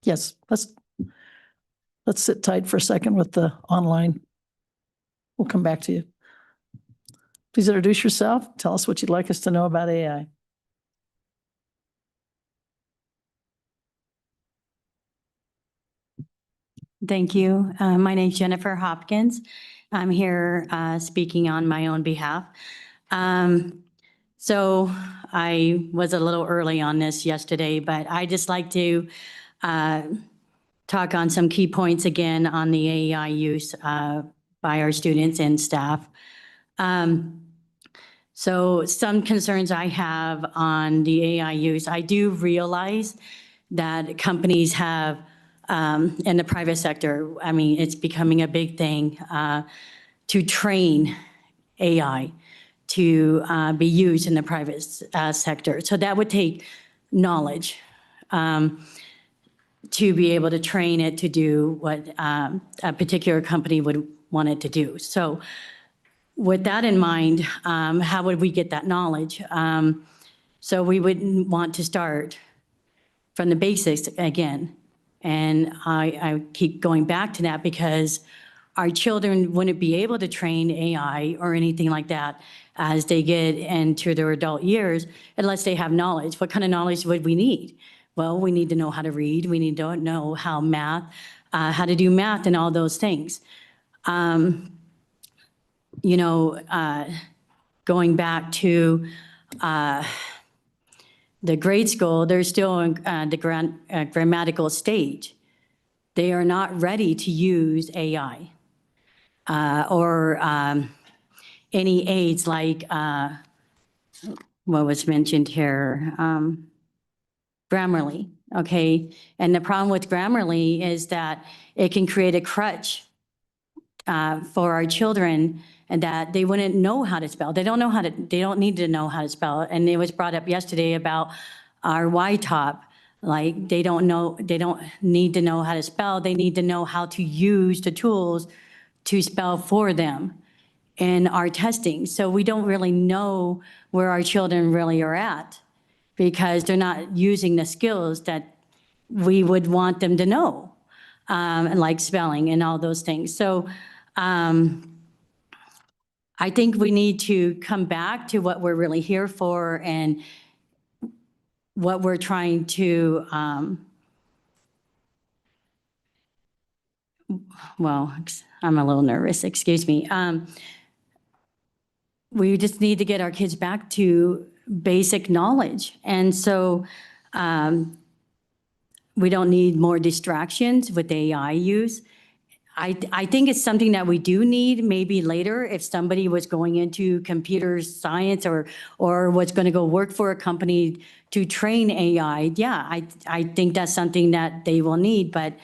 A: Yes, let's sit tight for a second with the online. We'll come back to you. Please introduce yourself. Tell us what you'd like us to know about AI.
U: Thank you. My name's Jennifer Hopkins. I'm here speaking on my own behalf. So I was a little early on this yesterday, but I just like to talk on some key points again on the AI use by our students and staff. So some concerns I have on the AI use, I do realize that companies have in the private sector, I mean, it's becoming a big thing to train AI to be used in the private sector. So that would take knowledge to be able to train it to do what a particular company would want it to do. So with that in mind, how would we get that knowledge? So we would want to start from the basics again. And I keep going back to that because our children wouldn't be able to train AI or anything like that as they get into their adult years unless they have knowledge. What kind of knowledge would we need? Well, we need to know how to read. We need to know how to do math and all those things. Going back to the grade school, they're still in the grammatical stage. They are not ready to use AI or any aids like what was mentioned here, Grammarly, okay? And the problem with Grammarly is that it can create a crutch for our children and that they wouldn't know how to spell. They don't need to know how to spell. And it was brought up yesterday about our Y-top. Like they don't need to know how to spell. They need to know how to use the tools to spell for them. in our testing. So we don't really know where our children really are at because they're not using the skills that we would want them to know, like spelling and all those things. So I think we need to come back to what we're really here for and what we're trying to, well, I'm a little nervous, excuse me. We just need to get our kids back to basic knowledge. And so we don't need more distractions with AI use. I think it's something that we do need maybe later if somebody was going into computer science or was going to go work for a company to train AI. Yeah, I think that's something that they will need, but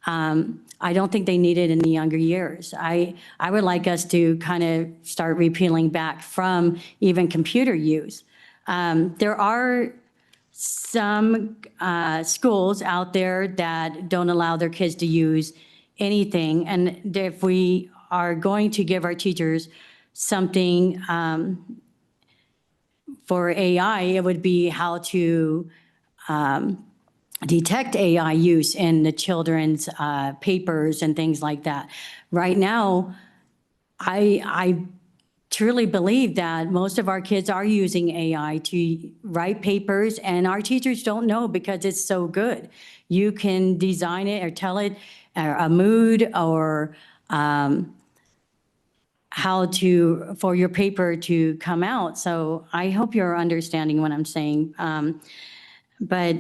U: I don't think they need it in the younger years. I would like us to kind of start repealing back from even computer use. There are some schools out there that don't allow their kids to use anything. And if we are going to give our teachers something for AI, it would be how to detect AI use in the children's papers and things like that. Right now, I truly believe that most of our kids are using AI to write papers, and our teachers don't know because it's so good. You can design it or tell it a mood or how to, for your paper to come out. So I hope you're understanding what I'm saying. But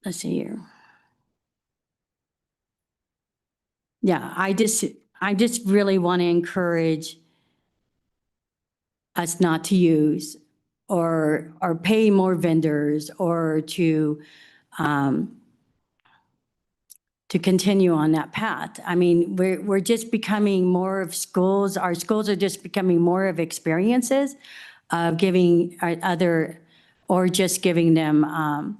U: let's see here. Yeah, I just really want to encourage us not to use or pay more vendors or to continue on that path. I mean, we're just becoming more of schools. Our schools are just becoming more of experiences of giving other, or just giving them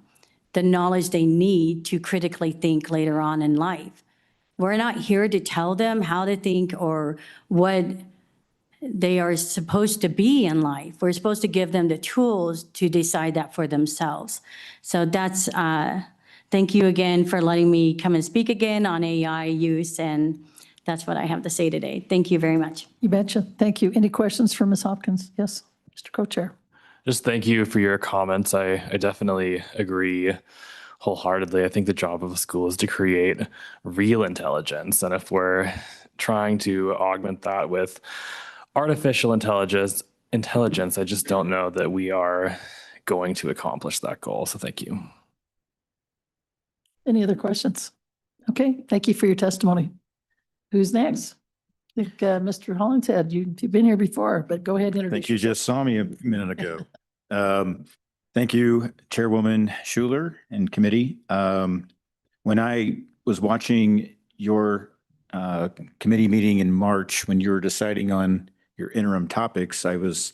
U: the knowledge they need to critically think later on in life. We're not here to tell them how to think or what they are supposed to be in life. We're supposed to give them the tools to decide that for themselves. So that's, thank you again for letting me come and speak again on AI use, and that's what I have to say today. Thank you very much.
A: You betcha. Thank you. Any questions for Ms. Hopkins? Yes, Mr. Co-Chair.
C: Just thank you for your comments. I definitely agree wholeheartedly. I think the job of a school is to create real intelligence. And if we're trying to augment that with artificial intelligence, I just don't know that we are going to accomplish that goal. So thank you.
A: Any other questions? Okay, thank you for your testimony. Who's next? I think Mr. Hollingshead, you've been here before, but go ahead and introduce
N: Think you just saw me a minute ago. Thank you, Chairwoman Schuler and committee. When I was watching your committee meeting in March, when you were deciding on your interim topics, I was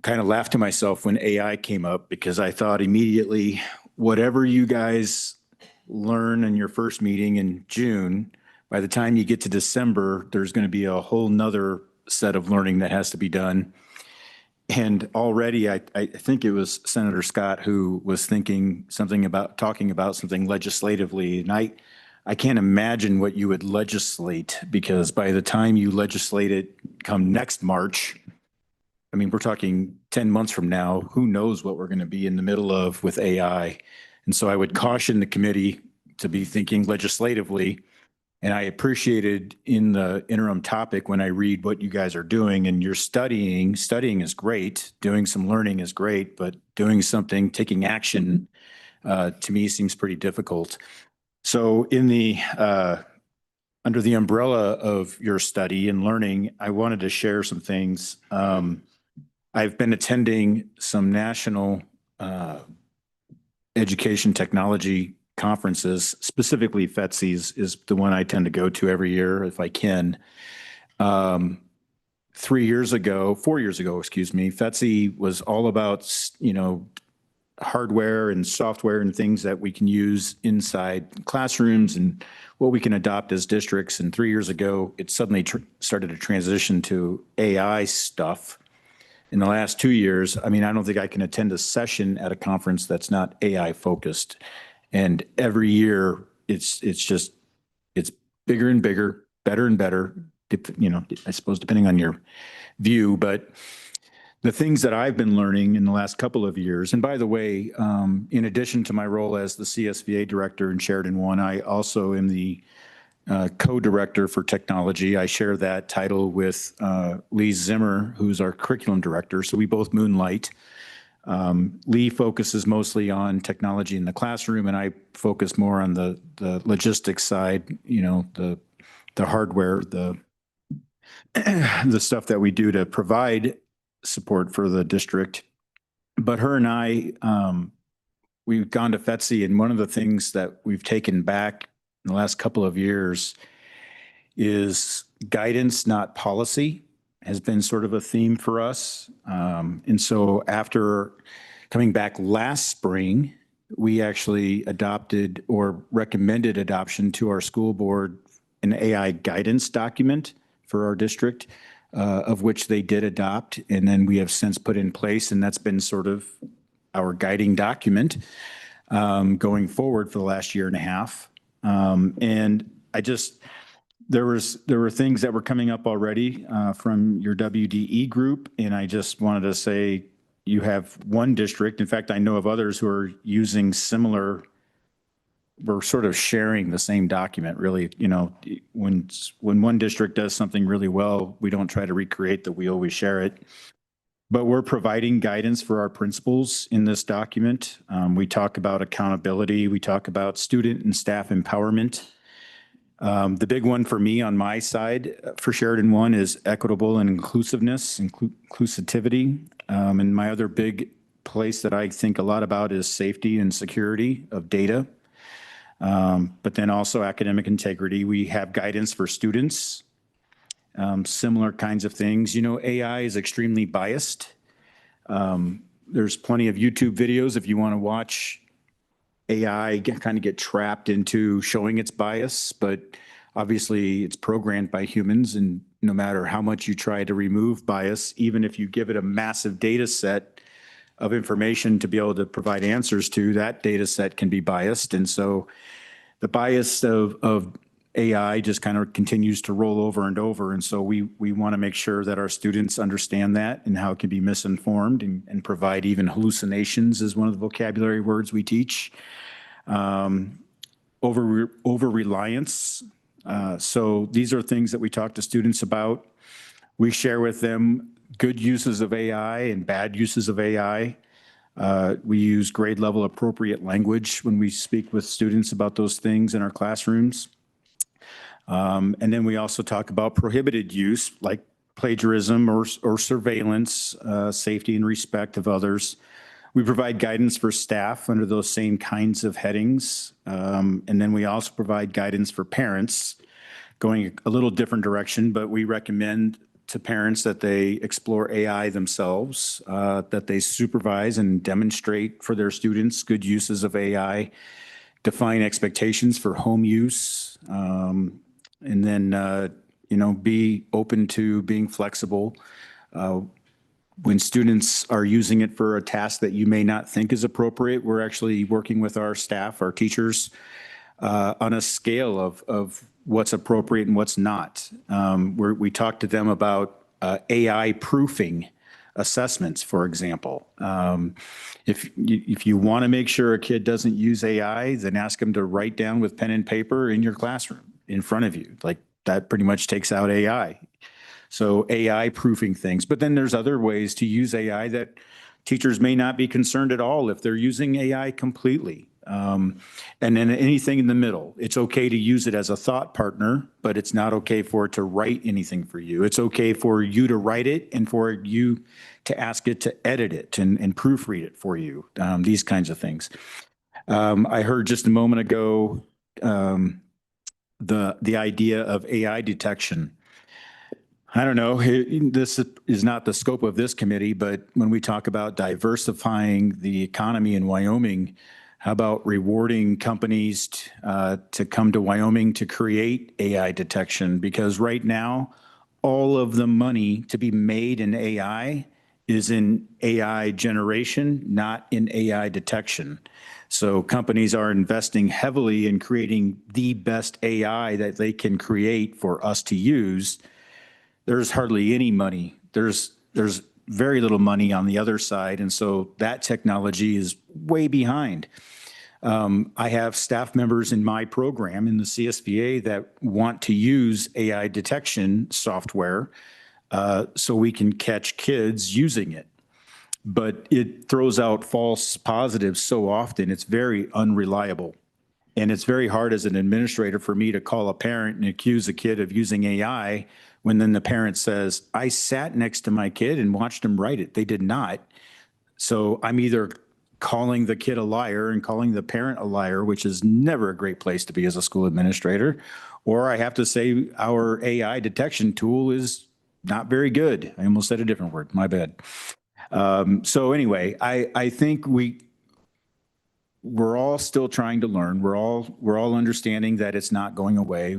N: kind of laughed to myself when AI came up, because I thought immediately, whatever you guys learn in your first meeting in June, by the time you get to December, there's going to be a whole nother set of learning that has to be done. And already, I think it was Senator Scott who was thinking something about talking about something legislatively. And I can't imagine what you would legislate, because by the time you legislate it come next March, I mean, we're talking 10 months from now, who knows what we're going to be in the middle of with AI. And so I would caution the committee to be thinking legislatively. And I appreciated in the interim topic when I read what you guys are doing, and you're studying is great. Doing some learning is great, but doing something, taking action, to me seems pretty difficult. So in the, under the umbrella of your study and learning, I wanted to share some things. I've been attending some national education technology conferences, specifically FETSI's is the one I tend to go to every year if I can. 4 years ago, FETSI was all about, hardware and software and things that we can use inside classrooms and what we can adopt as districts. And 3 years ago, it suddenly started to transition to AI stuff. In the last 2 years, I mean, I don't think I can attend a session at a conference that's not AI focused. And every year, it's bigger and bigger, better and better, you know, I suppose depending on your view. But the things that I've been learning in the last couple of years, and by the way, in addition to my role as the CSVA director in Sheridan One, I also am the co-director for technology. I share that title with Lee Zimmer, who's our curriculum director. So we both moonlight. Lee focuses mostly on technology in the classroom, and I focus more on the logistics side, you know, the hardware, the stuff that we do to provide support for the district. But her and I, we've gone to FETC, and one of the things that we've taken back in the last couple of years is guidance, not policy, has been sort of a theme for us. And so after coming back last spring, we actually adopted or recommended adoption to our school board an AI guidance document for our district, of which they did adopt. And then we have since put in place, and that's been sort of our guiding document going forward for the last year and a half. And there were things that were coming up already from your WDE group, and I just wanted to say you have one district. In fact, I know of others who are using similar. We're sort of sharing the same document, really. You know, when one district does something really well, we don't try to recreate the wheel, we share it. But we're providing guidance for our principals in this document. We talk about accountability. We talk about student and staff empowerment. The big one for me on my side for Sheridan One is equitable and inclusiveness, inclusivity. And my other big place that I think a lot about is safety and security of data. But then also academic integrity. We have guidance for students, similar kinds of things. You know, AI is extremely biased. There's plenty of YouTube videos if you want to watch AI kind of get trapped into showing its bias, but obviously it's programmed by humans, and no matter how much you try to remove bias, even if you give it a massive data set of information to be able to provide answers to, that data set can be biased. And so the bias of AI just kind of continues to roll over and over. And so we want to make sure that our students understand that and how it can be misinformed, and provide even hallucinations as one of the vocabulary words we teach. Over-reliance. So these are things that we talk to students about. We share with them good uses of AI and bad uses of AI. We use grade level appropriate language when we speak with students about those things in our classrooms. And then we also talk about prohibited use, like plagiarism or surveillance, safety and respect of others. We provide guidance for staff under those same kinds of headings. And then we also provide guidance for parents, going a little different direction, but we recommend to parents that they explore AI themselves, that they supervise and demonstrate for their students good uses of AI, define expectations for home use, and then, you know, be open to being flexible. When students are using it for a task that you may not think is appropriate, we're actually working with our staff, our teachers, on a scale of what's appropriate and what's not. We talk to them about AI proofing assessments, for example. If you want to make sure a kid doesn't use AI, then ask them to write down with pen and paper in your classroom in front of you. Like, that pretty much takes out AI. So AI proofing things. But then there's other ways to use AI that teachers may not be concerned at all if they're using AI completely. And then anything in the middle. It's okay to use it as a thought partner, but it's not okay for it to write anything for you. It's okay for you to write it and for you to ask it to edit it and proofread it for you, these kinds of things. I heard just a moment ago the idea of AI detection. I don't know, this is not the scope of this committee, but when we talk about diversifying the economy in Wyoming, how about rewarding companies to come to Wyoming to create AI detection? Because right now, all of the money to be made in AI is in AI generation, not in AI detection. So companies are investing heavily in creating the best AI that they can create for us to use. There's hardly any money. There's very little money on the other side. And so that technology is way behind. I have staff members in my program in the CSBA that want to use AI detection software so we can catch kids using it. But it throws out false positives so often, it's very unreliable. And it's very hard as an administrator for me to call a parent and accuse a kid of using AI when then the parent says, I sat next to my kid and watched him write it. They did not. So I'm either calling the kid a liar and calling the parent a liar, which is never a great place to be as a school administrator, or I have to say our AI detection tool is not very good. I almost said a different word, my bad. So anyway, I think we're all still trying to learn. We're all understanding that it's not going away.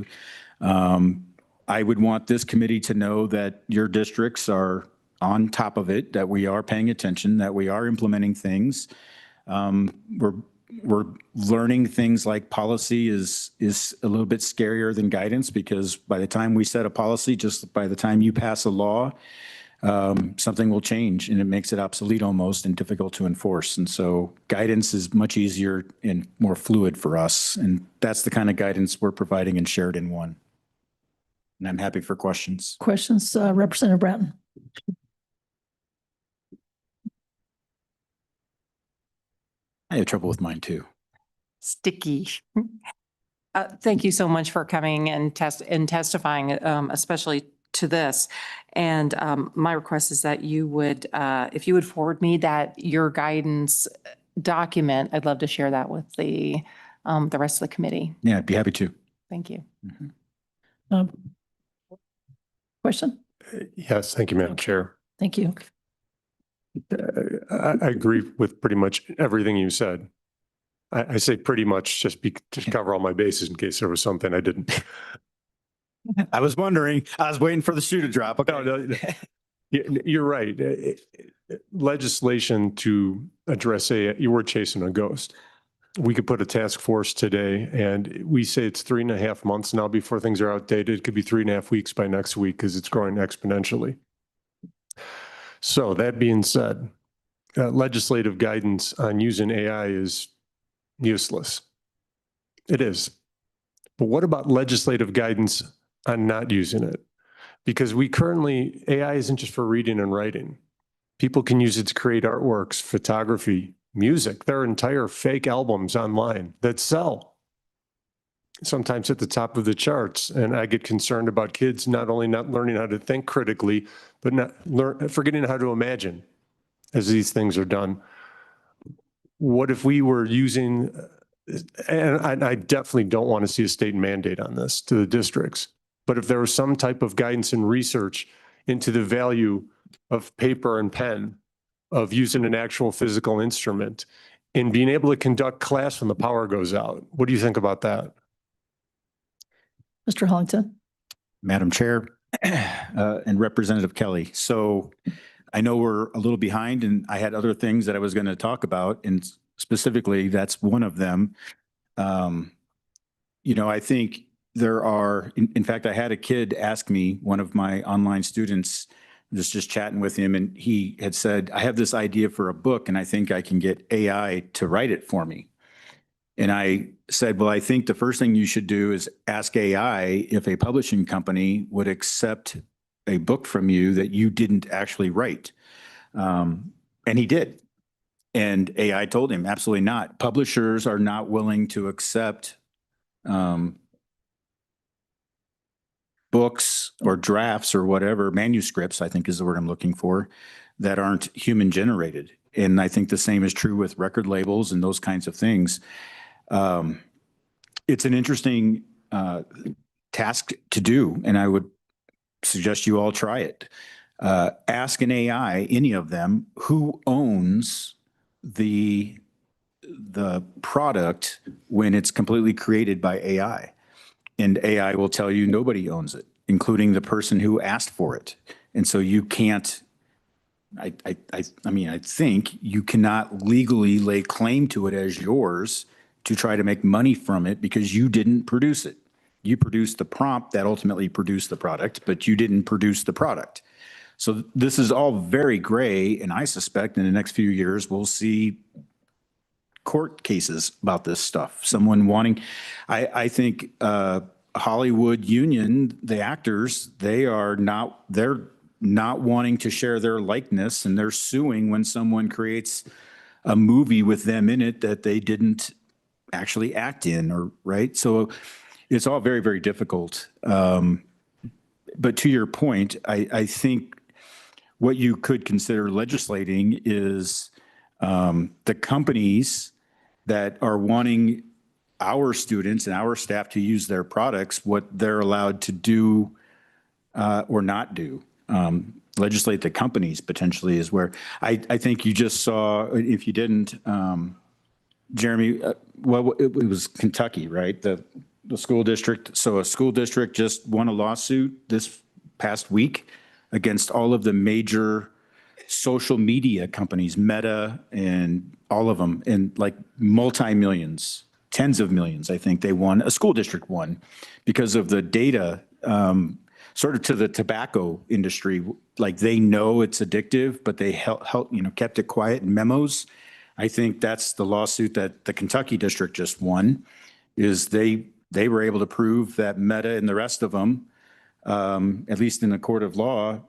N: I would want this committee to know that your districts are on top of it, that we are paying attention, that we are implementing things. We're learning things like policy is a little bit scarier than guidance, because by the time we set a policy, just by the time you pass a law, something will change and it makes it obsolete almost and difficult to enforce. And so guidance is much easier and more fluid for us. And that's the kind of guidance we're providing in Sheridan 1. And I'm happy for questions.
A: Questions, Representative Bratton?
N: I have trouble with mine too.
B: Sticky. Thank you so much for coming and testifying, especially to this. And my request is that you would, if you would forward me your guidance document, I'd love to share that with the rest of the committee.
N: Yeah, I'd be happy to.
B: Thank you.
A: Question?
Q: Yes, thank you, Madam Chair.
A: Thank you.
Q: I agree with pretty much everything you said. I say pretty much just to cover all my bases in case there was something I didn't.
N: I was wondering, I was waiting for the shoe to drop. Okay.
Q: No, you're right. Legislation to address you were chasing a ghost. We could put a task force today and we say it's 3.5 months now before things are outdated. It could be 3.5 weeks by next week because it's growing exponentially. So that being said, legislative guidance on using AI is useless. It is. But what about legislative guidance on not using it? Because AI isn't just for reading and writing. People can use it to create artworks, photography, music. There are entire fake albums online that sell, sometimes at the top of the charts. And I get concerned about kids not only not learning how to think critically, but forgetting how to imagine as these things are done. What if we were using, and I definitely don't want to see a state mandate on this to the districts, but if there was some type of guidance and research into the value of paper and pen, of using an actual physical instrument, and being able to conduct class when the power goes out. What do you think about that?
A: Mr. Hollington?
N: Madam Chair and Representative Kelly. So I know we're a little behind and I had other things that I was going to talk about, and specifically that's one of them. I think there are, in fact, I had a kid ask me, one of my online students, just chatting with him, and he had said, I have this idea for a book and I think I can get AI to write it for me. And I said, well, I think the first thing you should do is ask AI if a publishing company would accept a book from you that you didn't actually write. And he did. And AI told him, absolutely not. Publishers are not willing to accept books or drafts or whatever, manuscripts, I think is the word I'm looking for, that aren't human generated. And I think the same is true with record labels and those kinds of things. It's an interesting task to do. And I would suggest you all try it. Ask an AI, any of them, who owns the product when it's completely created by AI. And AI will tell you nobody owns it, including the person who asked for it. And so you can't, I mean, I think you cannot legally lay claim to it as yours to try to make money from it because you didn't produce it. You produced the prompt that ultimately produced the product, but you didn't produce the product. So this is all very gray, and I suspect in the next few years, we'll see court cases about this stuff. Someone wanting, I think Hollywood Union, the actors, they're not wanting to share their likeness, and they're suing when someone creates a movie with them in it that they didn't actually act in, or right? So it's all very, very difficult. But to your point, I think what you could consider legislating is the companies that are wanting our students and our staff to use their products, what they're allowed to do or not do. Legislate the companies potentially is where I think you just saw, if you didn't, Jeremy, well, it was Kentucky, right? The school district. So a school district just won a lawsuit this past week against all of the major social media companies, Meta and all of them, and like multi-millions, tens of millions, I think they won. A school district won because of the data, sort of to the tobacco industry. Like they know it's addictive, but they kept it quiet in memos. I think that's the lawsuit that the Kentucky district just won, is they were able to prove that Meta and the rest of them, at least in the court of law,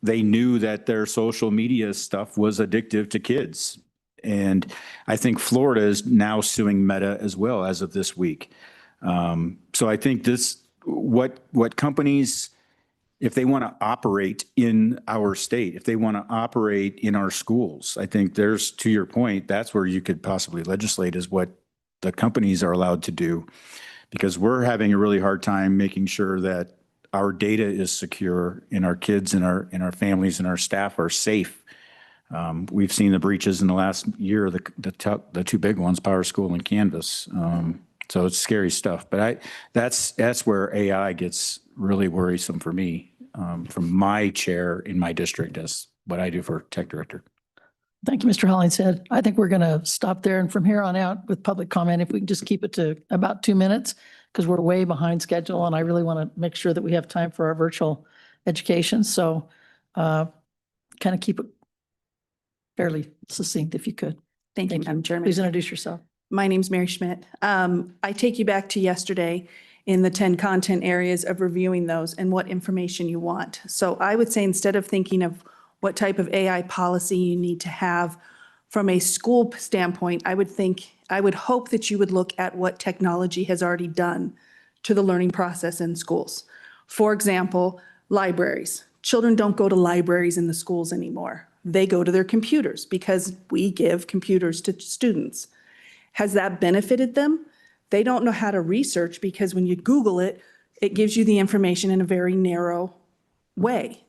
N: they knew that their social media stuff was addictive to kids. And I think Florida is now suing Meta as well as of this week. So I think what companies, if they want to operate in our state, if they want to operate in our schools, I think there's, to your point, that's where you could possibly legislate, is what the companies are allowed to do. Because we're having a really hard time making sure that our data is secure and our kids and our families and our staff are safe. We've seen the breaches in the last year, the two big ones, PowerSchool and Canvas. So it's scary stuff. But that's where AI gets really worrisome for me, from my chair in my district as what I do for tech director.
A: Thank you, Mr. Hollingshead. I think we're going to stop there, and from here on out with public comment, if we can just keep it to about 2 minutes, because we're way behind schedule, and I really want to make sure that we have time for our virtual education. So kind of keep it fairly succinct if you could.
F: Thank you, Madam Chairman.
A: Please introduce yourself.
F: My name's Mary Schmidt. I take you back to yesterday in the 10 content areas of reviewing those and what information you want. So I would say, instead of thinking of what type of AI policy you need to have from a school standpoint, I would hope that you would look at what technology has already done to the learning process in schools. For example, libraries. Children don't go to libraries in the schools anymore. They go to their computers because we give computers to students. Has that benefited them? They don't know how to research because when you Google it, it gives you the information in a very narrow way,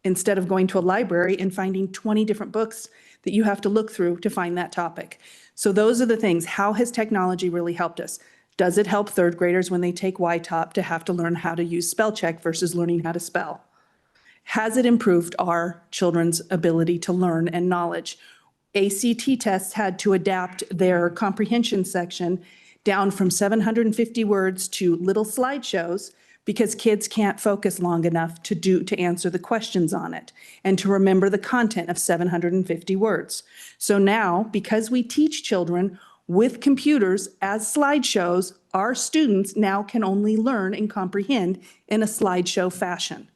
F: instead of going to a library and finding 20 different books that you have to look through to find that topic. So those are the things. How has technology really helped us? Does it help third graders when they take YTOP to have to learn how to use spell check versus learning how to spell? Has it improved our children's ability to learn and knowledge? ACT tests had to adapt their comprehension section down from 750 words to little slideshows because kids can't focus long enough to answer the questions on it and to remember the content of 750 words. So now, because we teach children with computers as slideshows, our students now can only learn and comprehend in a slideshow fashion.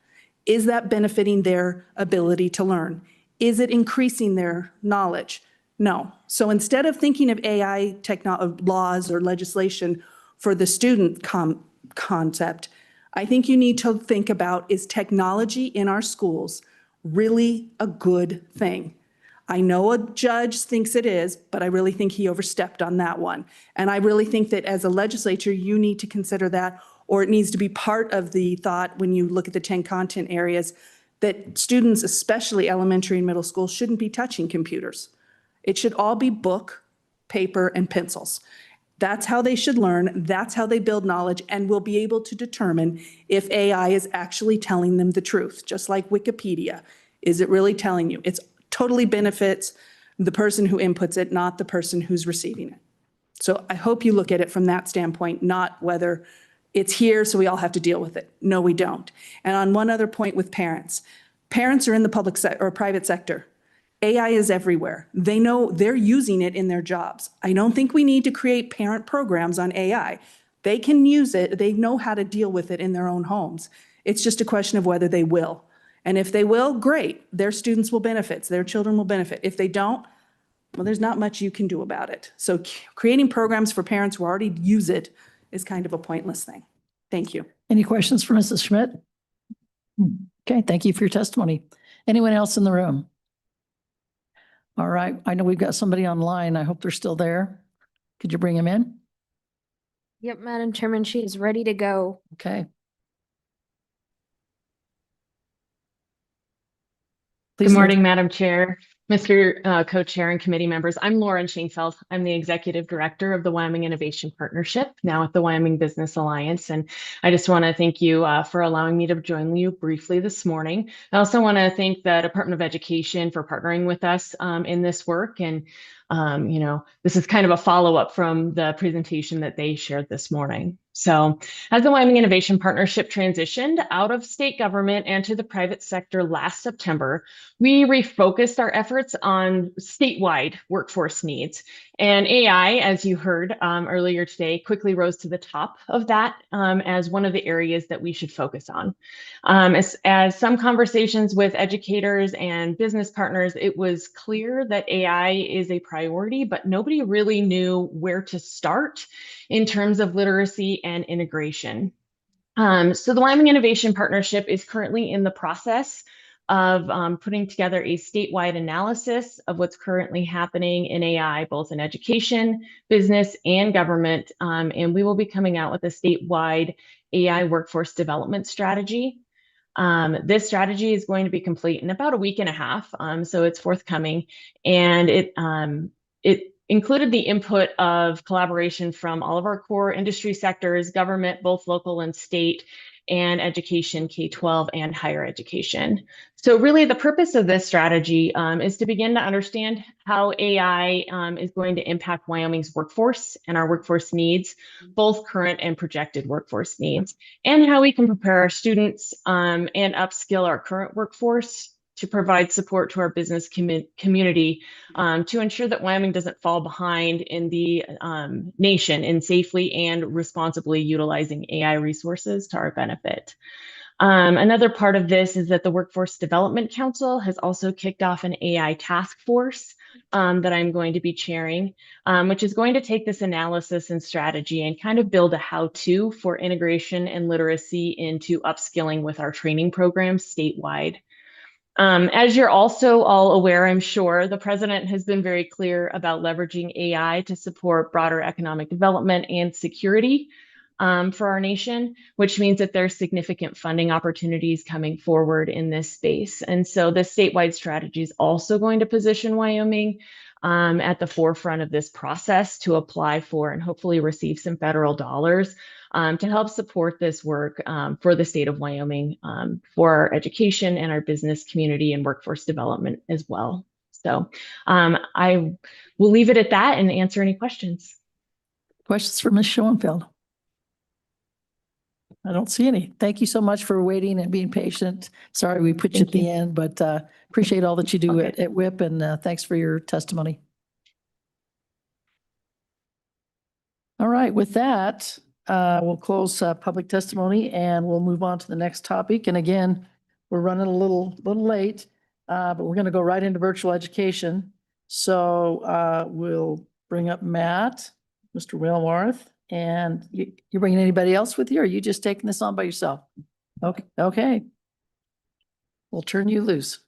F: Is that benefiting their ability to learn? Is it increasing their knowledge? No. So instead of thinking of AI laws or legislation for the student concept, I think you need to think about, is technology in our schools really a good thing? I know a judge thinks it is, but I really think he overstepped on that one. And I really think that as a legislature, you need to consider that, or it needs to be part of the thought when you look at the 10 content areas, that students, especially elementary and middle school, shouldn't be touching computers. It should all be book, paper, and pencils. That's how they should learn. That's how they build knowledge, and will be able to determine if AI is actually telling them the truth, just like Wikipedia. Is it really telling you? It's totally benefits the person who inputs it, not the person who's receiving it. So I hope you look at it from that standpoint, not whether it's here, so we all have to deal with it. No, we don't. And on one other point with parents, parents are in the public or private sector. AI is everywhere. They know they're using it in their jobs. I don't think we need to create parent programs on AI. They can use it. They know how to deal with it in their own homes. It's just a question of whether they will. And if they will, great. Their students will benefit. Their children will benefit. If they don't, well, there's not much you can do about it. So creating programs for parents who already use it is kind of a pointless thing. Thank you.
A: Any questions for Mrs. Schmidt? Okay, thank you for your testimony. Anyone else in the room? All right, I know we've got somebody online. I hope they're still there. Could you bring him in?
T: Yep, Madam Chairman, she is ready to go.
A: Okay.
D: Good morning, Madam Chair, Mr. Co-Chair and committee members. I'm Lauren Schoenfeld. I'm the Executive Director of the Wyoming Innovation Partnership, now at the Wyoming Business Alliance. And I just want to thank you for allowing me to join you briefly this morning. I also want to thank the Department of Education for partnering with us in this work. And, this is kind of a follow-up from the presentation that they shared this morning. So as the Wyoming Innovation Partnership transitioned out of state government and to the private sector last September, we refocused our efforts on statewide workforce needs. And AI, as you heard earlier today, quickly rose to the top of that as one of the areas that we should focus on. As some conversations with educators and business partners, it was clear that AI is a priority, but nobody really knew where to start in terms of literacy and integration. So the Wyoming Innovation Partnership is currently in the process of putting together a statewide analysis of what's currently happening in AI, both in education, business, and government. And we will be coming out with a statewide AI workforce development strategy. This strategy is going to be complete in about a week and a half, so it's forthcoming. And it included the input of collaboration from all of our core industry sectors, government, both local and state, and education, K-12 and higher education. So really the purpose of this strategy is to begin to understand how AI is going to impact Wyoming's workforce and our workforce needs, both current and projected workforce needs, and how we can prepare our students and upskill our current workforce to provide support to our business community to ensure that Wyoming doesn't fall behind in the nation in safely and responsibly utilizing AI resources to our benefit. Another part of this is that the Workforce Development Council has also kicked off an AI task force that I'm going to be chairing, which is going to take this analysis and strategy and kind of build a how-to for integration and literacy into upskilling with our training programs statewide. As you're also all aware, I'm sure, the president has been very clear about leveraging AI to support broader economic development and security for our nation, which means that there's significant funding opportunities coming forward in this space. And so this statewide strategy is also going to position Wyoming at the forefront of this process to apply for and hopefully receive some federal dollars to help support this work for the state of Wyoming, for our education and our business community and workforce development as well. So I will leave it at that and answer any questions.
A: Questions for Ms. Schoenfeld? I don't see any. Thank you so much for waiting and being patient. Sorry we put you at the end, but appreciate all that you do at WIP, and thanks for your testimony. All right, with that, we'll close public testimony and we'll move on to the next topic. And again, we're running a little late, but we're going to go right into virtual education. So we'll bring up Matt, Mr. Wellworth, and you bringing anybody else with you, or are you just taking this on by yourself? Okay. We'll turn you loose.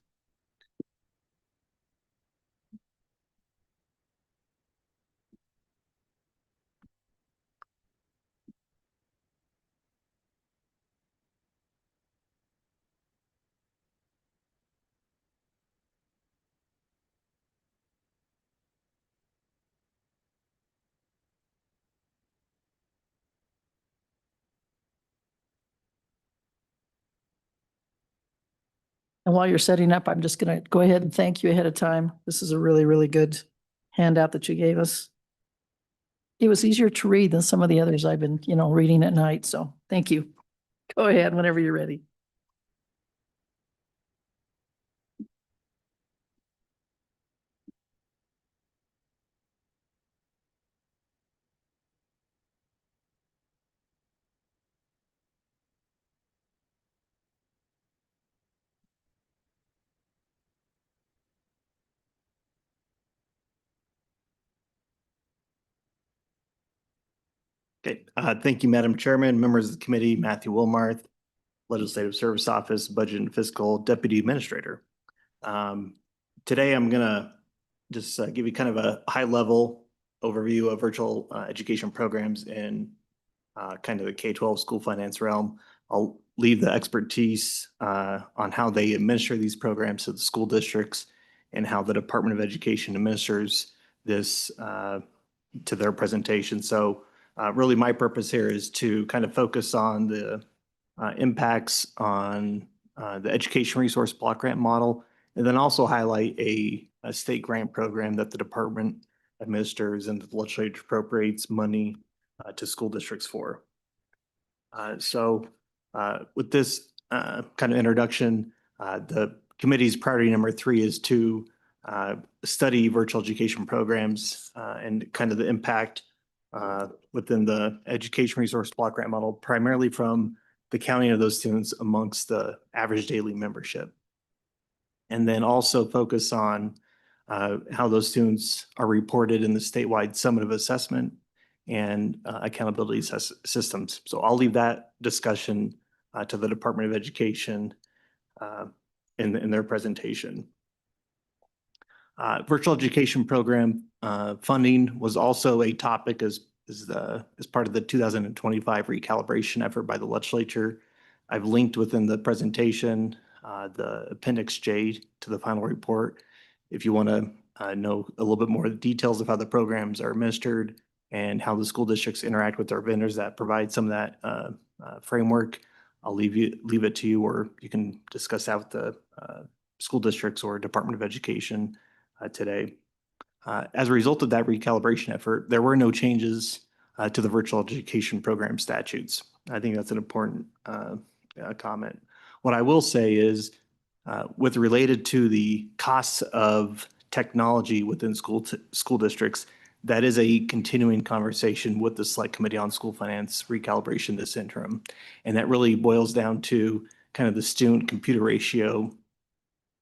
A: And while you're setting up, I'm just going to go ahead and thank you ahead of time. This is a really, really good handout that you gave us. It was easier to read than some of the others I've been, reading at night. So thank you. Go ahead whenever you're ready.
H: Okay, thank you, Madam Chairman, members of the committee, Matthew Wilmarth, Legislative Service Office, Budget and Fiscal Deputy Administrator. Today, I'm gonna just give you kind of a high-level overview of virtual education programs in kind of the K-12 school finance realm. I'll leave the expertise on how they administer these programs to the school districts and how the Department of Education administers this to their presentation. So really my purpose here is to kind of focus on the impacts on the education resource block grant model, and then also highlight a state grant program that the department administers and the legislature appropriates money to school districts for. So with this kind of introduction, the committee's priority number 3 is to study virtual education programs and kind of the impact within the education resource block grant model, primarily from the counting of those students amongst the average daily membership. And then also focus on how those students are reported in the statewide summative assessment and accountability systems. So I'll leave that discussion to the Department of Education in their presentation. Virtual education program funding was also a topic as part of the 2025 recalibration effort by the legislature. I've linked within the presentation the Appendix J to the final report. If you want to know a little bit more details of how the programs are administered and how the school districts interact with our vendors that provide some of that framework, I'll leave it to you, or you can discuss that with the school districts or Department of Education today. As a result of that recalibration effort, there were no changes to the virtual education program statutes. I think that's an important comment. What I will say is, with related to the costs of technology within school districts, that is a continuing conversation with the Select Committee on School Finance recalibration this interim. And that really boils down to kind of the student computer ratio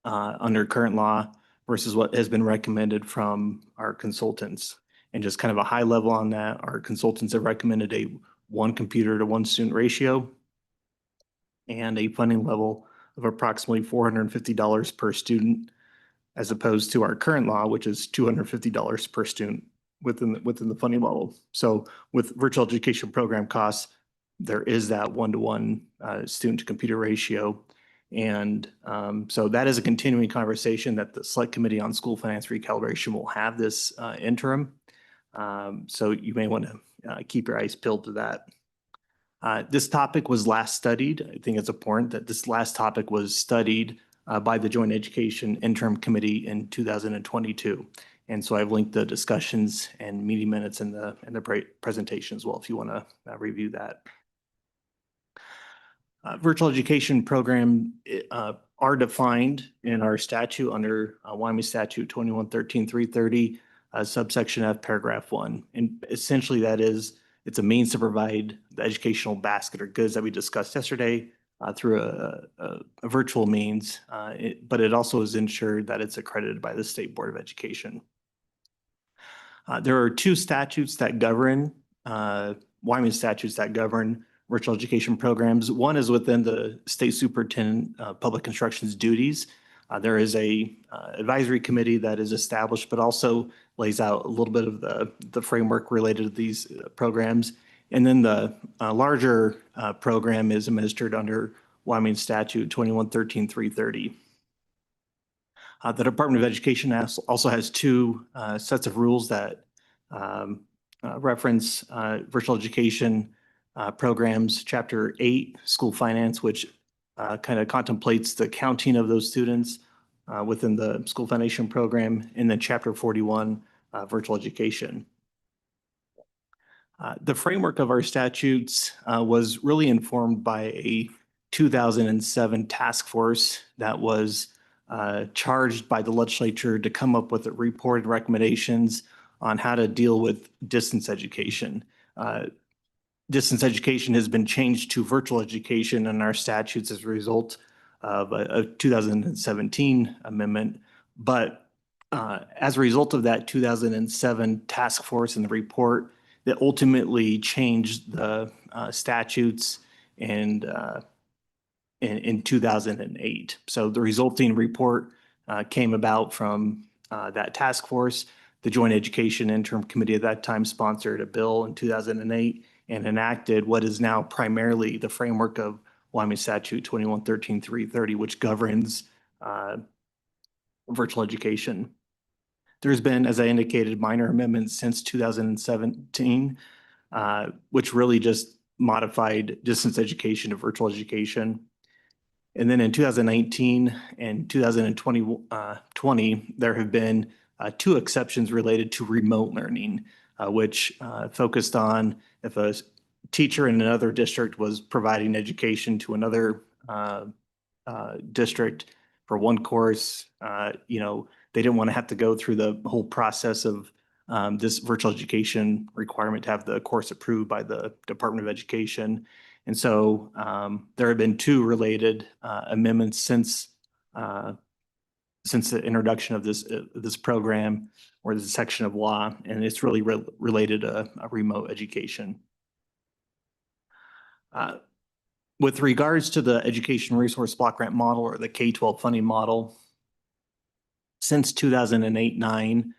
H: under current law versus what has been recommended from our consultants. And just kind of a high level on that, our consultants have recommended a 1 computer to 1 student ratio and a funding level of approximately $450 per student, as opposed to our current law, which is $250 per student within the funding level. So with virtual education program costs, there is that 1-to-1 student to computer ratio. And so that is a continuing conversation that the Select Committee on School Finance Recalibration will have this interim. So you may want to keep your eyes peeled to that. This topic was last studied. I think it's important that this last topic was studied by the Joint Education Interim Committee in 2022. And so I've linked the discussions and meeting minutes in the presentation as well, if you want to review that. Virtual education program are defined in our statute under Wyoming Statute 2113-330, subsection F, paragraph 1. And essentially that is, it's a means to provide the educational basket or goods that we discussed yesterday through a virtual means, but it also is ensured that it's accredited by the State Board of Education. There are 2 statutes that govern, Wyoming statutes that govern virtual education programs. One is within the State Superintendent Public Instruction's duties. There is a advisory committee that is established, but also lays out a little bit of the framework related to these programs. And then the larger program is administered under Wyoming Statute 2113-330. The Department of Education also has 2 sets of rules that reference virtual education programs. Chapter 8, School Finance, which kind of contemplates the counting of those students within the school foundation program, and then Chapter 41, virtual education. The framework of our statutes was really informed by a 2007 task force that was charged by the legislature to come up with a report and recommendations on how to deal with distance education. Distance education has been changed to virtual education in our statutes as a result of a 2017 amendment. But as a result of that 2007 task force and the report, that ultimately changed the statutes and in 2008. So the resulting report came about from that task force. The Joint Education Interim Committee at that time sponsored a bill in 2008 and enacted what is now primarily the framework of Wyoming Statute 2113-330, which governs virtual education. There's been, as I indicated, minor amendments since 2017, which really just modified distance education to virtual education. And then in 2019 and 2020, there have been two exceptions related to remote learning, which focused on if a teacher in another district was providing education to another district for one course, they didn't want to have to go through the whole process of this virtual education requirement to have the course approved by the Department of Education. And so there have been two related amendments since the introduction of this program or this section of law, and it's really related to remote education. With regards to the Education Resource Block Grant Model or the K-12 funding model, since 2008-9,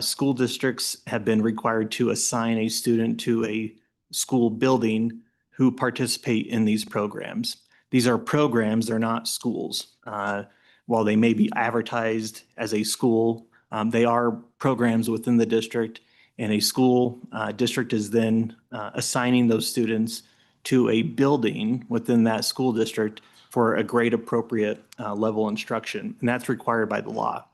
H: school districts have been required to assign a student to a school building who participate in these programs. These are programs, they're not schools. While they may be advertised as a school, they are programs within the district, and a school district is then assigning those students to a building within that school district for a grade appropriate level instruction, and that's required by the law.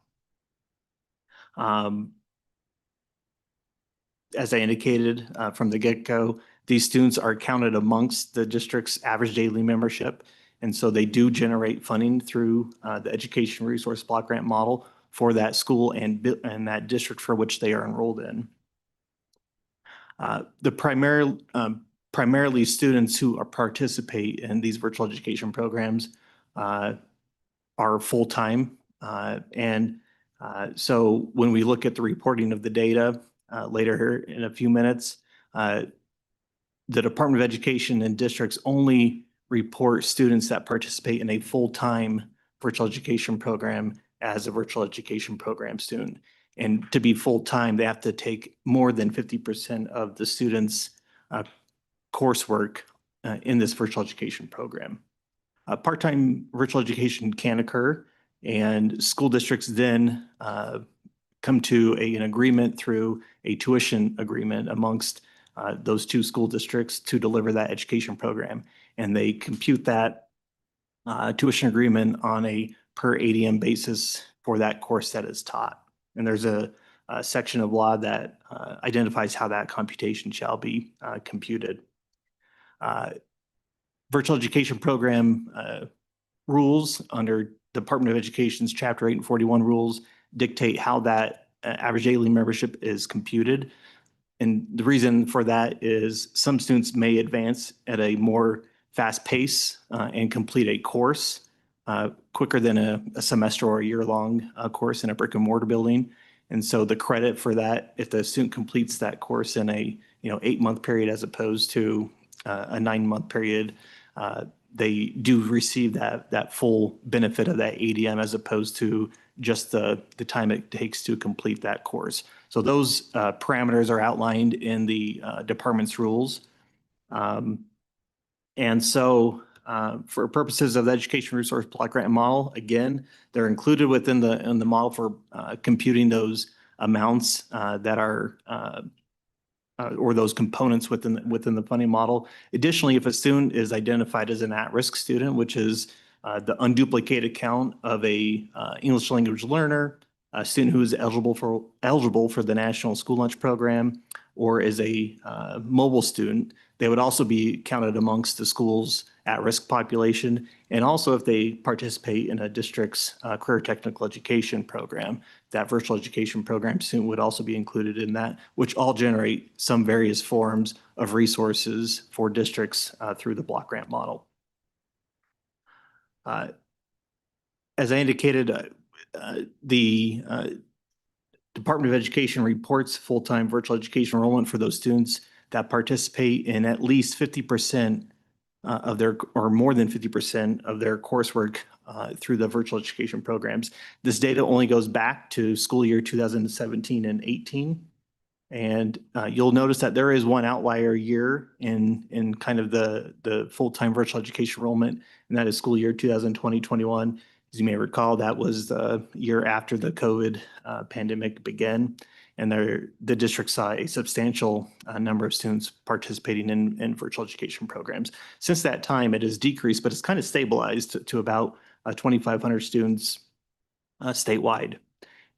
H: As I indicated from the get-go, these students are counted amongst the district's average daily membership, and so they do generate funding through the Education Resource Block Grant Model for that school and that district for which they are enrolled in. Primarily students who participate in these virtual education programs are full-time. So when we look at the reporting of the data later here in a few minutes, the Department of Education and districts only report students that participate in a full-time virtual education program as a virtual education program student. And to be full-time, they have to take more than 50% of the students' coursework in this virtual education program. Part-time virtual education can occur, and school districts then come to an agreement through a tuition agreement amongst those two school districts to deliver that education program. And they compute that tuition agreement on a per ADM basis for that course that is taught. And there's a section of law that identifies how that computation shall be computed. Virtual education program rules under Department of Education's Chapter 8 and 41 rules dictate how that average daily membership is computed. And the reason for that is some students may advance at a more fast pace and complete a course quicker than a semester or a year-long course in a brick and mortar building. And so the credit for that, if the student completes that course in a 8-month period as opposed to a 9-month period, they do receive that full benefit of that ADM as opposed to just the time it takes to complete that course. So those parameters are outlined in the department's rules. And so for purposes of the Education Resource Block Grant Model, again, they're included within the model for computing those amounts that are or those components within the funding model. Additionally, if a student is identified as an at-risk student, which is the unduplicated count of a English language learner, a student who is eligible for the National School Lunch Program, or is a mobile student, they would also be counted amongst the school's at-risk population. And also if they participate in a district's career technical education program, that virtual education program student would also be included in that, which all generate some various forms of resources for districts through the block grant model. As I indicated, the Department of Education reports full-time virtual education enrollment for those students that participate in at least 50% of their, or more than 50% of their coursework through the virtual education programs. This data only goes back to school year 2017 and 18. And you'll notice that there is one outlier year in kind of the full-time virtual education enrollment, and that is school year 2020-21. As you may recall, that was the year after the COVID pandemic began, and the district saw a substantial number of students participating in virtual education programs. Since that time, it has decreased, but it's kind of stabilized to about 2,500 students statewide.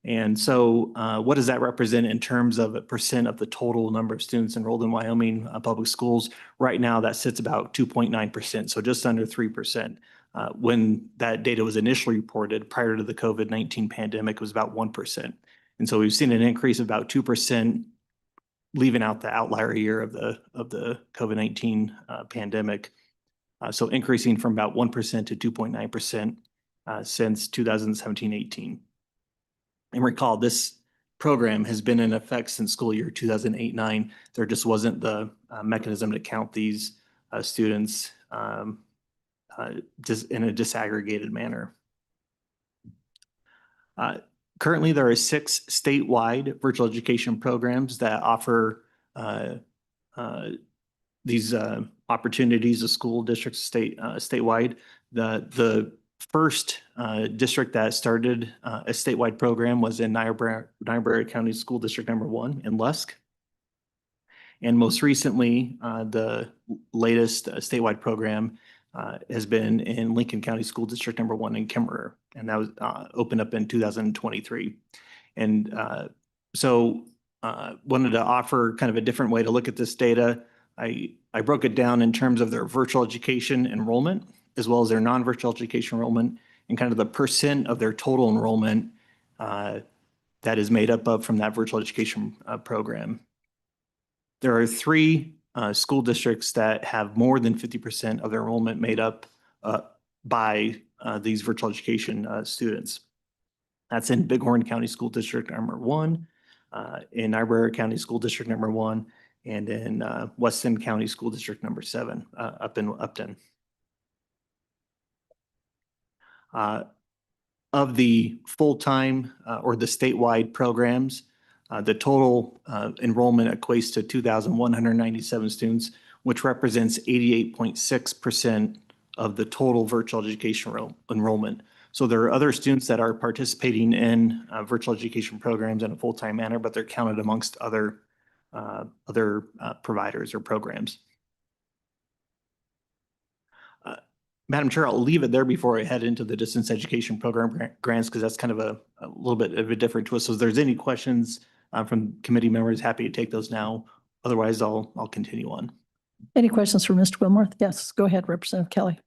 H: And so what does that represent in terms of a percent of the total number of students enrolled in Wyoming public schools? Right now, that sits about 2.9%, so just under 3%. When that data was initially reported prior to the COVID-19 pandemic, it was about 1%. And so we've seen an increase of about 2%, leaving out the outlier year of the COVID-19 pandemic. So increasing from about 1% to 2.9% since 2017-18. And recall, this program has been in effect since school year 2008-9. There just wasn't the mechanism to count these students just in a disaggregated manner. Currently, there are 6 statewide virtual education programs that offer these opportunities to school districts statewide. The first district that started a statewide program was in Niobrara County School District number 1 in Lusk. And most recently, the latest statewide program has been in Lincoln County School District number 1 in Kimmerer, and that was opened up in 2023. And so wanted to offer kind of a different way to look at this data. I broke it down in terms of their virtual education enrollment, as well as their non-virtual education enrollment, and kind of the percent of their total enrollment that is made up of from that virtual education program. There are 3 school districts that have more than 50% of their enrollment made up by these virtual education students. That's in Bighorn County School District number 1, in Niobrara County School District number 1, and in Weston County School District number 7 up in Upton. Of the full-time or the statewide programs, the total enrollment equates to 2,197 students, which represents 88.6% of the total virtual education enrollment. So there are other students that are participating in virtual education programs in a full-time manner, but they're counted amongst other providers or programs. Madam Chair, I'll leave it there before I head into the distance education program grants, because that's kind of a little bit of a different twist. So if there's any questions from committee members, happy to take those now. Otherwise, I'll continue on.
A: Any questions for Mr. Wilmarth? Yes, go ahead, Representative Kelly.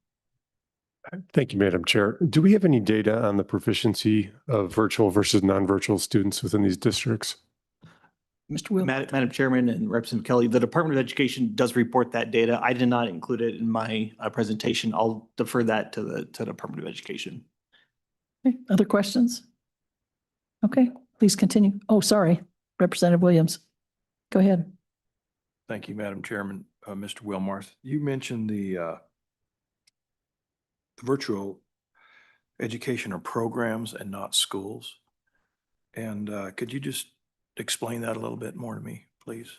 Q: Thank you, Madam Chair. Do we have any data on the proficiency of virtual versus non-virtual students within these districts?
A: Mr. Wilmarth.
H: Madam Chairman and Representative Kelly, the Department of Education does report that data. I did not include it in my presentation. I'll defer that to the Department of Education.
A: Okay, other questions? Okay, please continue. Oh, sorry, Representative Williams. Go ahead.
I: Thank you, Madam Chairman. Mr. Wilmarth, you mentioned the virtual education are programs and not schools. And could you just explain that a little bit more to me, please?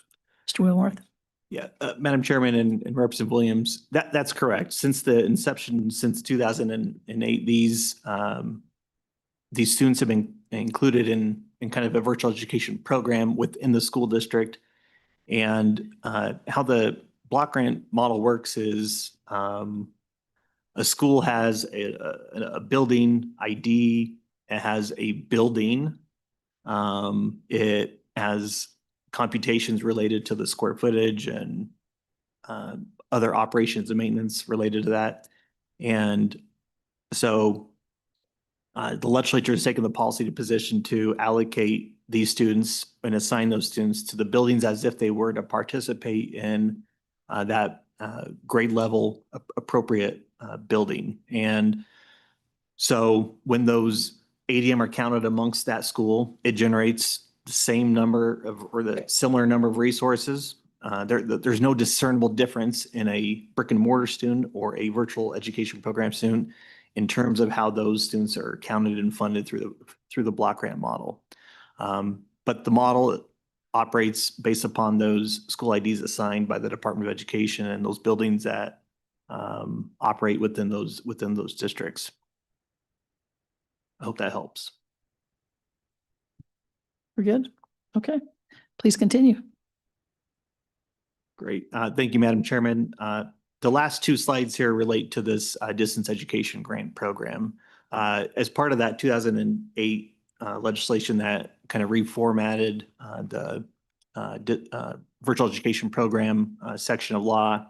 A: Mr. Wilmarth.
H: Yeah, Madam Chairman and Representative Williams, that's correct. Since the inception, since 2008, these students have been included in kind of a virtual education program within the school district. And how the block grant model works is a school has a building ID, it has a building, it has computations related to the square footage and other operations and maintenance related to that. And so the legislature has taken the policy position to allocate these students and assign those students to the buildings as if they were to participate in that grade level appropriate building. And so when those ADM are counted amongst that school, it generates the same number of, or the similar number of resources. There's no discernible difference in a brick and mortar student or a virtual education program student in terms of how those students are counted and funded through the block grant model. But the model operates based upon those school IDs assigned by the Department of Education and those buildings that operate within those districts. I hope that helps.
A: We're good? Okay, please continue.
H: Great. Thank you, Madam Chairman. The last two slides here relate to this distance education grant program. As part of that 2008 legislation that kind of reformatted the virtual education program section of law,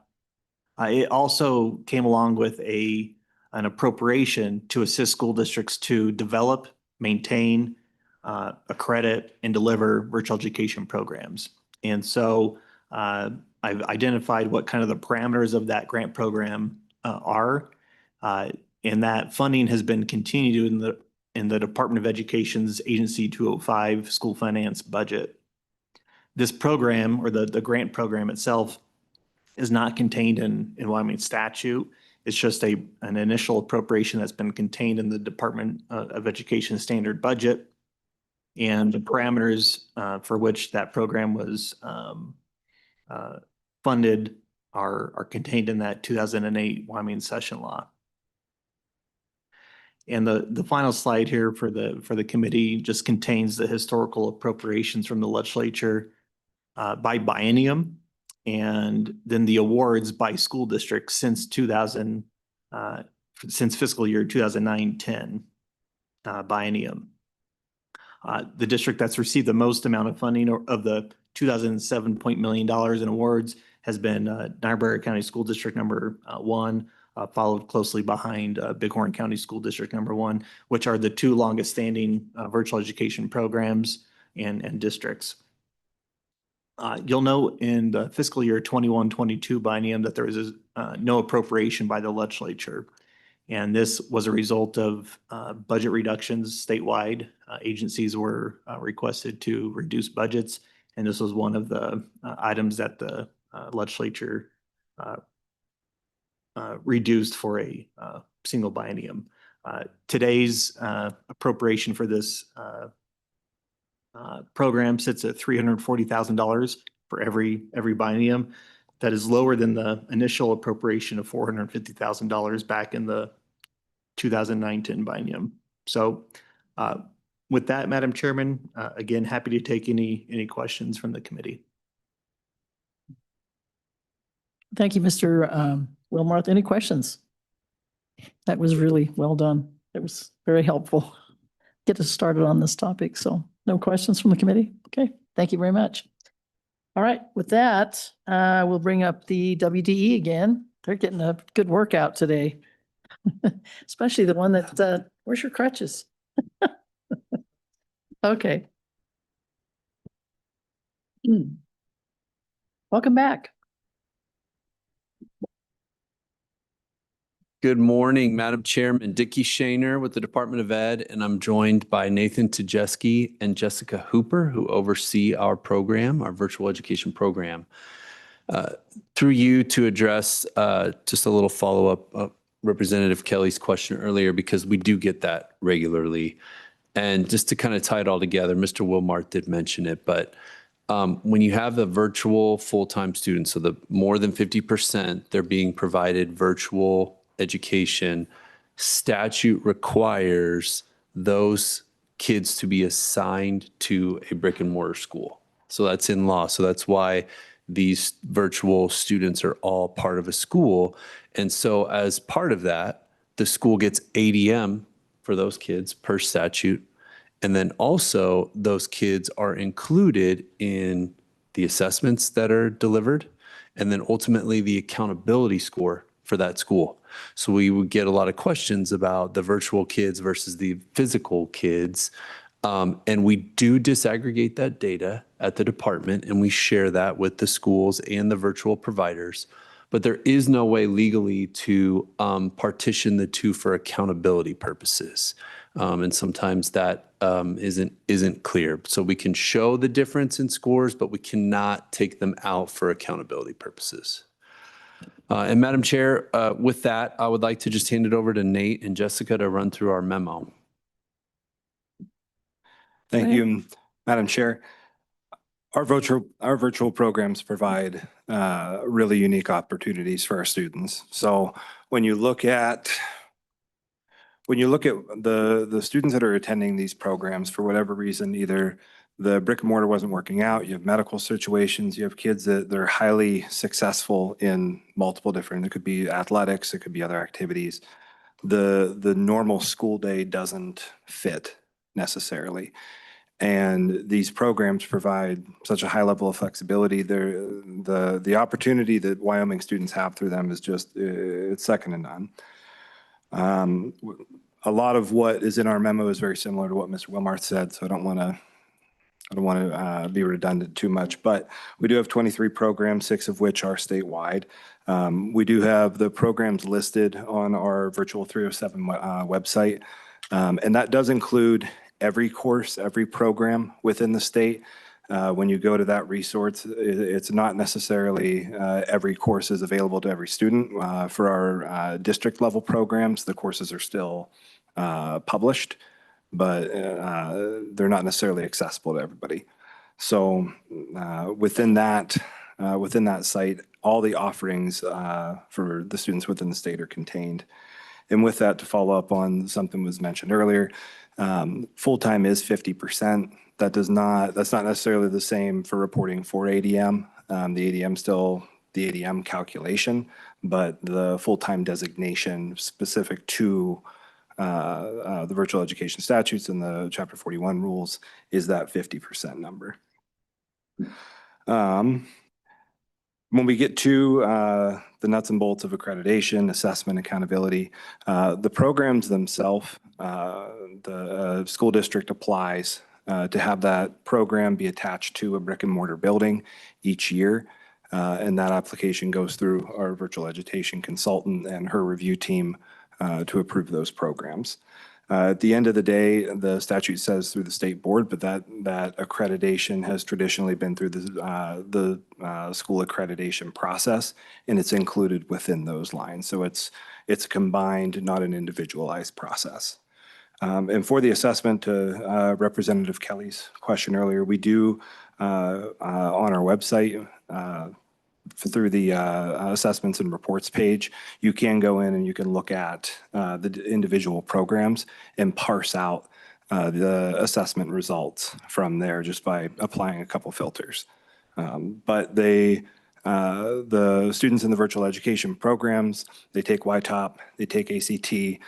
H: it also came along with an appropriation to assist school districts to develop, maintain, accredit, and deliver virtual education programs. And so I've identified what kind of the parameters of that grant program are. And that funding has been continued in the Department of Education's Agency 205 school finance budget. This program, or the grant program itself, is not contained in Wyoming statute. It's just an initial appropriation that's been contained in the Department of Education standard budget. And the parameters for which that program was funded are contained in that 2008 Wyoming session law. And the final slide here for the committee just contains the historical appropriations from the legislature by biennium, and then the awards by school districts since since fiscal year 2009-10 biennium. The district that's received the most amount of funding of the $2007 million in awards has been Niobrara County School District number 1, followed closely behind Bighorn County School District number 1, which are the two longest standing virtual education programs and districts. You'll note in the fiscal year 21-22 biennium that there was no appropriation by the legislature. And this was a result of budget reductions statewide. Agencies were requested to reduce budgets. And this was one of the items that the legislature reduced for a single biennium. Today's appropriation for this program sits at $340,000 for every biennium. That is lower than the initial appropriation of $450,000 back in the 2009-10 biennium. So with that, Madam Chairman, again, happy to take any questions from the committee.
A: Thank you, Mr. Wilmarth. Any questions? That was really well done. It was very helpful. Get us started on this topic. So no questions from the committee? Okay, thank you very much. All right, with that, we'll bring up the WDE again. They're getting a good workout today, especially the one that, where's your crutches? Okay. Welcome back.
E: Good morning, Madam Chairman. Dickie Shaner with the Department of Ed, and I'm joined by Nathan Tajeski and Jessica Hooper, who oversee our program, our virtual education program. Through you to address just a little follow-up Representative Kelly's question earlier, because we do get that regularly. And just to kind of tie it all together, Mr. Wilmarth did mention it, but when you have the virtual full-time students, so the more than 50%, they're being provided virtual education, statute requires those kids to be assigned to a brick and mortar school. So that's in law. So that's why these virtual students are all part of a school. And so as part of that, the school gets ADM for those kids per statute. And then also those kids are included in the assessments that are delivered and then ultimately the accountability score for that school. So we would get a lot of questions about the virtual kids versus the physical kids. And we do disaggregate that data at the department and we share that with the schools and the virtual providers. But there is no way legally to partition the two for accountability purposes. And sometimes that isn't clear. So we can show the difference in scores, but we cannot take them out for accountability purposes. And Madam Chair, with that, I would like to just hand it over to Nate and Jessica to run through our memo.
R: Thank you, Madam Chair. Our virtual programs provide really unique opportunities for our students. So when you look at the students that are attending these programs for whatever reason, either the brick and mortar wasn't working out, you have medical situations, you have kids that they're highly successful in multiple different, it could be athletics, it could be other activities. The normal school day doesn't fit necessarily. And these programs provide such a high level of flexibility. The opportunity that Wyoming students have through them is just, it's second to none. A lot of what is in our memo is very similar to what Mr. Wilmarth said, so I don't want to be redundant too much, but we do have 23 programs, 6 of which are statewide. We do have the programs listed on our Virtual 307 website, and that does include every course, every program within the state. When you go to that resource, it's not necessarily every course is available to every student. For our district level programs, the courses are still published, but they're not necessarily accessible to everybody. So within that site, all the offerings for the students within the state are contained. And with that, to follow up on something was mentioned earlier, full-time is 50%. That's not necessarily the same for reporting for ADM. The ADM still the ADM calculation, but the full-time designation specific to the virtual education statutes and the Chapter 41 rules is that 50% number. When we get to the nuts and bolts of accreditation, assessment, accountability, the programs themselves, the school district applies to have that program be attached to a brick and mortar building each year. And that application goes through our virtual education consultant and her review team to approve those programs. At the end of the day, the statute says through the state board, but that accreditation has traditionally been through the school accreditation process, and it's included within those lines. So it's combined, not an individualized process. And for the assessment, to Representative Kelly's question earlier, we do on our website, through the assessments and reports page, you can go in and you can look at the individual programs and parse out the assessment results from there just by applying a couple filters. But the students in the virtual education programs, they take YTOP, they take ACT,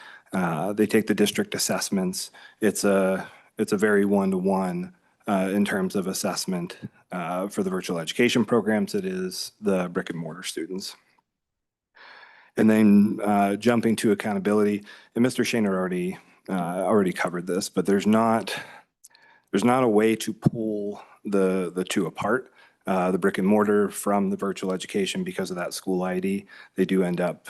R: they take the district assessments. It's a very one-to-one in terms of assessment for the virtual education programs. It is the brick and mortar students. And then jumping to accountability, and Mr. Shaner already covered this, but there's not a way to pull the two apart. The brick and mortar from the virtual education, because of that school ID, they do end up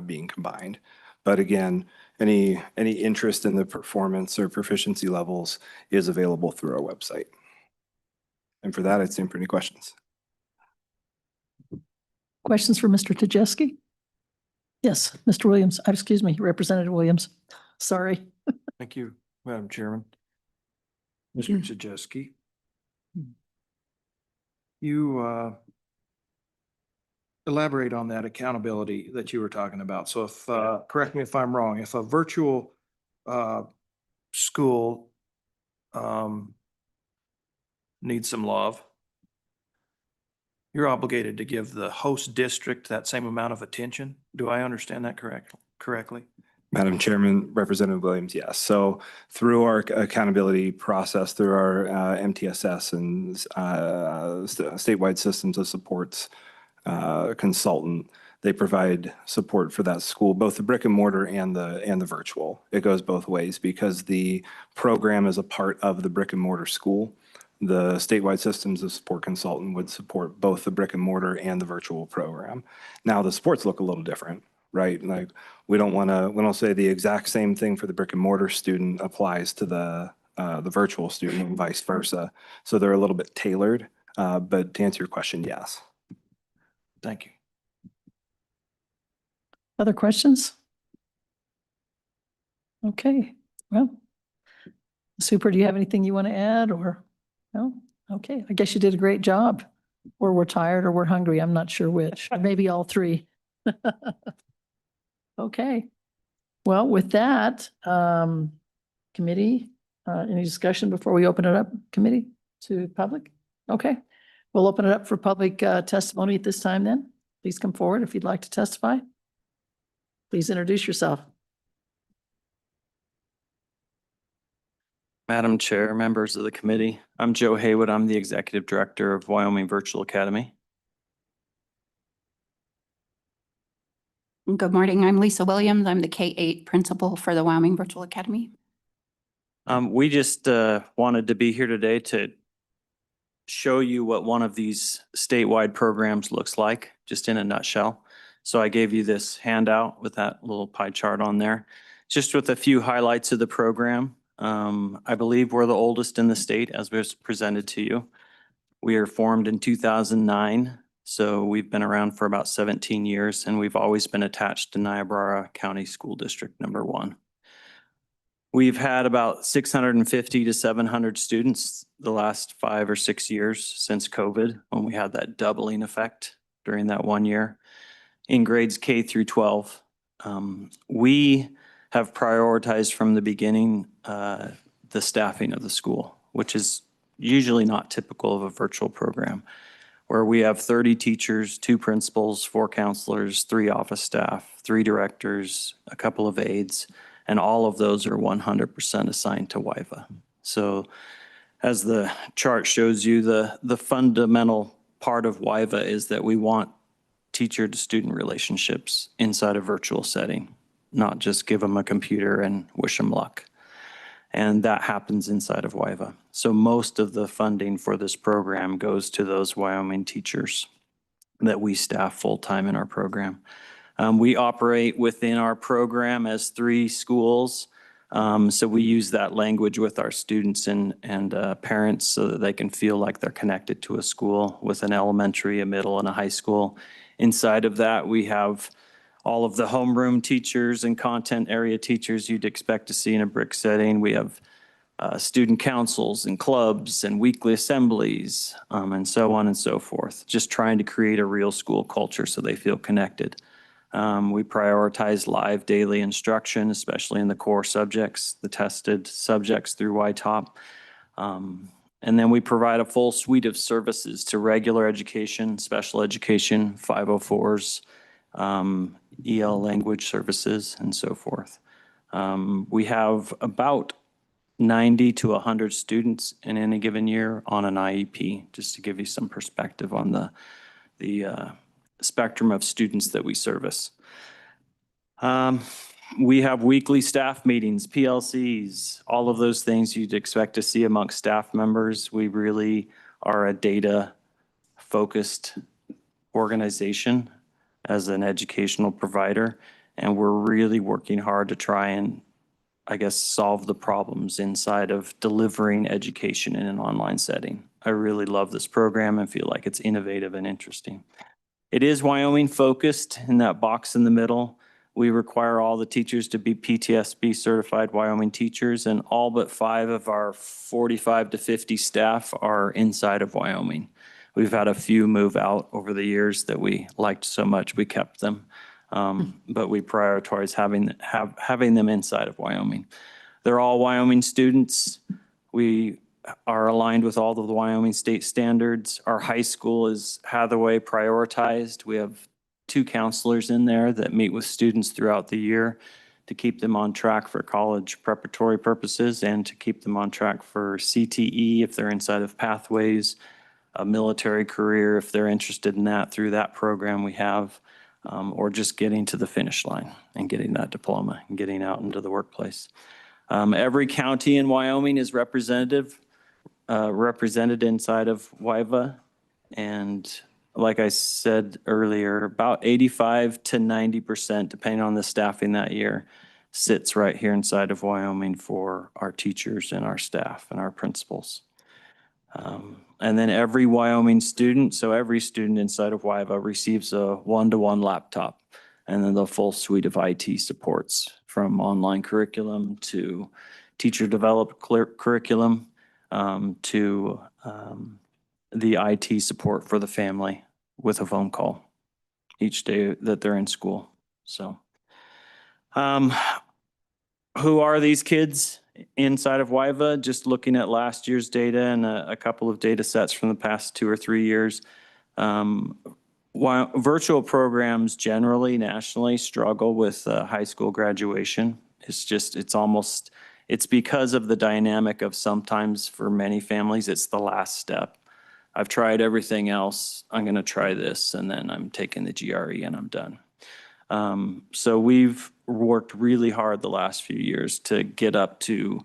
R: being combined. But again, any interest in the performance or proficiency levels is available through our website. And for that, I'd stand for any questions.
A: Questions for Mr. Tedeschi? Yes, Mr. Williams, excuse me, Representative Williams. Sorry.
I: Thank you, Madam Chairman. Mr. Tedeschi, you elaborate on that accountability that you were talking about. So if, correct me if I'm wrong, if a virtual school needs some love, you're obligated to give the host district that same amount of attention. Do I understand that correctly?
R: Madam Chairman, Representative Williams, yes. So through our accountability process, through our MTSS and statewide systems of supports consultant, they provide support for that school, both the brick and mortar and the virtual. It goes both ways because the program is a part of the brick and mortar school. The statewide systems of support consultant would support both the brick and mortar and the virtual program. Now the supports look a little different, right? Like we don't say the exact same thing for the brick and mortar student applies to the virtual student and vice versa. So they're a little bit tailored, but to answer your question, yes.
I: Thank you.
A: Other questions? Okay, well, Super, do you have anything you want to add or no? Okay, I guess you did a great job. Or we're tired or we're hungry. I'm not sure which, or maybe all three. Okay, well, with that, committee, any discussion before we open it up, committee, to public? Okay, we'll open it up for public testimony at this time then. Please come forward if you'd like to testify. Please introduce yourself.
M: Madam Chair, members of the committee, I'm Joe Haywood. I'm the Executive Director of Wyoming Virtual Academy.
V: Good morning. I'm Lisa Williams. I'm the K-8 principal for the Wyoming Virtual Academy.
M: We just wanted to be here today to show you what one of these statewide programs looks like, just in a nutshell. So I gave you this handout with that little pie chart on there, just with a few highlights of the program. I believe we're the oldest in the state as was presented to you. We are formed in 2009. So we've been around for about 17 years and we've always been attached to Niobrara County School District #1. We've had about 650 to 700 students the last 5 or 6 years since COVID, when we had that doubling effect during that 1 year in grades K through 12. We have prioritized from the beginning the staffing of the school, which is usually not typical of a virtual program, where we have 30 teachers, 2 principals, 4 counselors, 3 office staff, 3 directors, a couple of aides, and all of those are 100% assigned to WIVA. So as the chart shows you, the fundamental part of WIVA is that we want teacher to student relationships inside a virtual setting, not just give them a computer and wish them luck. And that happens inside of WIVA. So most of the funding for this program goes to those Wyoming teachers that we staff full-time in our program. We operate within our program as 3 schools. So we use that language with our students and parents so that they can feel like they're connected to a school with an elementary, a middle, and a high school. Inside of that, we have all of the homeroom teachers and content area teachers you'd expect to see in a brick setting. We have student councils and clubs and weekly assemblies and so on and so forth, just trying to create a real school culture so they feel connected. We prioritize live daily instruction, especially in the core subjects, the tested subjects through YTOP. And then we provide a full suite of services to regular education, special education, 504s, EL language services, and so forth. We have about 90 to 100 students in any given year on an IEP, just to give you some perspective on the spectrum of students that we service. We have weekly staff meetings, PLCs, all of those things you'd expect to see amongst staff members. We really are a data-focused organization as an educational provider, and we're really working hard to try and, I guess, solve the problems inside of delivering education in an online setting. I really love this program and feel like it's innovative and interesting. It is Wyoming focused in that box in the middle. We require all the teachers to be PTSB certified Wyoming teachers, and all but 5 of our 45 to 50 staff are inside of Wyoming. We've had a few move out over the years that we liked so much we kept them, but we prioritize having them inside of Wyoming. They're all Wyoming students. We are aligned with all of the Wyoming state standards. Our high school is Hathaway prioritized. We have 2 counselors in there that meet with students throughout the year to keep them on track for college preparatory purposes and to keep them on track for CTE if they're inside of pathways, a military career if they're interested in that through that program we have, or just getting to the finish line and getting that diploma and getting out into the workplace. Every county in Wyoming is represented inside of WIVA. And like I said earlier, about 85 to 90%, depending on the staffing that year, sits right here inside of Wyoming for our teachers and our staff and our principals. And then every Wyoming student, so every student inside of WIVA receives a one-to-one laptop and then the full suite of IT supports from online curriculum to teacher-developed curriculum to the IT support for the family with a phone call each day that they're in school. So who are these kids inside of WIVA? Just looking at last year's data and a couple of data sets from the past 2 or 3 years. While virtual programs generally nationally struggle with high school graduation, it's because of the dynamic of sometimes for many families, it's the last step. I've tried everything else. I'm going to try this, and then I'm taking the GRE and I'm done. So we've worked really hard the last few years to get up to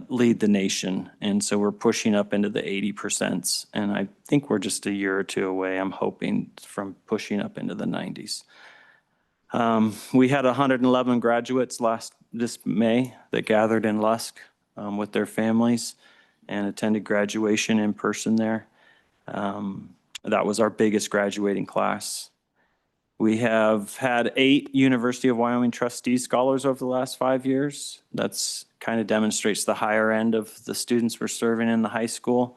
M: lead the nation. And so we're pushing up into the 80%. And I think we're just a year or 2 away, I'm hoping, from pushing up into the 90s. We had 111 graduates this May that gathered in Lusk with their families and attended graduation in person there. That was our biggest graduating class. We have had 8 University of Wyoming trustee scholars over the last 5 years. That's kind of demonstrates the higher end of the students we're serving in the high school,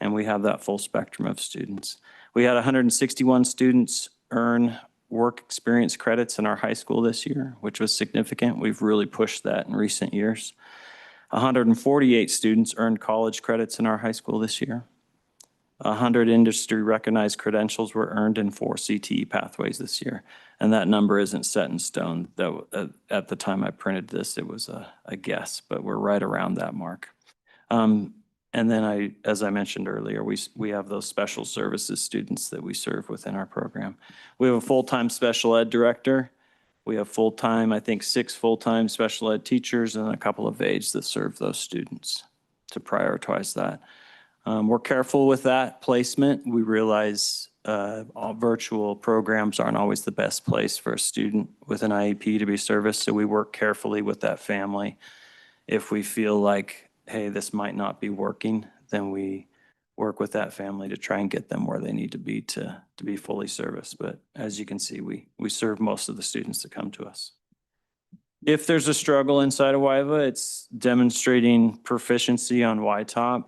M: and we have that full spectrum of students. We had 161 students earn work experience credits in our high school this year, which was significant. We've really pushed that in recent years. 148 students earned college credits in our high school this year. 100 industry recognized credentials were earned in 4 CTE pathways this year. And that number isn't set in stone. At the time I printed this, it was a guess, but we're right around that mark. And then as I mentioned earlier, we have those special services students that we serve within our program. We have a full-time special ed director. We have full-time, I think 6 full-time special ed teachers and a couple of aides that serve those students to prioritize that. We're careful with that placement. We realize all virtual programs aren't always the best place for a student with an IEP to be serviced, so we work carefully with that family. If we feel like, hey, this might not be working, then we work with that family to try and get them where they need to be fully serviced. But as you can see, we serve most of the students that come to us. If there's a struggle inside of WIVA, it's demonstrating proficiency on YTOP.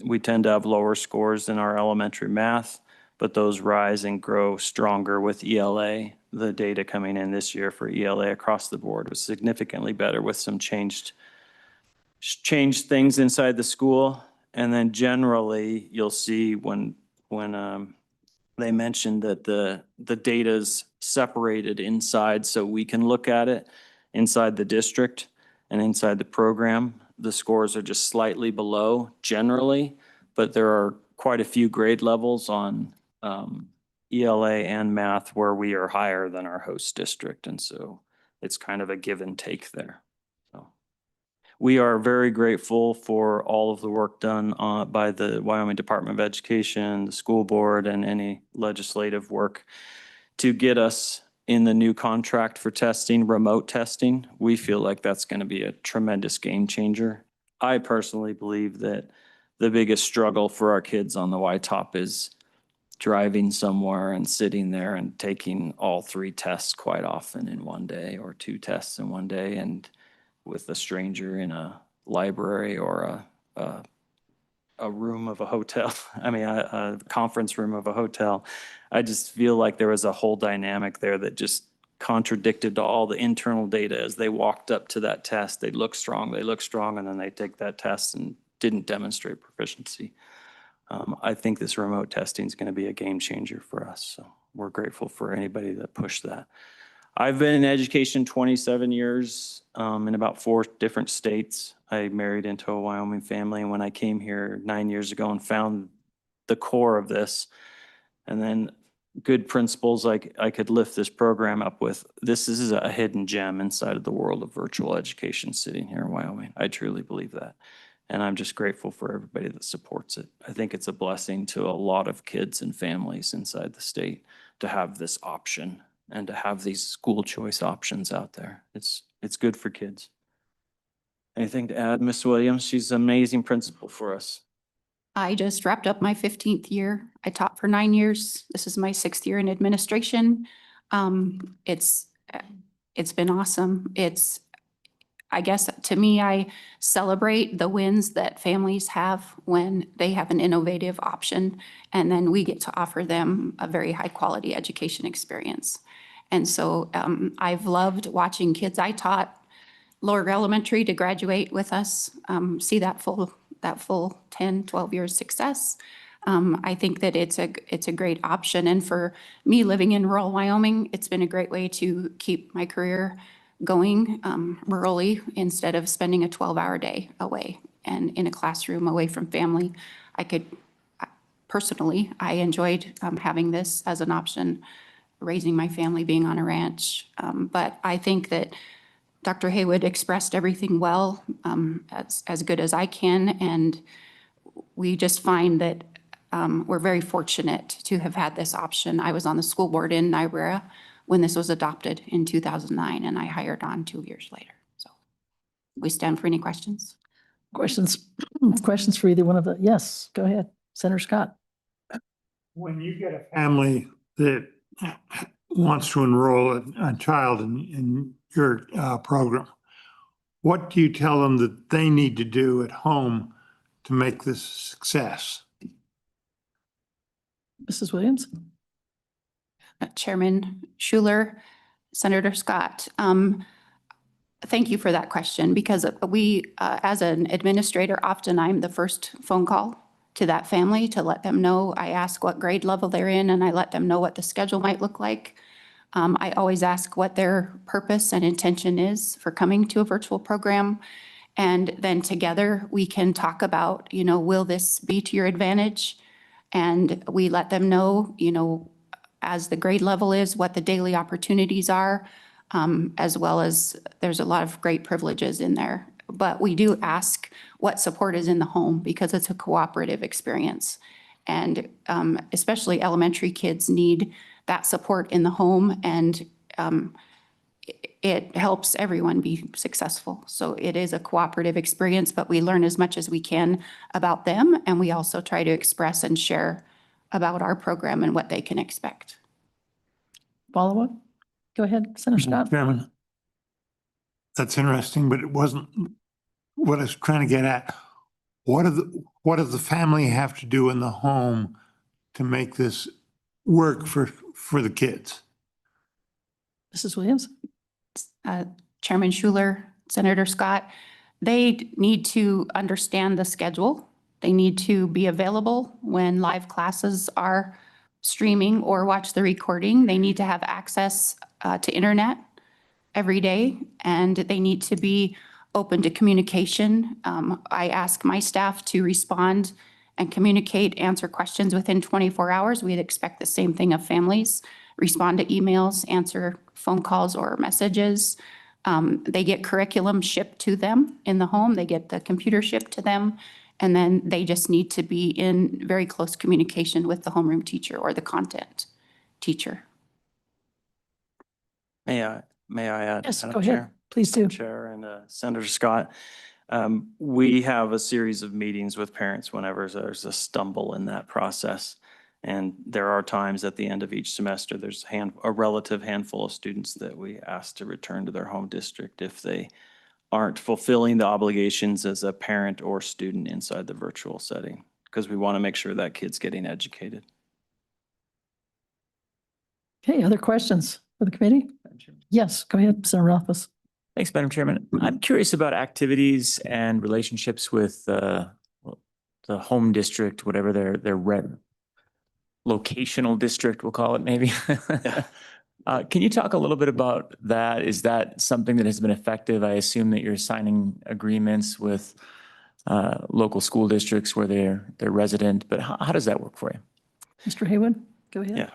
M: We tend to have lower scores in our elementary math, but those rise and grow stronger with ELA. The data coming in this year for ELA across the board was significantly better with some changed things inside the school. And then generally, you'll see when they mentioned that the data's separated inside so we can look at it inside the district and inside the program. The scores are just slightly below generally, but there are quite a few grade levels on ELA and math where we are higher than our host district. And so it's kind of a give and take there. So we are very grateful for all of the work done by the Wyoming Department of Education, the school board, and any legislative work to get us in the new contract for testing, remote testing. We feel like that's going to be a tremendous game changer. I personally believe that the biggest struggle for our kids on the YTOP is driving somewhere and sitting there and taking all 3 tests quite often in one day or 2 tests in one day, and with a stranger in a library or a room of a hotel, a conference room of a hotel. I just feel like there was a whole dynamic there that just contradicted all the internal data as they walked up to that test. They look strong, and then they take that test and didn't demonstrate proficiency. I think this remote testing is going to be a game changer for us. So we're grateful for anybody that pushed that. I've been in education 27 years in about 4 different states. I married into a Wyoming family, and when I came here 9 years ago and found the core of this, and then good principles I could lift this program up with, this is a hidden gem inside of the world of virtual education sitting here in Wyoming. I truly believe that. And I'm just grateful for everybody that supports it. I think it's a blessing to a lot of kids and families inside the state to have this option and to have these school choice options out there. It's good for kids. Anything to add, Ms. Williams? She's an amazing principal for us.
V: I just wrapped up my 15th year. I taught for 9 years. This is my 6th year in administration. It's been awesome. I guess to me, I celebrate the wins that families have when they have an innovative option, and then we get to offer them a very high quality education experience. And so I've loved watching kids I taught lower elementary to graduate with us, see that full 10, 12 years success. I think that it's a great option. And for me living in rural Wyoming, it's been a great way to keep my career going rurally instead of spending a 12-hour day away and in a classroom away from family. Personally, I enjoyed having this as an option, raising my family, being on a ranch. But I think that Dr. Haywood expressed everything well, as good as I can. And we just find that we're very fortunate to have had this option. I was on the school board in Niobrara when this was adopted in 2009, and I hired on 2 years later. So we stand for any questions.
A: Questions for either one of the, yes, go ahead, Senator Scott.
J: When you get a family that wants to enroll a child in your program, what do you tell them that they need to do at home to make this a success?
A: Mrs. Williams?
V: Chairman Schuler, Senator Scott, thank you for that question, because we, as an administrator, often I'm the first phone call to that family to let them know. I ask what grade level they're in, and I let them know what the schedule might look like. I always ask what their purpose and intention is for coming to a virtual program. And then together we can talk about, will this be to your advantage? And we let them know, as the grade level is, what the daily opportunities are, as well as there's a lot of great privileges in there. But we do ask what support is in the home because it's a cooperative experience. And especially elementary kids need that support in the home, and it helps everyone be successful. So it is a cooperative experience, but we learn as much as we can about them, and we also try to express and share about our program and what they can expect.
A: Follow-up? Go ahead, Senator Scott.
J: Chairman, that's interesting, but it wasn't what I was trying to get at. What does the family have to do in the home to make this work for the kids?
A: Mrs. Williams?
V: Chairman Schuler, Senator Scott, they need to understand the schedule. They need to be available when live classes are streaming or watch the recording. They need to have access to internet every day, and they need to be open to communication. I ask my staff to respond and communicate, answer questions within 24 hours. We'd expect the same thing of families. Respond to emails, answer phone calls or messages. They get curriculum shipped to them in the home. They get the computer shipped to them. And then they just need to be in very close communication with the homeroom teacher or the content teacher.
M: May I add?
A: Yes,
M: Madam
A: go ahead.
M: Chair?
A: Please do.
M: Chair and Senator Scott, we have a series of meetings with parents whenever there's a stumble in that process. And there are times at the end of each semester, there's a relative handful of students that we ask to return to their home district if they aren't fulfilling the obligations as a parent or student inside the virtual setting, because we want to make sure that kid's getting educated.
A: Okay, other questions for the committee? Yes, go ahead, Senator Rothfuss.
G: Thanks, Madam Chairman. I'm curious about activities and relationships with the home district, whatever their locational district, we'll call it maybe. Can you talk a little bit about that? Is that something that has been effective? I assume that you're signing agreements with local school districts where they're resident, but how does that work for you?
A: Mr. Haywood, go ahead.
M: Yeah,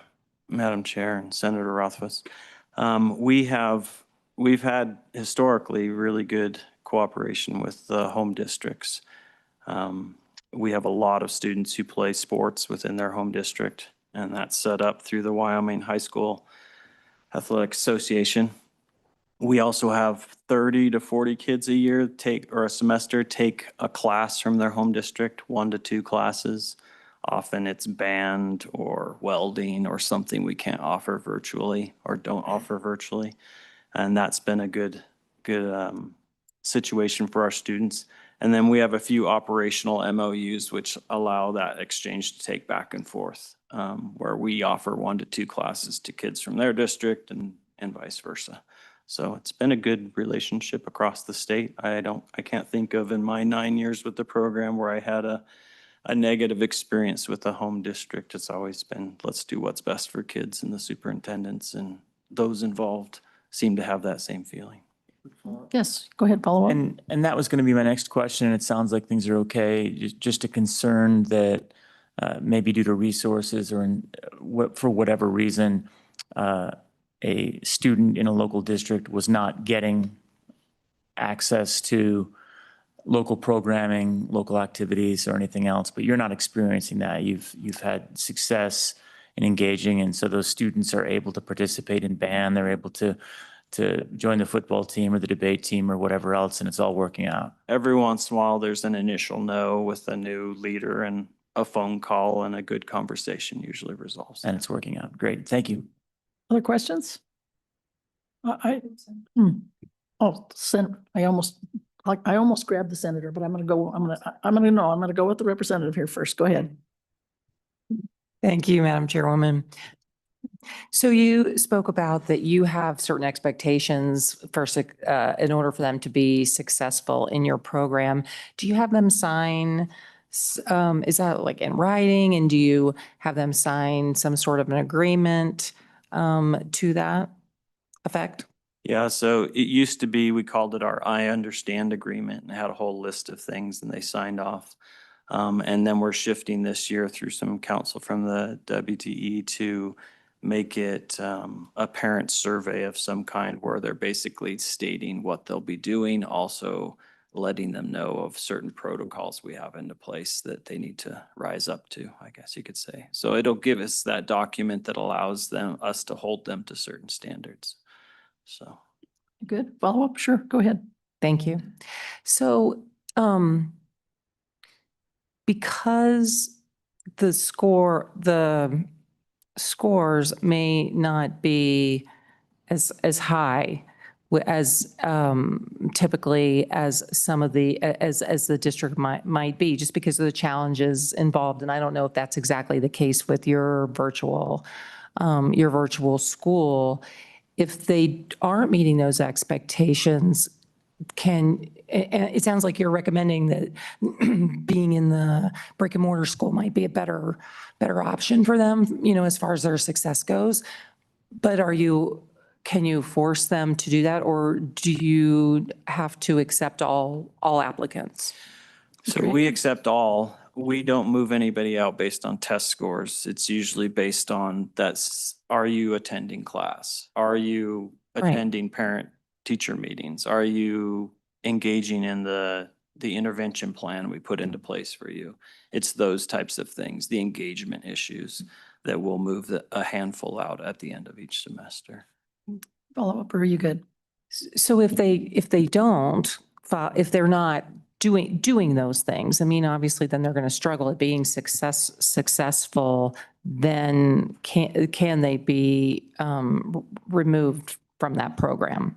M: Madam Chair and Senator Rothfuss. We've had historically really good cooperation with the home districts. We have a lot of students who play sports within their home district, and that's set up through the Wyoming High School Athletic Association. We also have 30 to 40 kids a year or a semester take a class from their home district, 1 to 2 classes. Often it's band or welding or something we can't offer virtually or don't offer virtually. And that's been a good situation for our students. And then we have a few operational MOUs which allow that exchange to take back and forth, where we offer 1 to 2 classes to kids from their district and vice versa. So it's been a good relationship across the state. I can't think of in my 9 years with the program where I had a negative experience with the home district. It's always been, let's do what's best for kids, and the superintendents and those involved seem to have that same feeling.
A: Yes, go ahead, follow up.
G: And that was going to be my next question. And it sounds like things are okay. Just a concern that maybe due to resources or for whatever reason, a student in a local district was not getting access to local programming, local activities, or anything else, but you're not experiencing that. You've had success in engaging, and so those students are able to participate in band. They're able to join the football team or the debate team or whatever else, and it's all working out.
M: Every once in a while, there's an initial no with a new leader, and a phone call and a good conversation usually resolves.
G: And it's working out. Great. Thank you.
A: Other questions? I almost grabbed the senator, but I'm going to go with the representative here first. Go ahead.
B: Thank you, Madam Chairwoman. So you spoke about that you have certain expectations in order for them to be successful in your program. Do you have them sign, is that like in writing, and do you have them sign some sort of an agreement to that effect?
M: Yeah, so it used to be, we called it our I understand agreement, and it had a whole list of things, and they signed off. And then we're shifting this year through some counsel from the WTE to make it a parent survey of some kind where they're basically stating what they'll be doing, also letting them know of certain protocols we have into place that they need to rise up to, I guess you could say. So it'll give us that document that allows us to hold them to certain standards. So.
A: Good. Follow up? Sure. Go ahead.
B: Thank you. So, because the scores may not be as high as typically as some of as the district might be, just because of the challenges involved. And I don't know if that's exactly the case with your virtual school. If they aren't meeting those expectations, it sounds like you're recommending that being in the brick and mortar school might be a better option for them, as far as their success goes. But can you force them to do that, or do you have to accept all applicants?
M: So we accept all. We don't move anybody out based on test scores. It's usually based on are you attending class? Are you attending parent-teacher meetings? Are you engaging in the intervention plan we put into place for you? It's those types of things, the engagement issues, that will move a handful out at the end of each semester.
A: Follow up, or are you good?
B: So if they're not doing those things, I mean, obviously then they're going to struggle at being successful. Then can they be removed from that program?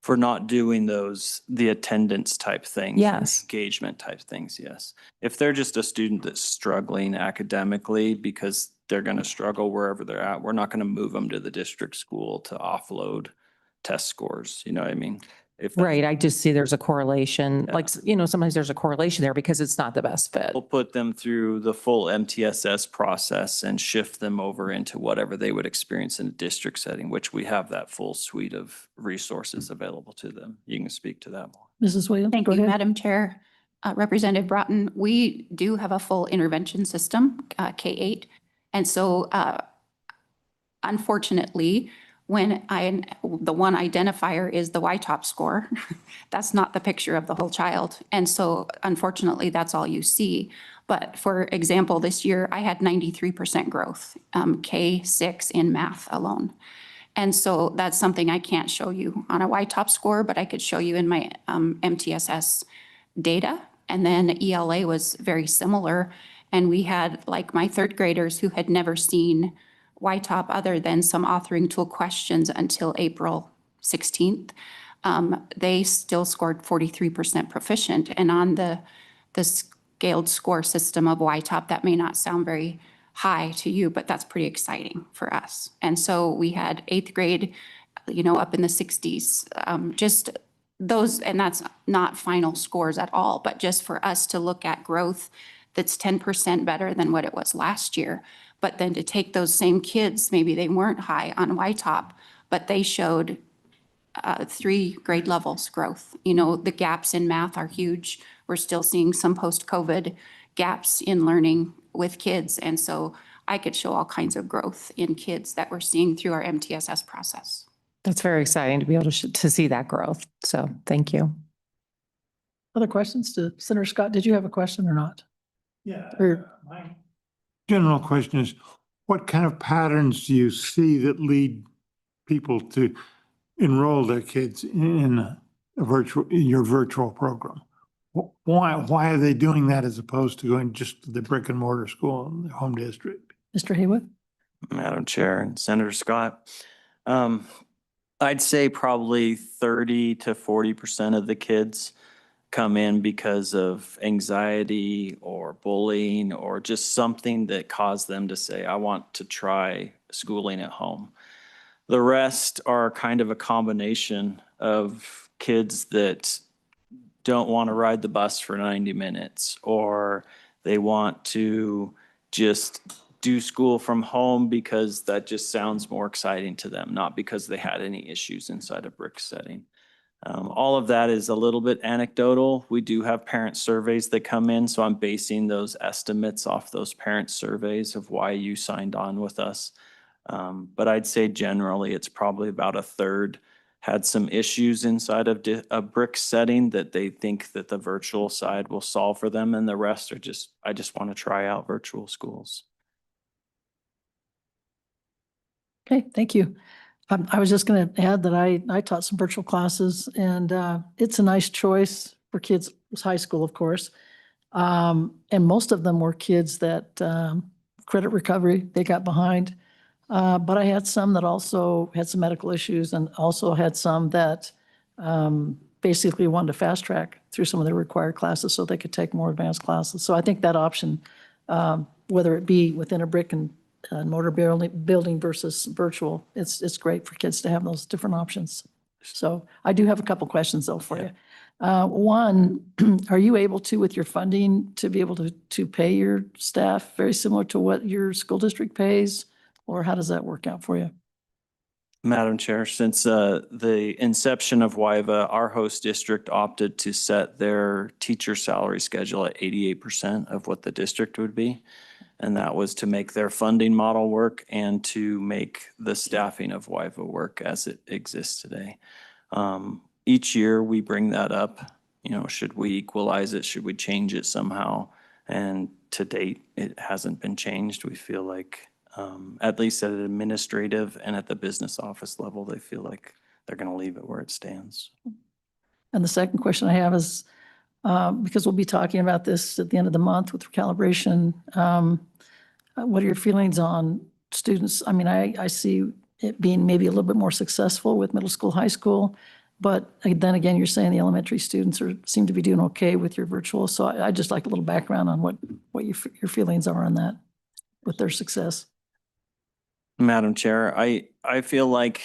M: For not doing the attendance type things.
B: Yes.
M: Engagement type things, yes. If they're just a student that's struggling academically because they're going to struggle wherever they're at, we're not going to move them to the district school to offload test scores. You know what I mean? If that's-
B: Right, I just see there's a correlation, like, sometimes there's a correlation there because it's not the best fit.
M: We'll put them through the full MTSS process and shift them over into whatever they would experience in a district setting, which we have that full suite of resources available to them. You can speak to that more.
A: Mrs. Williams,
V: Thank
A: go
V: you,
A: ahead.
V: Madam Chair. Representative Broughton, we do have a full intervention system, K-8. And so unfortunately, the one identifier is the Y-top score, that's not the picture of the whole child. And so unfortunately, that's all you see. But for example, this year I had 93% growth, K6 in math alone. And so that's something I can't show you on a Y-top score, but I could show you in my MTSS data. And then ELA was very similar. And we had like my third graders who had never seen Y-top other than some authoring tool questions until April 16th. They still scored 43% proficient. And on the scaled score system of Y-top, that may not sound very high to you, but that's pretty exciting for us. And so we had 8th grade, up in the 60s, just those, and that's not final scores at all, but just for us to look at growth that's 10% better than what it was last year. But then to take those same kids, maybe they weren't high on Y-top, but they showed 3 grade levels growth. The gaps in math are huge. We're still seeing some post-COVID gaps in learning with kids. And so I could show all kinds of growth in kids that we're seeing through our MTSS process.
B: That's very exciting to be able to see that growth. So thank you.
A: Other questions to Senator Scott? Did you have a question or not?
J: Yeah.
A: Or-
J: My general question is, what kind of patterns do you see that lead people to enroll their kids in your virtual program? Why are they doing that as opposed to going just to the brick and mortar school in their home district?
A: Mr. Haywood?
M: Madam Chair and Senator Scott, I'd say probably 30 to 40% of the kids come in because of anxiety or bullying or just something that caused them to say, I want to try schooling at home. The rest are kind of a combination of kids that don't want to ride the bus for 90 minutes, or they want to just do school from home because that just sounds more exciting to them, not because they had any issues inside a brick setting. All of that is a little bit anecdotal. We do have parent surveys that come in, so I'm basing those estimates off those parent surveys of why you signed on with us. But I'd say generally it's probably about a third had some issues inside of a brick setting that they think that the virtual side will solve for them, and the rest are just, I just want to try out virtual schools.
A: Okay, thank you. I was just going to add that I taught some virtual classes, and it's a nice choice for kids. It was high school, of course. And most of them were kids that credit recovery, they got behind. But I had some that also had some medical issues, and also had some that basically wanted to fast track through some of their required classes so they could take more advanced classes. So I think that option, whether it be within a brick and mortar building versus virtual, it's great for kids to have those different options. So I do have a couple questions though for you. One, are you able to, with your funding, to be able to pay your staff very similar to what your school district pays? Or how does that work out for you?
M: Madam Chair, since the inception of WIVA, our host district opted to set their teacher salary schedule at 88% of what the district would be. And that was to make their funding model work and to make the staffing of WIVA work as it exists today. Each year we bring that up, should we equalize it? Should we change it somehow? And to date, it hasn't been changed. We feel like at least at an administrative and at the business office level, they feel like they're going to leave it where it stands.
A: And the second question I have is, because we'll be talking about this at the end of the month with recalibration, what are your feelings on students? I mean, I see it being maybe a little bit more successful with middle school, high school, but then again, you're saying the elementary students seem to be doing okay with your virtual. So I'd just like a little background on what your feelings are on that with their success.
M: Madam Chair, I feel like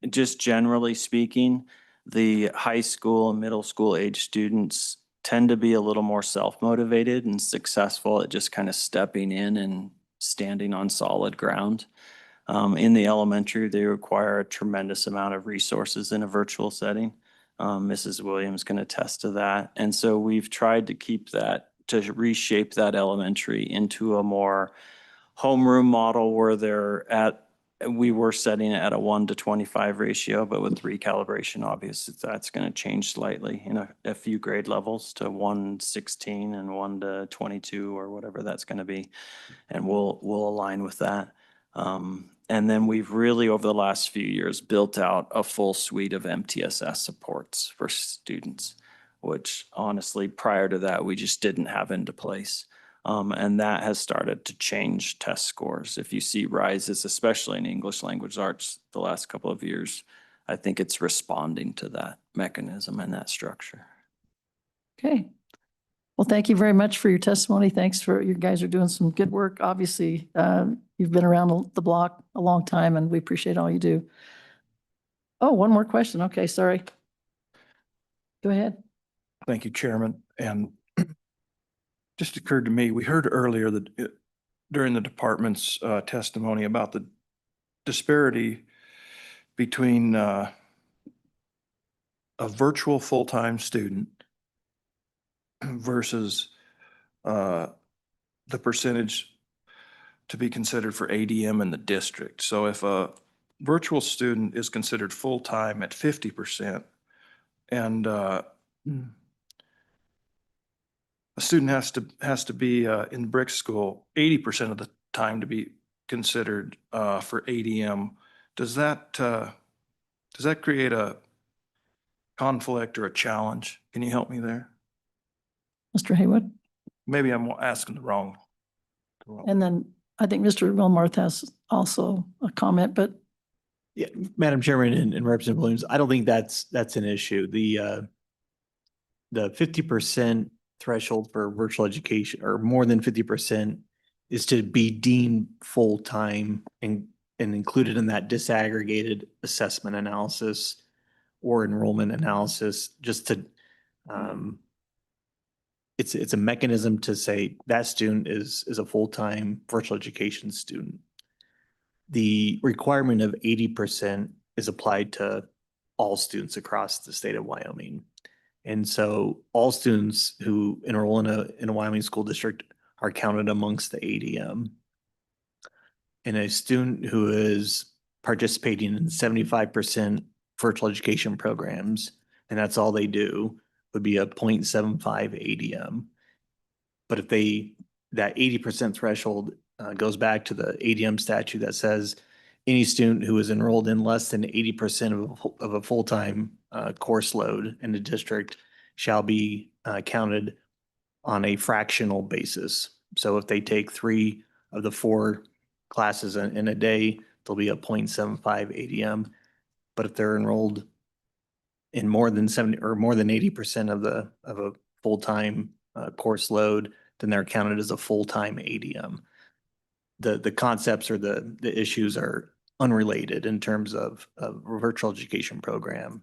M: just generally speaking, The high school and middle school age students tend to be a little more self-motivated and successful at just kind of stepping in and standing on solid ground. In the elementary, they require a tremendous amount of resources in a virtual setting. Mrs. Williams can attest to that. And so we've tried to keep that, to reshape that elementary into a more homeroom model where we were setting it at a 1:25 ratio, but with recalibration, obviously that's going to change slightly in a few grade levels to 1:16 and 1:22 or whatever that's going to be. And we'll align with that. And then we've really, over the last few years, built out a full suite of MTSS supports for students, which honestly, prior to that, we just didn't have into place. And that has started to change test scores. If you see rises, especially in English language arts the last couple of years, I think it's responding to that mechanism and that structure.
A: Okay. Well, thank you very much for your testimony. Thanks for, you guys are doing some good work. Obviously, you've been around the block a long time and we appreciate all you do. Oh, one more question. Okay, sorry. Go ahead.
I: Thank you, Chairman. And just occurred to me, we heard earlier that during the department's testimony about the disparity between a virtual full-time student versus the percentage to be considered for ADM in the district. So if a virtual student is considered full-time at 50% and a student has to be in brick school 80% of the time to be considered for ADM. Does that create a conflict or a challenge? Can you help me there?
A: Mr. Haywood?
I: Maybe I'm asking the wrong.
A: And then I think Mr. Wilmarth has also a comment, but
L: Yeah, Madam Chairman and Representative Williams, I don't think that's an issue. The 50% threshold for virtual education, or more than 50%, is to be deemed full-time and included in that disaggregated assessment analysis or enrollment analysis, just to it's a mechanism to say that student is a full-time virtual education student. The requirement of 80% is applied to all students across the state of Wyoming. And so all students who enroll in a Wyoming school district are counted amongst the ADM. And a student who is participating in 75% virtual education programs, and that's all they do, would be a 0.75 ADM. But if that 80% threshold goes back to the ADM statute that says any student who is enrolled in less than 80% of a full-time course load in the district shall be counted on a fractional basis. So if they take 3 of the 4 classes in a day, there'll be a 0.75 ADM. But if they're enrolled in more than 70 or more than 80% of a full-time course load, then they're counted as a full-time ADM. The concepts or the issues are unrelated in terms of a virtual education program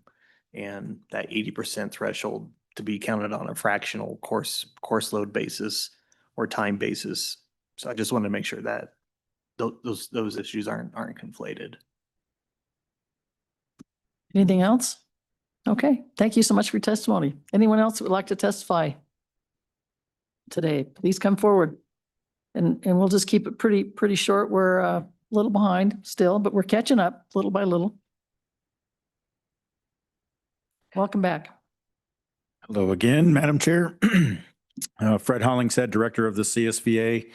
L: and that 80% threshold to be counted on a fractional course load basis or time basis. So I just want to make sure that those issues aren't conflated.
A: anything else? Okay, thank you so much for your testimony. Anyone else that would like to testify today, please come forward. And we'll just keep it pretty short. We're a little behind still, but we're catching up little by little. Welcome back.
N: Hello again, Madam Chair. Fred Hollingshead, Director of the CSVA.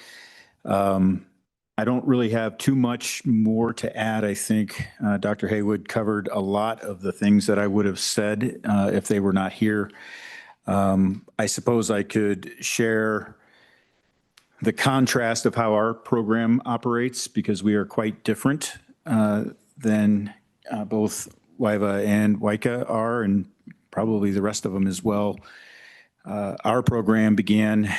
N: I don't really have too much more to add. I think Dr. Haywood covered a lot of the things that I would have said if they were not here. I suppose I could share the contrast of how our program operates, because we are quite different than both WIVA and WICA are, and probably the rest of them as well. Our program began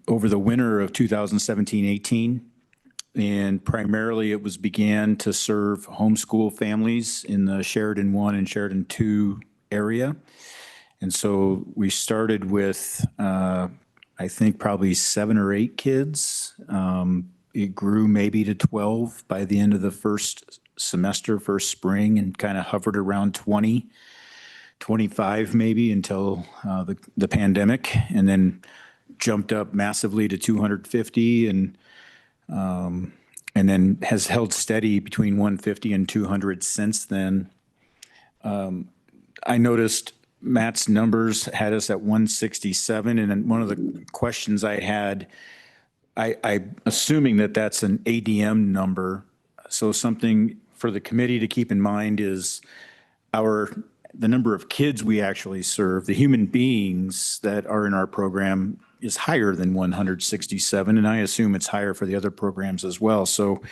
N: over the winter of 2017-18, and primarily it was began to serve homeschool families in the Sheridan 1 and Sheridan 2 area. And so we started with, I think, probably 7 or 8 kids. It grew maybe to 12 by the end of the first semester, first spring, and kind of hovered around 20, 25 maybe until the pandemic, and then jumped up massively to 250 and then has held steady between 150 and 200 since then. I noticed Matt's numbers had us at 167, and then one of the questions I had, I'm assuming that that's an ADM number. So something for the committee to keep in mind is the number of kids we actually serve, the human beings that are in our program is higher than 167, and I assume it's higher for the other programs as well. So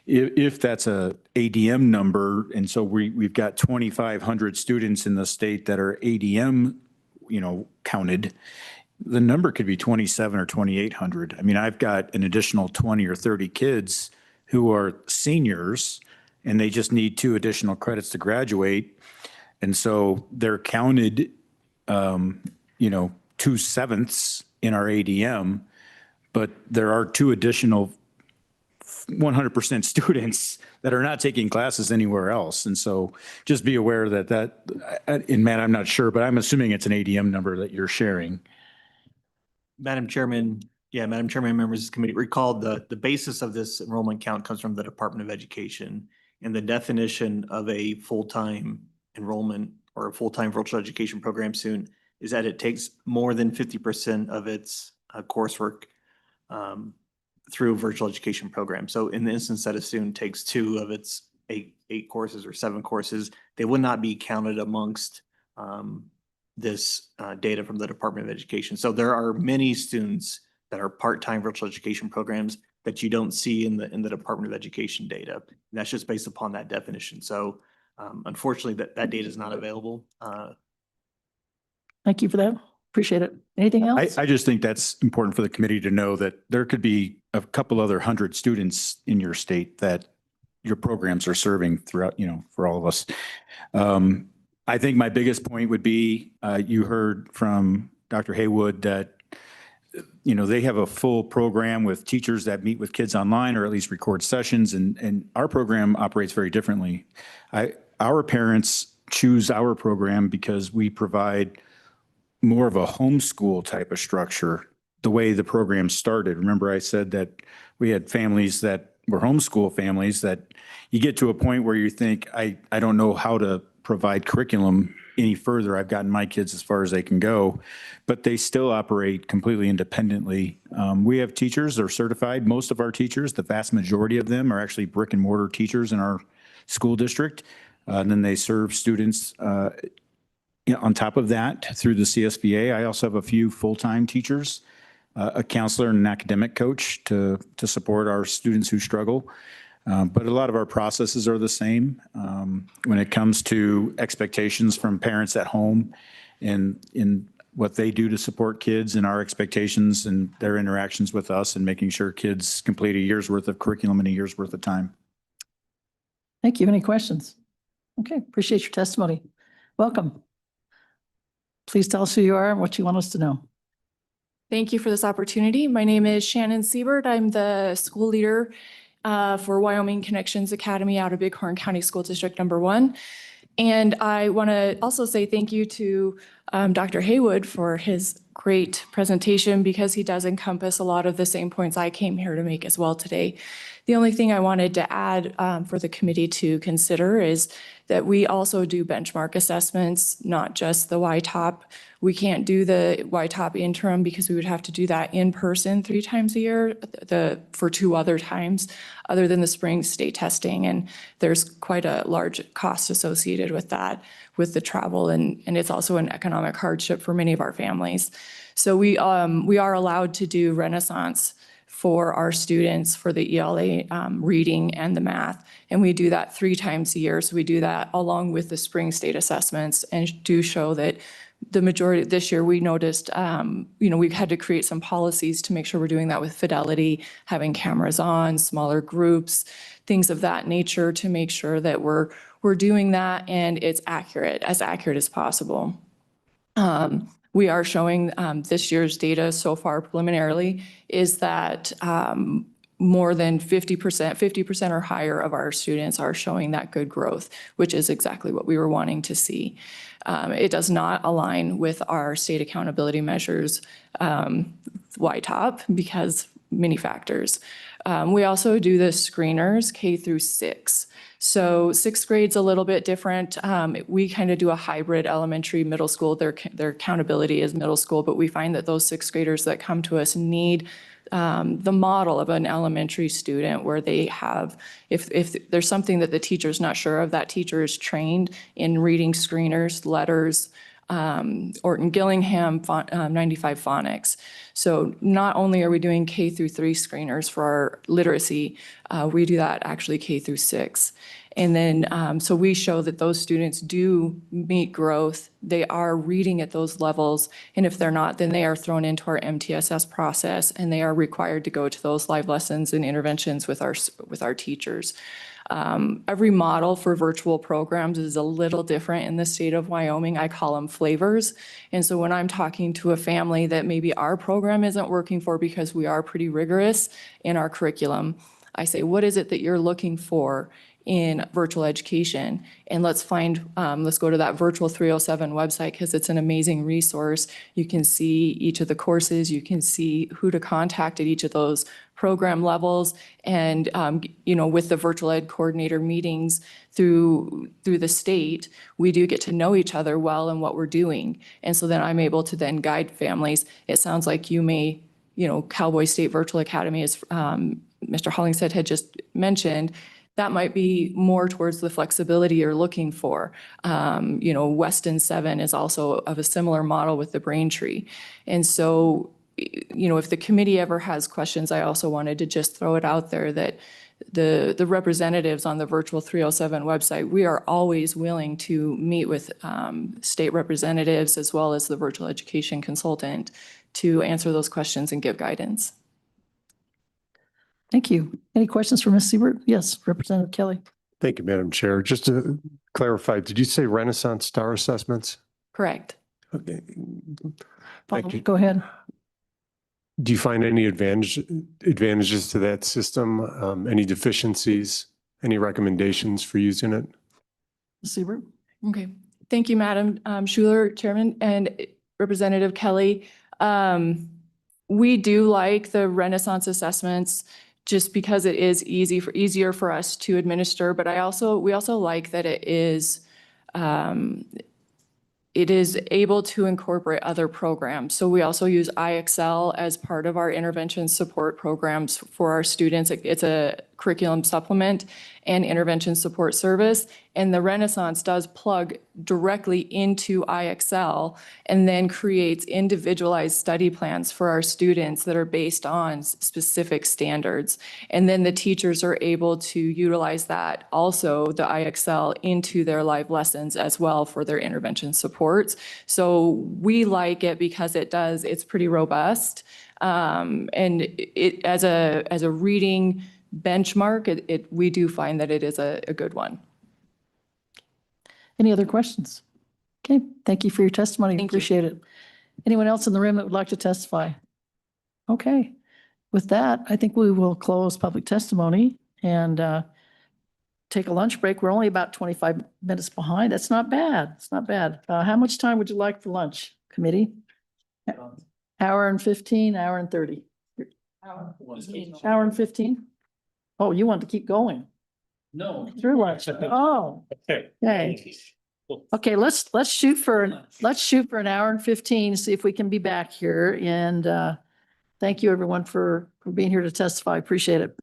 N: if that's a ADM number, and so we've got 2,500 students in the state that are ADM, counted, the number could be 27 or 2,800. I mean, I've got an additional 20 or 30 kids who are seniors, and they just need 2 additional credits to graduate. And so they're counted, 2/7 in our ADM, but there are 2 additional 100% students that are not taking classes anywhere else. And so just be aware and Matt, I'm not sure, but I'm assuming it's an ADM number that you're sharing.
L: Madam Chairman, members of the committee, recall the basis of this enrollment count comes from the Department of Education, and the definition of a full-time enrollment or a full-time virtual education program student is that it takes more than 50% of its coursework through virtual education program. So in the instance that a student takes 2 of its 8 courses or 7 courses, they would not be counted amongst this data from the Department of Education. So there are many students that are part-time virtual education programs that you don't see in the Department of Education data. And that's just based upon that definition. So unfortunately, that data is not available.
A: Thank you for that. Appreciate it. Anything else?
N: I just think that's important for the committee to know that there could be a couple other 100 students in your state that your programs are serving throughout, for all of us. I think my biggest point would be, you heard from Dr. Haywood that, they have a full program with teachers that meet with kids online or at least record sessions, and our program operates very differently. Our parents choose our program because we provide more of a homeschool type of structure, the way the program started. Remember, I said that we had families that were homeschool families that you get to a point where you think, I don't know how to provide curriculum any further. I've gotten my kids as far as they can go, but they still operate completely independently. We have teachers that are certified. Most of our teachers, the vast majority of them, are actually brick and mortar teachers in our school district. And then they serve students on top of that through the CSBA. I also have a few full-time teachers, a counselor and an academic coach to support our students who struggle. But a lot of our processes are the same when it comes to expectations from parents at home and in what they do to support kids and our expectations and their interactions with us and making sure kids complete a year's worth of curriculum in a year's worth of time.
A: Thank you. Any questions? Okay, appreciate your testimony. Welcome. Please tell us who you are and what you want us to know.
O: Thank you for this opportunity. My name is Shannon Siebert. I'm the school leader for Wyoming Connections Academy out of Bighorn County School District number 1. And I want to also say thank you to Dr. Haywood for his great presentation, because he does encompass a lot of the same points I came here to make as well today. The only thing I wanted to add for the committee to consider is that we also do benchmark assessments, not just the YTOP. We can't do the YTOP interim because we would have to do that in person 3 times a year for 2 other times other than the spring state testing. And there's quite a large cost associated with that, with the travel, and it's also an economic hardship for many of our families. So we are allowed to do Renaissance for our students for the ELA reading and the math. And we do that 3 times a year. So we do that along with the spring state assessments and do show that the majority this year, we noticed, we've had to create some policies to make sure we're doing that with fidelity, having cameras on, smaller groups, things of that nature to make sure that we're doing that and it's as accurate as possible. We are showing this year's data so far preliminarily is that more than 50% or higher of our students are showing that good growth, which is exactly what we were wanting to see. It does not align with our state accountability measures, YTOP, because many factors. We also do the screeners K through 6. So sixth grade's a little bit different. We kind of do a hybrid elementary, middle school. Their accountability is middle school, but we find that those sixth graders that come to us need the model of an elementary student where they have, if there's something that the teacher's not sure of, that teacher is trained in reading screeners, letters, Orton Gillingham, 95 phonics. So not only are we doing K through 3 screeners for our literacy, we do that actually K through 6. And then, so we show that those students do meet growth. They are reading at those levels. And if they're not, then they are thrown into our MTSS process and they are required to go to those live lessons and interventions with our teachers. Every model for virtual programs is a little different in the state of Wyoming. I call them flavors. And so when I'm talking to a family that maybe our program isn't working for because we are pretty rigorous in our curriculum, I say, what is it that you're looking for in virtual education? And let's go to that Virtual 307 website because it's an amazing resource. You can see each of the courses, you can see who to contact at each of those program levels. And, with the virtual ed coordinator meetings through the state, we do get to know each other well and what we're doing. And so then I'm able to then guide families. It sounds like you may, Cowboy State Virtual Academy, as Mr. Hollingshead had just mentioned, that might be more towards the flexibility you're looking for. Weston 7 is also of a similar model with the Braintree. And so, if the committee ever has questions, I also wanted to just throw it out there that the representatives on the Virtual 307 website, we are always willing to meet with state representatives as well as the virtual education consultant to answer those questions and give guidance.
A: Thank you. Any questions for Ms. Siebert? Yes, Representative Kelly.
Q: Thank you, Madam Chair. Just to clarify, did you say Renaissance Star assessments?
O: Correct.
Q: Okay. Thank you.
A: Go ahead.
Q: Do you find any advantages to that system? Any deficiencies? Any recommendations for using it?
A: Ms. Siebert?
O: Okay. Thank you, Madam Schuler, Chairman, and Representative Kelly. We do like the Renaissance assessments just because it is easier for us to administer, but we also like that it is able to incorporate other programs. So we also use IXL as part of our intervention support programs for our students. It's a curriculum supplement and intervention support service. And the Renaissance does plug directly into IXL and then creates individualized study plans for our students that are based on specific standards. And then the teachers are able to utilize that also, the IXL, into their live lessons as well for their intervention supports. So we like it because it's pretty robust. And it as a reading benchmark, we do find that it is a good one.
A: Any other questions? Okay, thank you for your testimony. Appreciate it. Anyone else in the room that would like to testify? Okay, with that, I think we will close public testimony and take a lunch break. We're only about 25 minutes behind. That's not bad. It's not bad. How much time would you like for lunch, committee? Hour and 15, hour and 30? Hour and 15? Oh, you want to keep going?
K: No.
A: Through lunch. Oh. Okay. Okay, let's shoot for an hour and 15, see if we can be back here. And thank you everyone for being here to testify. Appreciate it.